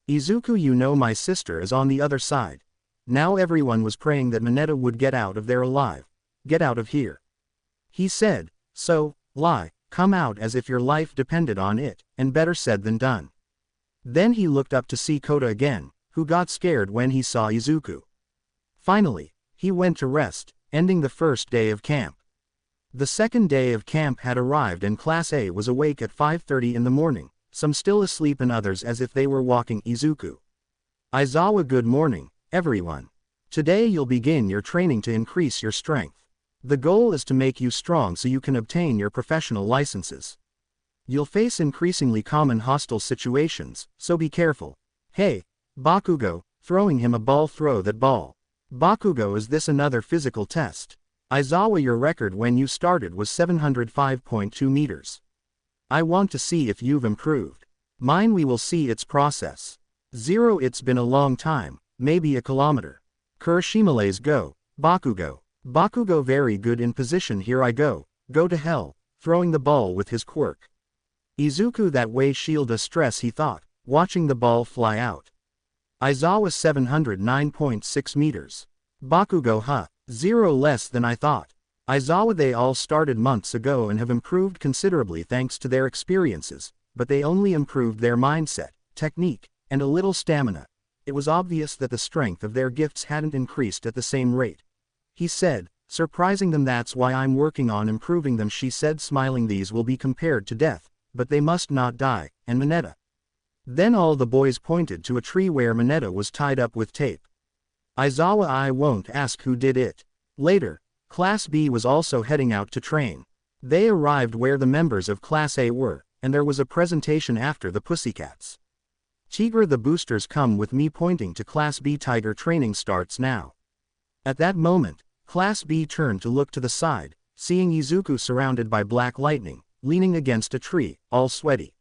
Izuku, you know my sister is on the other side. Now everyone was praying that Mineta would get out of there alive. Get out of here. He said, so, lie, come out as if your life depended on it, and better said than done. Then he looked up to see Kota again, who got scared when he saw Izuku. Finally, he went to rest, ending the first day of camp. The second day of camp had arrived and Class A was awake at 5:30 in the morning, some still asleep and others as if they were walking. Izuku. Aizawa, good morning, everyone. Today you'll begin your training to increase your strength. The goal is to make you strong so you can obtain your professional licenses. You'll face increasingly common hostile situations, so be careful. Hey, Bakugo, throwing him a ball, throw that ball. Bakugo, is this another physical test? Aizawa, your record when you started was 705.2 meters. I want to see if you've improved. Mine, we will see its process. 0, it's been a long time, maybe a kilometer. Kuroshimalay's go, Bakugo. Bakugo, very good in position, here I go to hell, throwing the ball with his quirk. Izuku, that way shield us stress, he thought, watching the ball fly out. Aizawa, 709.6 meters. Bakugo, 0 less than I thought. Aizawa, they all started months ago and have improved considerably thanks to their experiences, but they only improved their mindset, technique, and a little stamina. It was obvious that the strength of their gifts hadn't increased at the same rate. He said, surprising them. That's why I'm working on improving them, she said, smiling. These will be compared to death, but they must not die, and Mineta. Then all the boys pointed to a tree where Mineta was tied up with tape. Aizawa, I won't ask who did it. Later, Class B was also heading out to train. They arrived where the members of Class A were, and there was a presentation after the Pussycats. Tigre, the boosters come with me, pointing to Class B. Tiger training starts now. At that moment, Class B turned to look to the side, seeing Izuku surrounded by black lightning, leaning against a tree, all sweaty.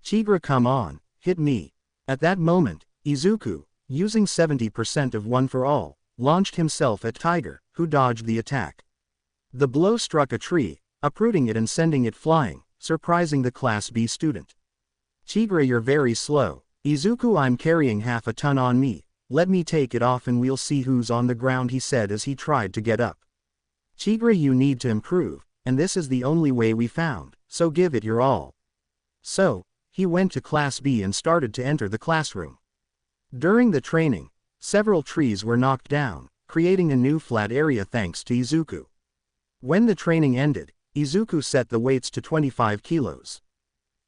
Tigre, come on, hit me. At that moment, Izuku, using 70% of One for All, launched himself at Tiger, who dodged the attack. The blow struck a tree, uprooting it and sending it flying, surprising the Class B student. Tigre, you're very slow. Izuku, I'm carrying half a ton on me. Let me take it off and we'll see who's on the ground, he said as he tried to get up. Tigre, you need to improve, and this is the only way we found, so give it your all. So, he went to Class B and started to enter the classroom. During the training, several trees were knocked down, creating a new flat area thanks to Izuku. When the training ended, Izuku set the weights to 25 kilos.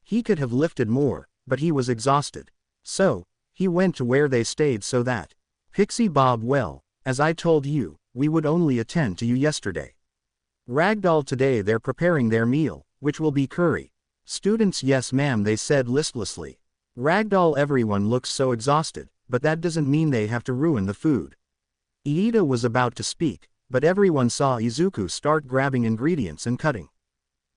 He could have lifted more, but he was exhausted. So, he went to where they stayed so that, Pixie Bob, well, as I told you, we would only attend to you yesterday. Ragdoll, today they're preparing their meal, which will be curry. Students, yes ma'am, they said listlessly. Ragdoll, everyone looks so exhausted, but that doesn't mean they have to ruin the food. Iida was about to speak, but everyone saw Izuku start grabbing ingredients and cutting.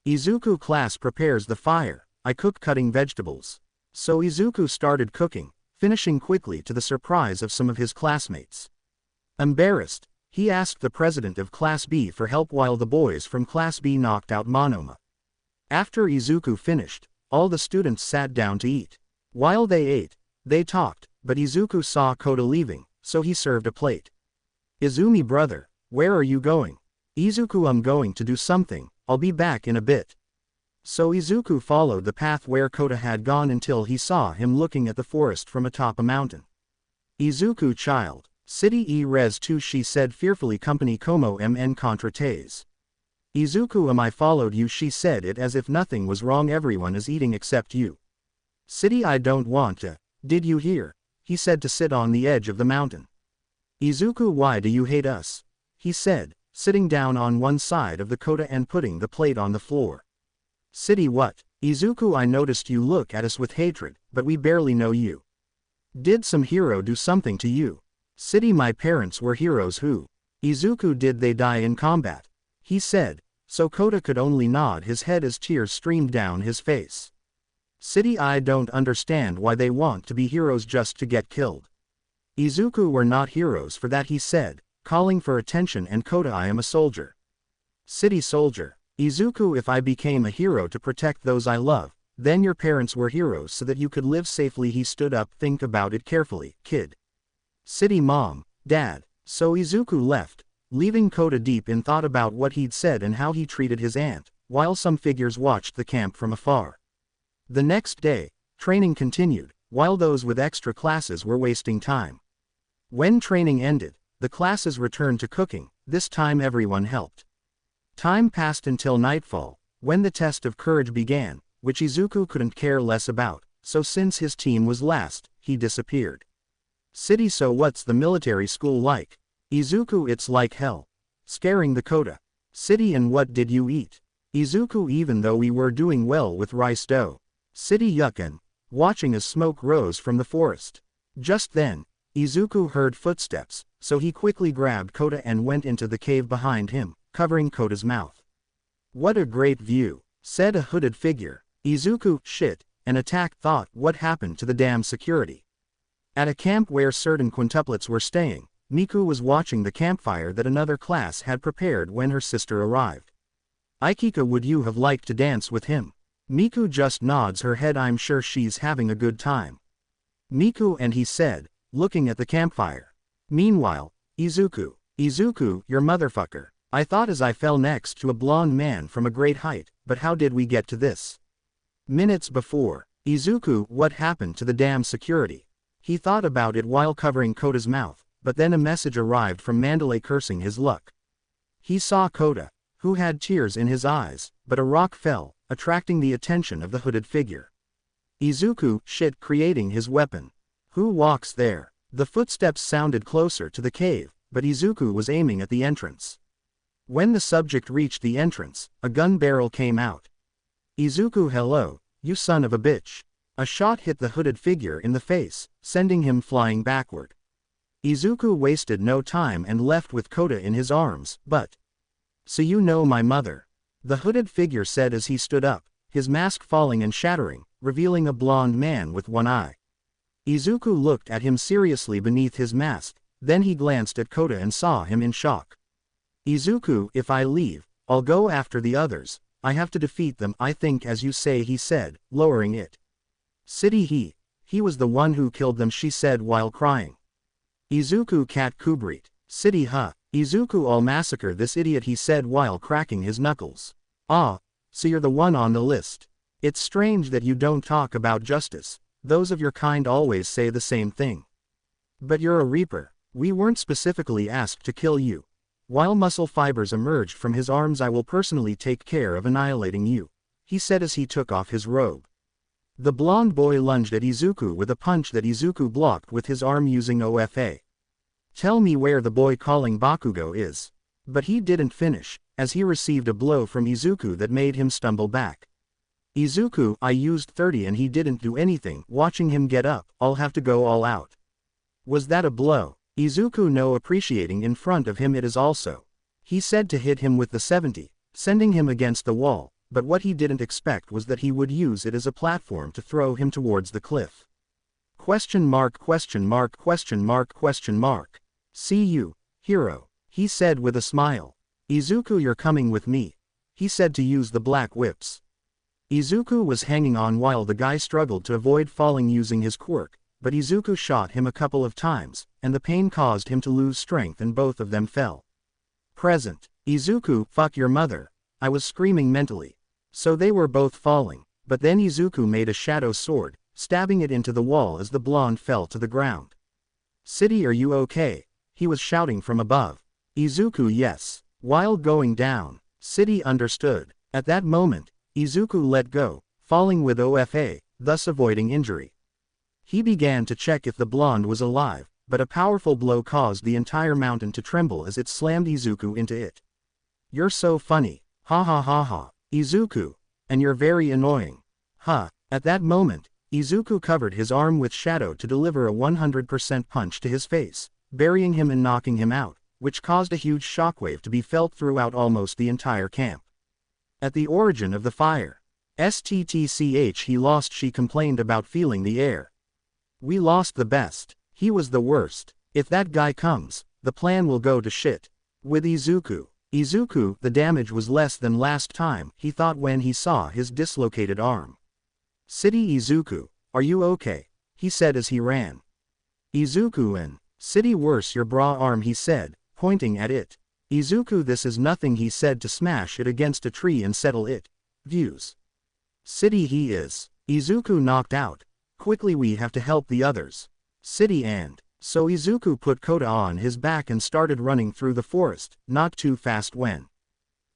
Izuku, class prepares the fire, I cook cutting vegetables. So Izuku started cooking, finishing quickly to the surprise of some of his classmates. Embarrassed, he asked the president of Class B for help while the boys from Class B knocked out Monoma. After Izuku finished, all the students sat down to eat. While they ate, they talked, but Izuku saw Kota leaving, so he served a plate. Izumi, brother, where are you going? Izuku, I'm going to do something, I'll be back in a bit. So Izuku followed the path where Kota had gone until he saw him looking at the forest from atop a mountain. Izuku, child, city e res 2, she said fearfully, company como mn contra tes. Izuku, I followed you, she said it as if nothing was wrong, everyone is eating except you. City, I don't want to, did you hear? He said to sit on the edge of the mountain. Izuku, why do you hate us? He said, sitting down on one side of the Kota and putting the plate on the floor. City, what? Izuku, I noticed you look at us with hatred, but we barely know you. Did some hero do something to you? City, my parents were heroes who Izuku, did they die in combat? He said, so Kota could only nod his head as tears streamed down his face. City, I don't understand why they want to be heroes just to get killed. Izuku, we're not heroes for that, he said, calling for attention, and Kota, I am a soldier. City, soldier. Izuku, if I became a hero to protect those I love, then your parents were heroes so that you could live safely. He stood up, think about it carefully, kid. City, mom, dad. So Izuku left, leaving Kota deep in thought about what he'd said and how he treated his aunt, while some figures watched the camp from afar. The next day, training continued, while those with extra classes were wasting time. When training ended, the classes returned to cooking. This time everyone helped. Time passed until nightfall, when the test of courage began, which Izuku couldn't care less about, so since his team was last, he disappeared. City, so what's the military school like? Izuku, it's like hell. Scaring the Kota. City, and what did you eat? Izuku, even though we were doing well with rice dough. City, yuckin'. Watching as smoke rose from the forest. Just then, Izuku heard footsteps, so he quickly grabbed Kota and went into the cave behind him, covering Kota's mouth. What a great view, said a hooded figure. Izuku, shit, an attack, thought, what happened to the damn security? At a camp where certain quintuplets were staying, Miku was watching the campfire that another class had prepared when her sister arrived. Ikika, would you have liked to dance with him? Miku just nods her head, I'm sure she's having a good time. Miku, and he said, looking at the campfire. Meanwhile, Izuku, you're motherfucker. I thought as I fell next to a blonde man from a great height, but how did we get to this? Minutes before, Izuku, what happened to the damn security? He thought about it while covering Kota's mouth, but then a message arrived from Mandalay cursing his luck. He saw Kota, who had tears in his eyes, but a rock fell, attracting the attention of the hooded figure. Izuku, shit, creating his weapon. Who walks there? The footsteps sounded closer to the cave, but Izuku was aiming at the entrance. When the subject reached the entrance, a gun barrel came out. Izuku, hello, you son of a bitch. A shot hit the hooded figure in the face, sending him flying backward. Izuku wasted no time and left with Kota in his arms, but... So you know my mother? The hooded figure said as he stood up, his mask falling and shattering, revealing a blonde man with one eye. Izuku looked at him seriously beneath his mask, then he glanced at Kota and saw him in shock. Izuku, if I leave, I'll go after the others. I have to defeat them, I think, as you say, he said, lowering it. City, he was the one who killed them, she said while crying. Izuku, cat kubrit. City, huh? Izuku, I'll massacre this idiot, he said while cracking his knuckles. Ah, so you're the one on the list. It's strange that you don't talk about justice. Those of your kind always say the same thing. But you're a reaper. We weren't specifically asked to kill you. While muscle fibers emerged from his arms, I will personally take care of annihilating you, he said as he took off his robe. The blonde boy lunged at Izuku with a punch that Izuku blocked with his arm using OFA. Tell me where the boy calling Bakugo is. But he didn't finish, as he received a blow from Izuku that made him stumble back. Izuku, I used 30 and he didn't do anything. Watching him get up, I'll have to go all out. Was that a blow? Izuku, no, appreciating in front of him it is also. He said to hit him with the 70, sending him against the wall, but what he didn't expect was that he would use it as a platform to throw him towards the cliff. Question mark, question mark, question mark, question mark. See you, hero, he said with a smile. Izuku, you're coming with me. He said to use the black whips. Izuku was hanging on while the guy struggled to avoid falling using his quirk, but Izuku shot him a couple of times, and the pain caused him to lose strength and both of them fell. Present. Izuku, fuck your mother. I was screaming mentally. So they were both falling, but then Izuku made a shadow sword, stabbing it into the wall as the blonde fell to the ground. City, are you okay? He was shouting from above. Izuku, yes. While going down, City understood. At that moment, Izuku let go, falling with OFA, thus avoiding injury. He began to check if the blonde was alive, but a powerful blow caused the entire mountain to tremble as it slammed Izuku into it. You're so funny. Ha ha ha ha. Izuku. And you're very annoying. Ha. At that moment, Izuku covered his arm with shadow to deliver a 100% punch to his face, burying him and knocking him out, which caused a huge shockwave to be felt throughout almost the entire camp. At the origin of the fire. STTCH he lost, she complained about feeling the air. We lost the best. He was the worst. If that guy comes, the plan will go to shit. With Izuku. Izuku, the damage was less than last time, he thought when he saw his dislocated arm. City Izuku, are you okay? He said as he ran. Izuku in. City worse your bra arm, he said, pointing at it. Izuku, this is nothing, he said, to smash it against a tree and settle it. Views. City, he is. Izuku knocked out. Quickly, we have to help the others. City and. So Izuku put Kota on his back and started running through the forest, not too fast when.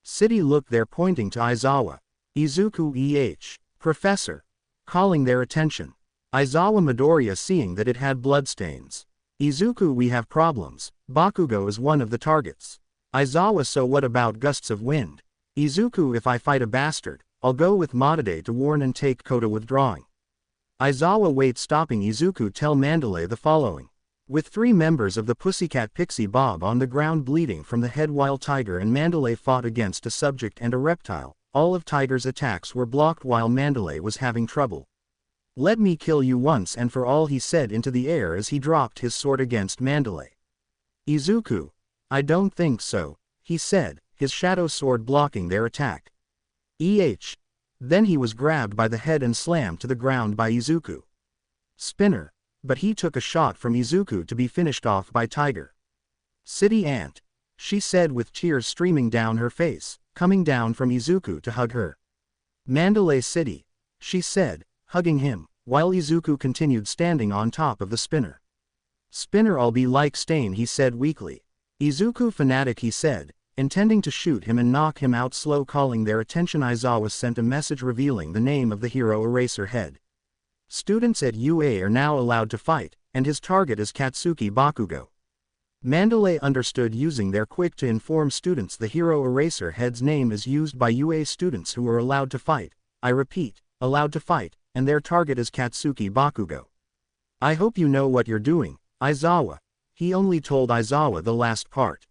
City looked there, pointing to Aizawa. Izuku Professor. Calling their attention. Aizawa Midoriya seeing that it had bloodstains. Izuku, we have problems. Bakugo is one of the targets. Aizawa, so what about gusts of wind? Izuku, if I fight a bastard, I'll go with Madade to warn and take Kota withdrawing. Aizawa, wait, stopping Izuku, tell Mandalay the following. With 3 members of the Pussycat Pixie Bob on the ground bleeding from the head while Tiger and Mandalay fought against a subject and a reptile, all of Tiger's attacks were blocked while Mandalay was having trouble. Let me kill you once and for all, he said into the air as he dropped his sword against Mandalay. Izuku. I don't think so, he said, his shadow sword blocking their attack. Then he was grabbed by the head and slammed to the ground by Izuku. Spinner. But he took a shot from Izuku to be finished off by Tiger. City Ant. She said with tears streaming down her face, coming down from Izuku to hug her. Mandalay City. She said, hugging him, while Izuku continued standing on top of the spinner. Spinner, I'll be like Stain, he said weakly. Izuku fanatic, he said, intending to shoot him and knock him out slow, calling their attention. Aizawa sent a message revealing the name of the hero Eraser Head. Students at UA are now allowed to fight, and his target is Katsuki Bakugo. Mandalay understood using their quick to inform students the hero Eraser Head's name is used by UA students who are allowed to fight, I repeat, allowed to fight, and their target is Katsuki Bakugo. I hope you know what you're doing, Aizawa. He only told Aizawa the last part.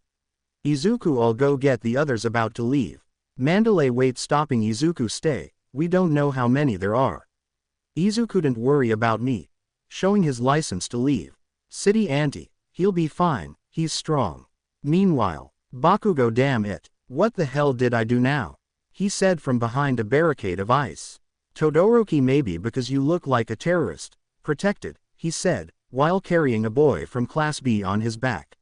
Izuku, I'll go get the others, about to leave. Mandalay, wait, stopping Izuku, stay, we don't know how many there are. Izuku, don't worry about me. Showing his license to leave. City Auntie, he'll be fine, he's strong. Meanwhile, Bakugo, damn it, what the hell did I do now? He said from behind a barricade of ice. Todoroki, maybe because you look like a terrorist. Protected, he said, while carrying a boy from Class B on his back.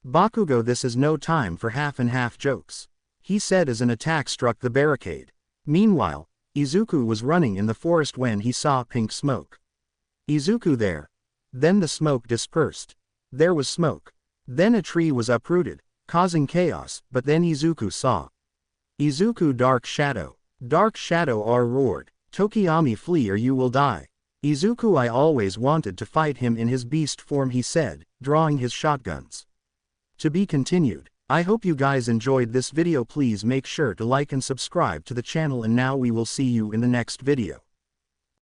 Bakugo, this is no time for half and half jokes, he said as an attack struck the barricade. Meanwhile, Izuku was running in the forest when he saw pink smoke. Izuku, there. Then the smoke dispersed. There was smoke. Then a tree was uprooted, causing chaos, but then Izuku saw. Izuku, dark shadow. Dark shadow, R roared. Tokiyami, flee or you will die. Izuku, I always wanted to fight him in his beast form, he said, drawing his shotguns. To be continued. I hope you guys enjoyed this video. Please make sure to like and subscribe to the channel, and now we will see you in the next video.